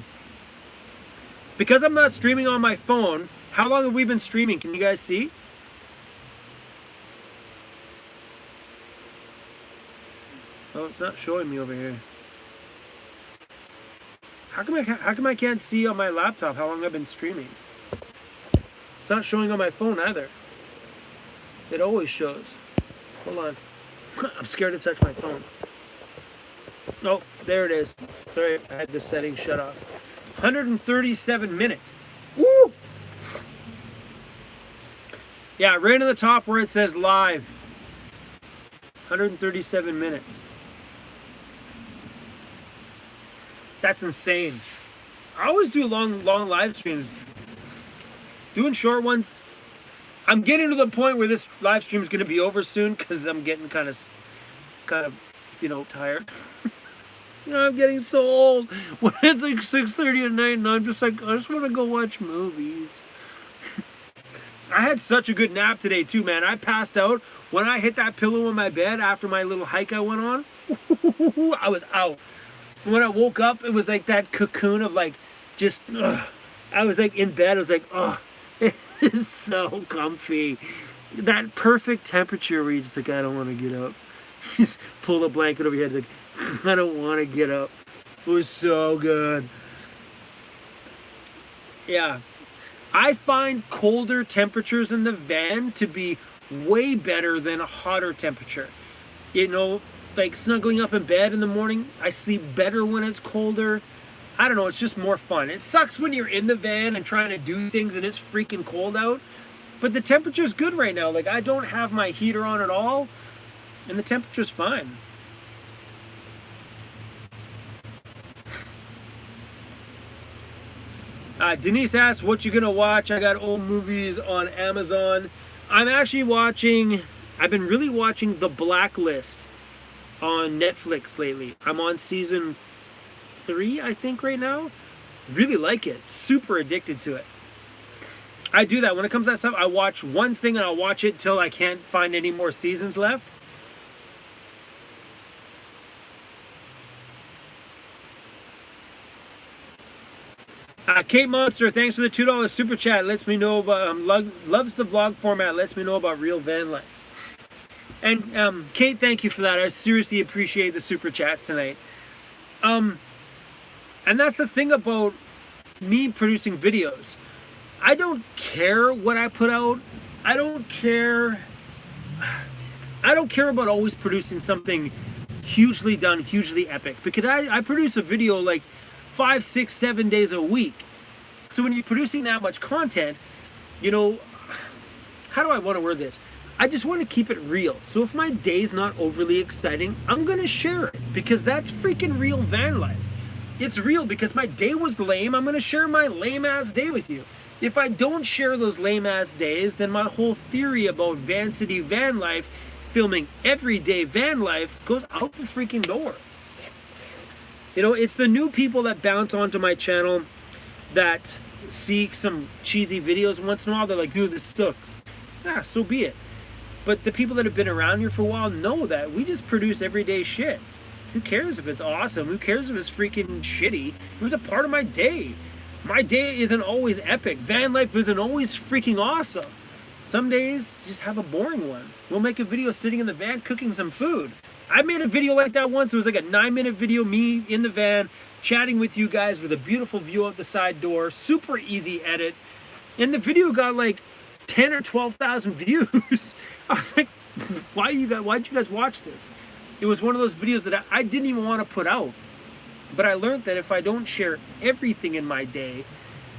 Because I'm not streaming on my phone, how long have we been streaming? Can you guys see? Oh, it's not showing me over here. How come I can't see on my laptop how long I've been streaming? It's not showing on my phone either. It always shows. Hold on. I'm scared to touch my phone. Oh, there it is. Sorry, I had the setting shut off. 137 minutes. Woo! Yeah, right on the top where it says live. 137 minutes. That's insane. I always do long live streams. Doing short ones. I'm getting to the point where this live stream is going to be over soon because I'm getting kind of, you know, tired. You know, I'm getting so old. When it's like 6:30 at night and I'm just like, I just want to go watch movies. I had such a good nap today too, man. I passed out. When I hit that pillow in my bed after my little hike I went on, I was out. When I woke up, it was like that cocoon of like, just, I was like in bed. I was like, oh, it is so comfy. That perfect temperature where you're just like, I don't want to get up. Just pull the blanket over your head, like, I don't want to get up. It was so good. Yeah. I find colder temperatures in the van to be way better than a hotter temperature. You know, like snuggling up in bed in the morning, I sleep better when it's colder. I don't know, it's just more fun. It sucks when you're in the van and trying to do things and it's freaking cold out, but the temperature's good right now. Like, I don't have my heater on at all, and the temperature's fine. Denise asks, what you gonna watch? I got old movies on Amazon. I've been really watching The Blacklist on Netflix lately. I'm on season 3, I think, right now. Really like it. Super addicted to it. I do that. When it comes to that stuff, I watch one thing and I'll watch it till I can't find any more seasons left. Kate Monster, thanks for the $2 super chat. Lets me know about, loves the vlog format. Lets me know about real van life. And Kate, thank you for that. I seriously appreciate the super chats tonight. And that's the thing about me producing videos. I don't care what I put out. I don't care about always producing something hugely done, hugely epic. Because I produce a video like 5, 6, 7 days a week. So when you're producing that much content, you know, how do I want to word this? I just want to keep it real. So if my day's not overly exciting, I'm going to share it because that's freaking real van life. It's real because my day was lame. I'm going to share my lame ass day with you. If I don't share those lame ass days, then my whole theory about VANCITY van life, filming everyday van life, goes out the freaking door. You know, it's the new people that bounce onto my channel that see some cheesy videos once in a while. They're like, dude, this sucks. Yeah, so be it. But the people that have been around here for a while know that we just produce everyday shit. Who cares if it's awesome? Who cares if it's freaking shitty? It was a part of my day. My day isn't always epic. Van life isn't always freaking awesome. Some days, just have a boring one. We'll make a video sitting in the van cooking some food. I made a video like that once. It was like a 9-minute video, me in the van, chatting with you guys with a beautiful view of the side door. Super easy edit. And the video got like 10 or 12,000 views. I was like, why'd you guys watch this? It was one of those videos that I didn't even want to put out. But I learned that if I don't share everything in my day,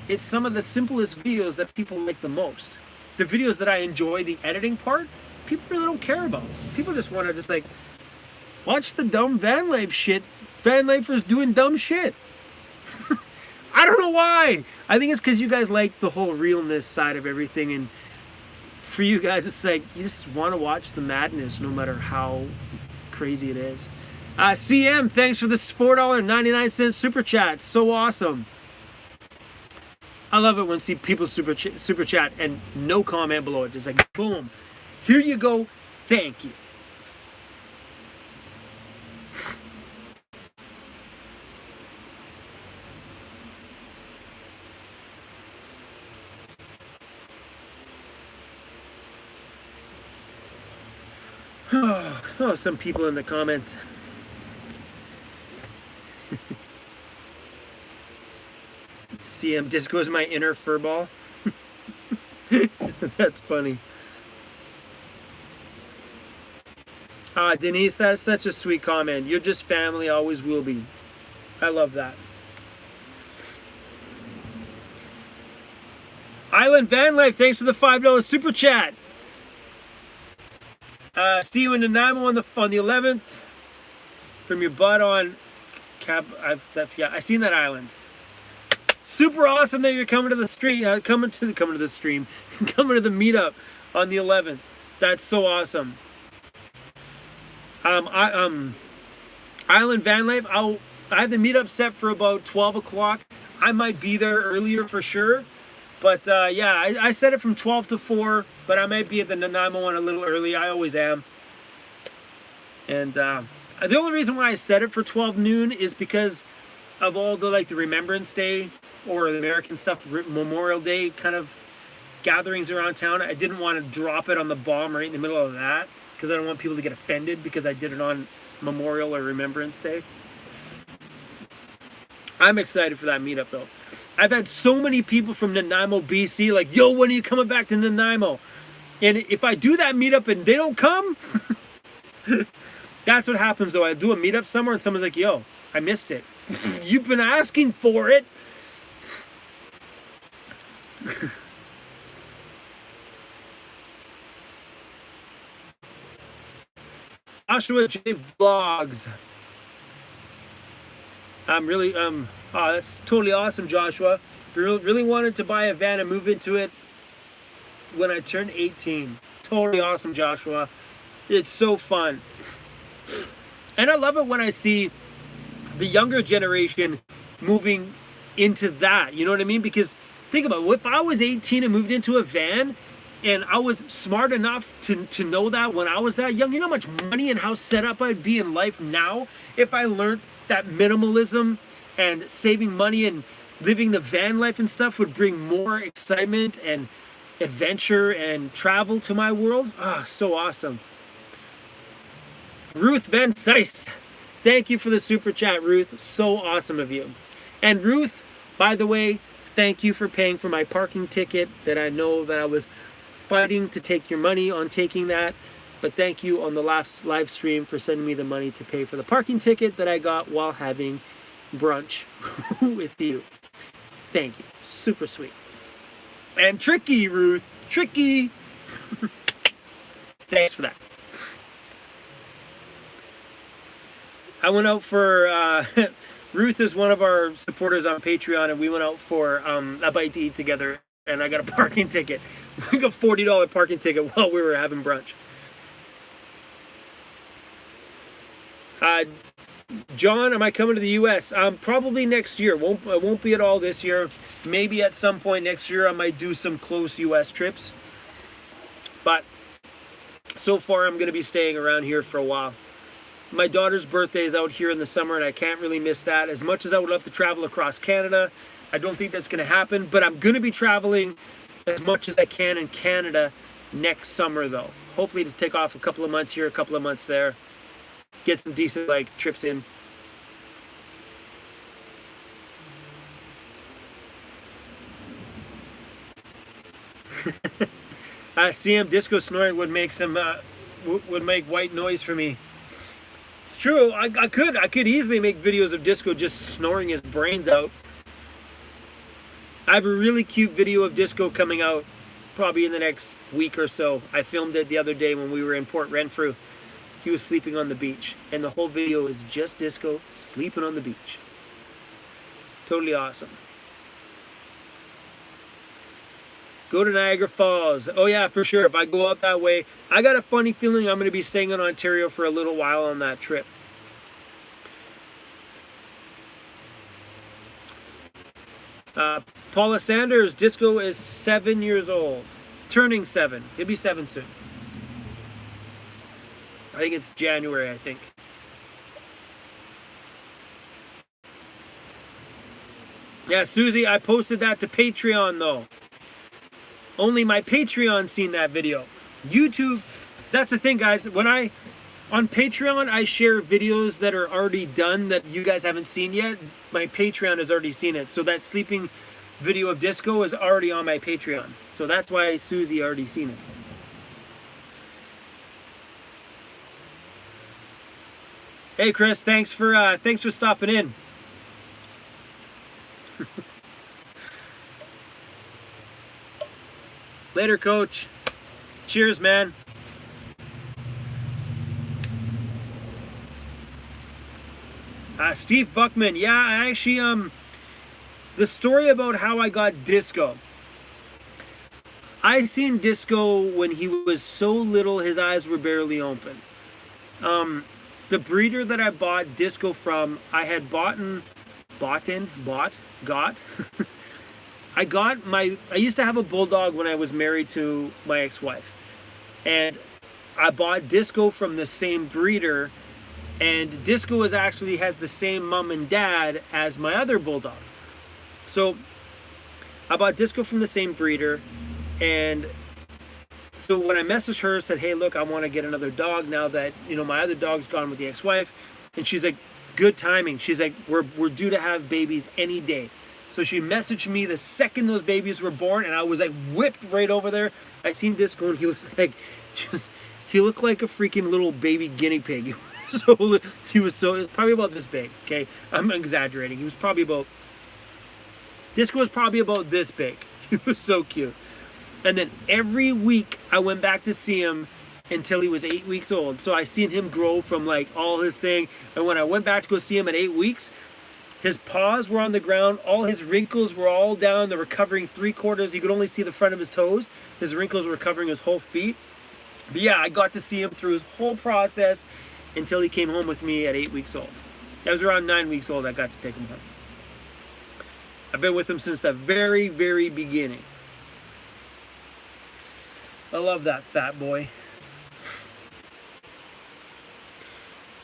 it's some of the simplest videos that people like the most. The videos that I enjoy, the editing part, people really don't care about. People just want to just like, watch the dumb van life shit. Van lifers doing dumb shit. I don't know why. I think it's because you guys like the whole realness side of everything. And for you guys, it's like, you just want to watch the madness no matter how crazy it is. CM, thanks for this $4.99 super chat. So awesome. I love it when see people super chat and no comment below it. Just like, boom. Here you go. Thank you. Oh, some people in the comments. CM Disco's my inner furball. That's funny. Denise, that's such a sweet comment. You're just family, always will be. I love that. Island Van Life, thanks for the $5 super chat. See you in Nanaimo on the 11th. From your butt on Cap. I seen that island. Super awesome that you're coming to the stream. Coming to the meetup on the 11th. That's so awesome. Island Van Life. I have the meetup set for about 12 o'clock. I might be there earlier for sure. But yeah, I set it from 12 to 4. But I might be at the Nanaimo one a little early. I always am. And the only reason why I set it for 12 noon is because of all the like the Remembrance Day or the American stuff, Memorial Day kind of gatherings around town. I didn't want to drop it on the bomb right in the middle of that because I don't want people to get offended because I did it on Memorial or Remembrance Day. I'm excited for that meetup though. I've had so many people from Nanaimo, BC like, yo, when are you coming back to Nanaimo? And if I do that meetup and they don't come, that's what happens though. I do a meetup somewhere and someone's like, yo, I missed it. You've been asking for it. Joshua J Vlogs. I'm really, oh, that's totally awesome, Joshua. Really wanted to buy a van and move into it when I turned 18. Totally awesome, Joshua. It's so fun. And I love it when I see the younger generation moving into that. You know what I mean? Because think about it. If I was 18 and moved into a van and I was smart enough to know that when I was that young, you know how much money and how set up I'd be in life now if I learned that minimalism and saving money and living the van life and stuff would bring more excitement and adventure and travel to my world. Ah, so awesome. Ruth Van Sice, thank you for the super chat, Ruth. So awesome of you. And Ruth, by the way, thank you for paying for my parking ticket that I know that I was fighting to take your money on taking that. But thank you on the last live stream for sending me the money to pay for the parking ticket that I got while having brunch with you. Thank you. Super sweet. And Tricky, Ruth. Tricky. Thanks for that. I went out for, Ruth is one of our supporters on Patreon, and we went out for a bite to eat together, and I got a parking ticket. We got a $40 parking ticket while we were having brunch. John, am I coming to the U.S.? Probably next year. I won't be at all this year. Maybe at some point next year I might do some close U.S. trips. But so far I'm going to be staying around here for a while. My daughter's birthday is out here in the summer, and I can't really miss that. As much as I would love to travel across Canada, I don't think that's going to happen. But I'm going to be traveling as much as I can in Canada next summer, though. Hopefully to take off a couple of months here, a couple of months there. Get some decent trips in. CM disco snoring would make would make white noise for me. It's true. I could easily make videos of Disco just snoring his brains out. I have a really cute video of Disco coming out probably in the next week or so. I filmed it the other day when we were in Port Renfrew. He was sleeping on the beach, and the whole video is just Disco sleeping on the beach. Totally awesome. Go to Niagara Falls. Oh yeah, for sure. If I go out that way, I got a funny feeling I'm going to be staying in Ontario for a little while on that trip. Paula Sanders, Disco is 7 years old. Turning 7. He'll be 7 soon. I think it's January, I think. Yeah, Susie, I posted that to Patreon though. Only my Patreon seen that video. YouTube, that's the thing, guys. On Patreon, I share videos that are already done that you guys haven't seen yet. My Patreon has already seen it. So that sleeping video of Disco is already on my Patreon. So that's why Susie already seen it. Hey Chris, thanks for stopping in. Later, Coach. Cheers, man. Steve Buckman. Yeah, I actually the story about how I got Disco. I seen Disco when he was so little his eyes were barely open. The breeder that I bought Disco from, I had got. I used to have a bulldog when I was married to my ex-wife, and I bought Disco from the same breeder, and Disco has the same mom and dad as my other bulldog. So I bought Disco from the same breeder, and so when I messaged her, said, hey, look, I want to get another dog now that, my other dog's gone with the ex-wife. And she's like, good timing. She's like, we're due to have babies any day. So she messaged me the second those babies were born, and I was like whipped right over there. I seen Disco, and he was like, he looked like a freaking little baby guinea pig. It was probably about this big, okay? I'm exaggerating. Disco was probably about this big. He was so cute. And then every week I went back to see him until he was 8 weeks old. So I seen him grow from all his thing. And when I went back to go see him at 8 weeks, his paws were on the ground. All his wrinkles were all down. They were covering 3/4. You could only see the front of his toes. His wrinkles were covering his whole feet. But yeah, I got to see him through his whole process until he came home with me at 8 weeks old. I was around 9 weeks old. I got to take him home. I've been with him since the very, very beginning. I love that fat boy.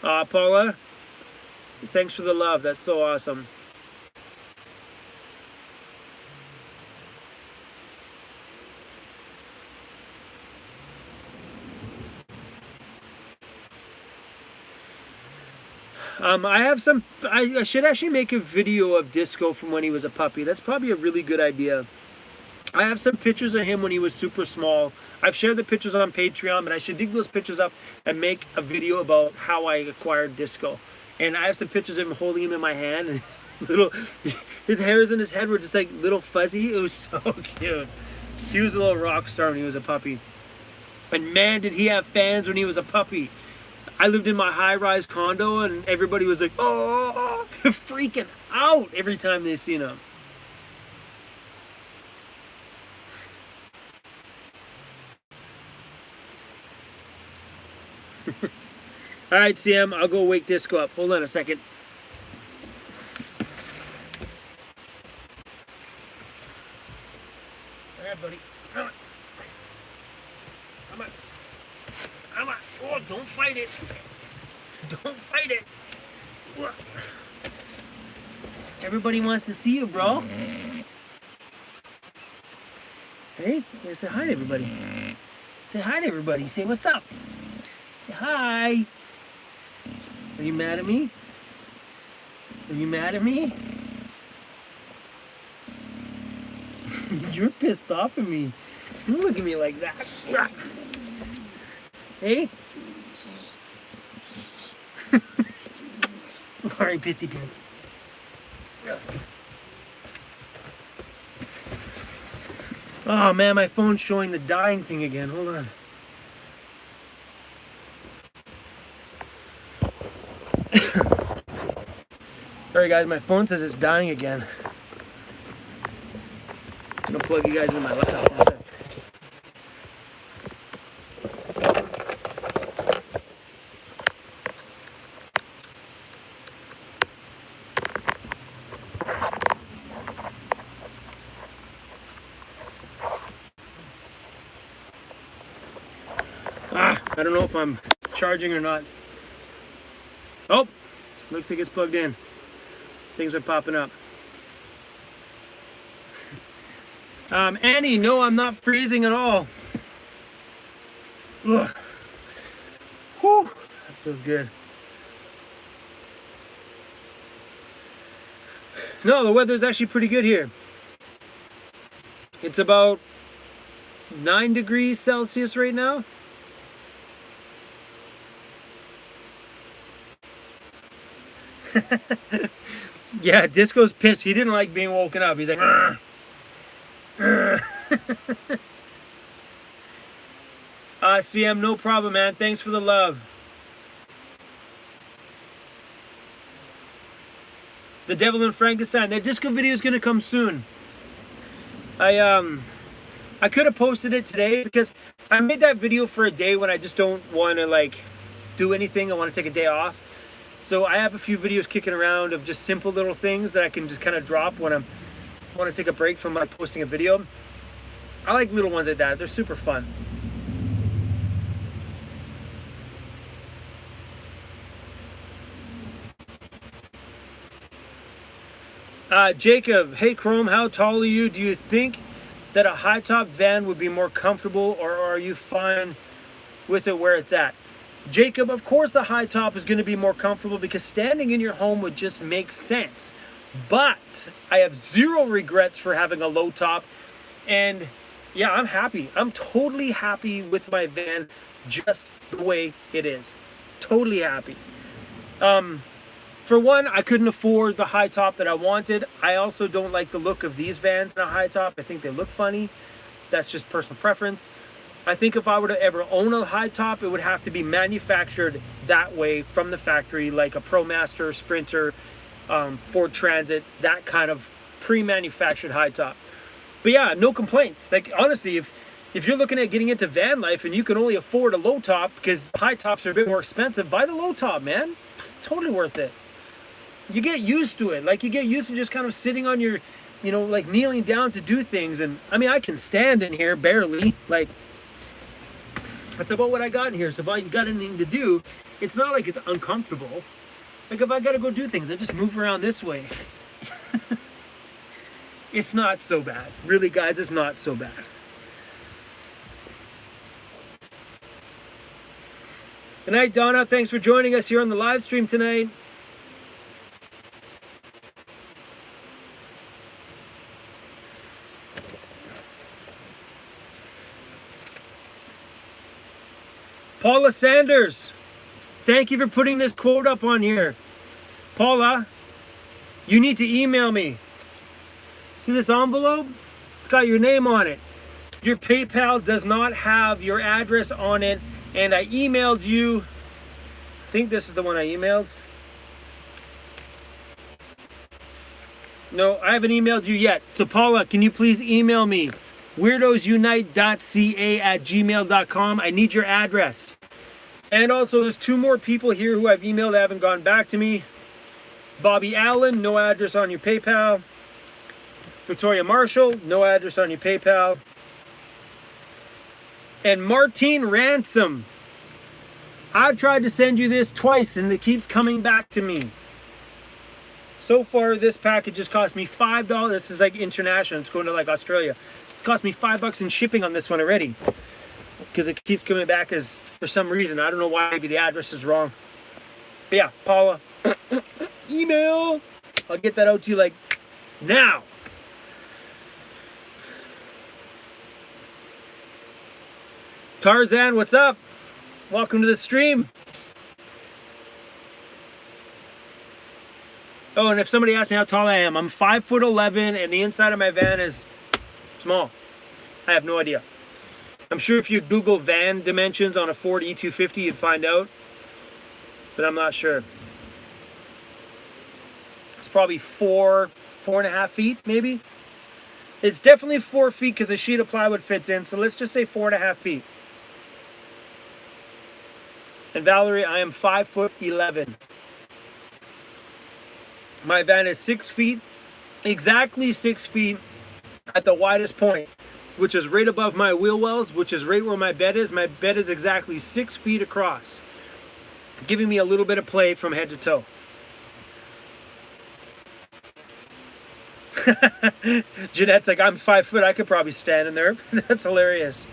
Paula, thanks for the love. That's so awesome. I should actually make a video of Disco from when he was a puppy. That's probably a really good idea. I have some pictures of him when he was super small. I've shared the pictures on Patreon, but I should dig those pictures up and make a video about how I acquired Disco. And I have some pictures of him holding him in my hand, and his hairs in his head were just like little fuzzy. It was so cute. He was a little rock star when he was a puppy. And man, did he have fans when he was a puppy. I lived in my high-rise condo, and everybody was like, oh, they're freaking out every time they seen him. All right, CM, I'll go wake Disco up. Hold on a second. All right, buddy. Come on. Come on. Come on. Oh, don't fight it. Don't fight it. Everybody wants to see you, bro. Hey, say hi to everybody. Say hi to everybody. Say what's up. Say hi. Are you mad at me? Are you mad at me? You're pissed off at me. Don't look at me like that. Hey? Alright, Pitsy Pants. Oh man, my phone's showing the dying thing again. Hold on. Alright guys, my phone says it's dying again. I'm gonna plug you guys into my laptop in a second. I don't know if I'm charging or not. Oh, looks like it's plugged in. Things are popping up. Annie, no, I'm not freezing at all. Ugh. Whew, that feels good. No, the weather's actually pretty good here. It's about 9 degrees Celsius right now. Yeah, Disco's pissed. He didn't like being woken up. He's like, CM, no problem, man. Thanks for the love. The Devil in Frankenstein. That Disco video is gonna come soon. I could have posted it today because I made that video for a day when I just don't want to like do anything. I want to take a day off. So I have a few videos kicking around of just simple little things that I can just kind of drop when I want to take a break from like posting a video. I like little ones like that. They're super fun. Jacob, hey Chrome, how tall are you? Do you think that a high top van would be more comfortable, or are you fine with it where it's at? Jacob, of course a high top is going to be more comfortable because standing in your home would just make sense. But I have zero regrets for having a low top. And yeah, I'm happy. I'm totally happy with my van just the way it is. Totally happy. For one, I couldn't afford the high top that I wanted. I also don't like the look of these vans in a high top. I think they look funny. That's just personal preference. I think if I were to ever own a high top, it would have to be manufactured that way from the factory, like a ProMaster, Sprinter, Ford Transit, that kind of pre-manufactured high top. But yeah, no complaints. Like honestly, if you're looking at getting into van life and you can only afford a low top because high tops are a bit more expensive, buy the low top, man. Totally worth it. You get used to it. Like you get used to just kind of sitting on your, you know, like kneeling down to do things. And I mean, I can stand in here barely. Like that's about what I got in here. So if I got anything to do, it's not like it's uncomfortable. Like if I got to go do things, I just move around this way. It's not so bad. Really, guys, it's not so bad. Good night, Donna. Thanks for joining us here on the live stream tonight. Paula Sanders, thank you for putting this quote up on here. Paula, you need to email me. See this envelope? It's got your name on it. Your PayPal does not have your address on it, and I emailed you. I think this is the one I emailed. No, I haven't emailed you yet. So Paula, can you please email me? weirdousunite.ca@gmail.com. I need your address. And also, there's 2 more people here who I've emailed that haven't gone back to me. Bobby Allen, no address on your PayPal. Victoria Marshall, no address on your PayPal. And Martine Ransom. I've tried to send you this twice and it keeps coming back to me. So far, this package has cost me $5. This is like international. It's going to like Australia. It's cost me $5 in shipping on this one already. Because it keeps coming back as, for some reason, I don't know why, maybe the address is wrong. But yeah, Paula, email. I'll get that out to you like now. Tarzan, what's up? Welcome to the stream. Oh, and if somebody asks me how tall I am, I'm 5'11", and the inside of my van is small. I have no idea. I'm sure if you Google van dimensions on a Ford E250, you'd find out, but I'm not sure. It's probably 4.5 feet, maybe. It's definitely 4 feet because a sheet of plywood fits in, so let's just say 4.5 feet. And Valerie, I am 5'11". My van is 6 feet, exactly 6 feet at the widest point, which is right above my wheel wells, which is right where my bed is. My bed is exactly 6 feet across, giving me a little bit of play from head to toe. Jeanette's like, I'm 5 foot, I could probably stand in there. That's hilarious.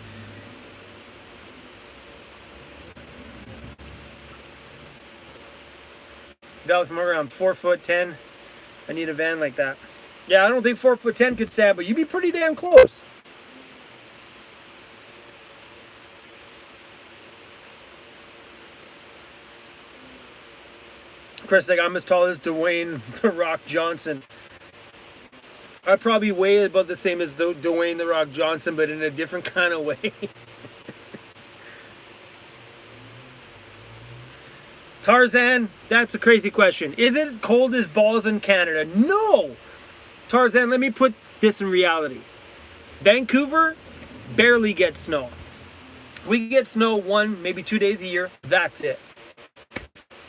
Valley from over, I'm 4'10". I need a van like that. Yeah, I don't think 4'10" could stand, but you'd be pretty damn close. Chris, like, I'm as tall as Dwayne The Rock Johnson. I probably weigh about the same as Dwayne The Rock Johnson, but in a different kind of way. Tarzan, that's a crazy question. Is it cold as balls in Canada? No! Tarzan, let me put this in reality. Vancouver barely gets snow. We get snow 1, maybe 2 days a year. That's it.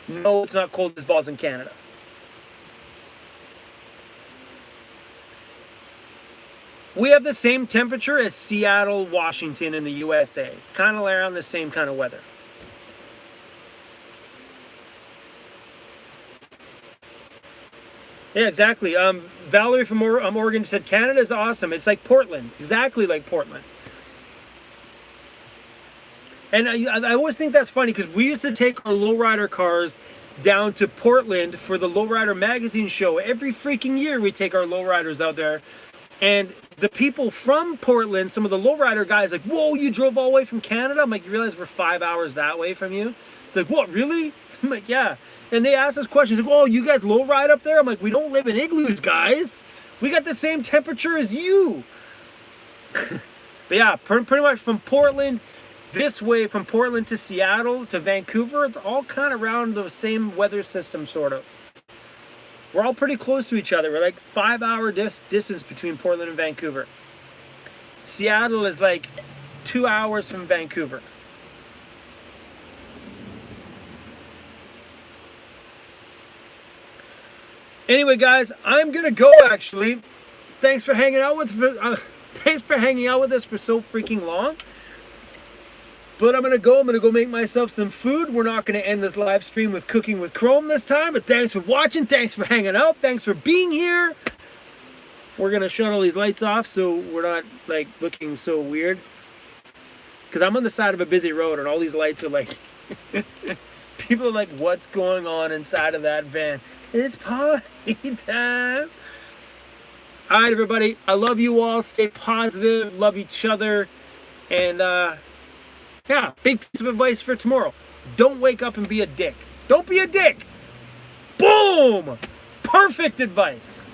No, it's not cold as balls in Canada. We have the same temperature as Seattle, Washington in the USA. Kind of around the same kind of weather. Yeah, exactly. Valerie from Oregon said, Canada's awesome. It's like Portland. Exactly like Portland. And I always think that's funny because we used to take our lowrider cars down to Portland for the Lowrider magazine show. Every freaking year we take our lowriders out there. And the people from Portland, some of the lowrider guys, like, whoa, you drove all the way from Canada? I'm like, you realize we're 5 hours that way from you? They're like, what, really? I'm like, yeah. And they ask us questions like, oh, you guys low ride up there? I'm like, we don't live in igloos, guys. We got the same temperature as you. But yeah, pretty much from Portland this way, from Portland to Seattle to Vancouver, it's all kind of around the same weather system, sort of. We're all pretty close to each other. We're like 5 hour distance between Portland and Vancouver. Seattle is like 2 hours from Vancouver. Anyway, guys, I'm gonna go. Actually, thanks for hanging out with us for so freaking long. But I'm gonna go make myself some food. We're not gonna end this live stream with cooking with Chrome this time. But thanks for watching. Thanks for hanging out. Thanks for being here. We're gonna shut all these lights off so we're not like looking so weird. Because I'm on the side of a busy road and all these lights are like. People are like, what's going on inside of that van? It's party time. All right, everybody. I love you all. Stay positive. Love each other. And, yeah, big piece of advice for tomorrow. Don't wake up and be a dick. Don't be a dick. Boom! Perfect advice.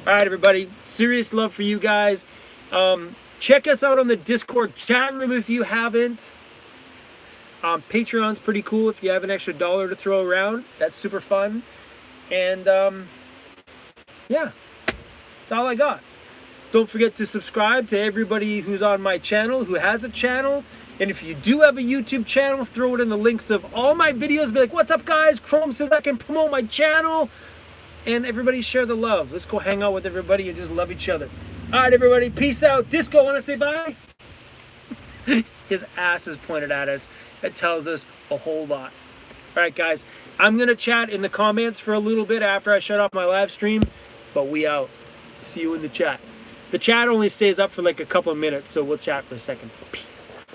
All right, everybody. Serious love for you guys. Check us out on the Discord chat room if you haven't. Patreon's pretty cool if you have an extra $1 to throw around. That's super fun. And yeah, that's all I got. Don't forget to subscribe to everybody who's on my channel, who has a channel. And if you do have a YouTube channel, throw it in the links of all my videos. Be like, what's up, guys? Chrome says I can promote my channel. And everybody share the love. Let's go hang out with everybody and just love each other. All right, everybody. Peace out. Disco, want to say bye? His ass is pointed at us. That tells us a whole lot. All right, guys. I'm going to chat in the comments for a little bit after I shut off my live stream. But we out. See you in the chat. The chat only stays up for like a couple of minutes, so we'll chat for a second. Peace.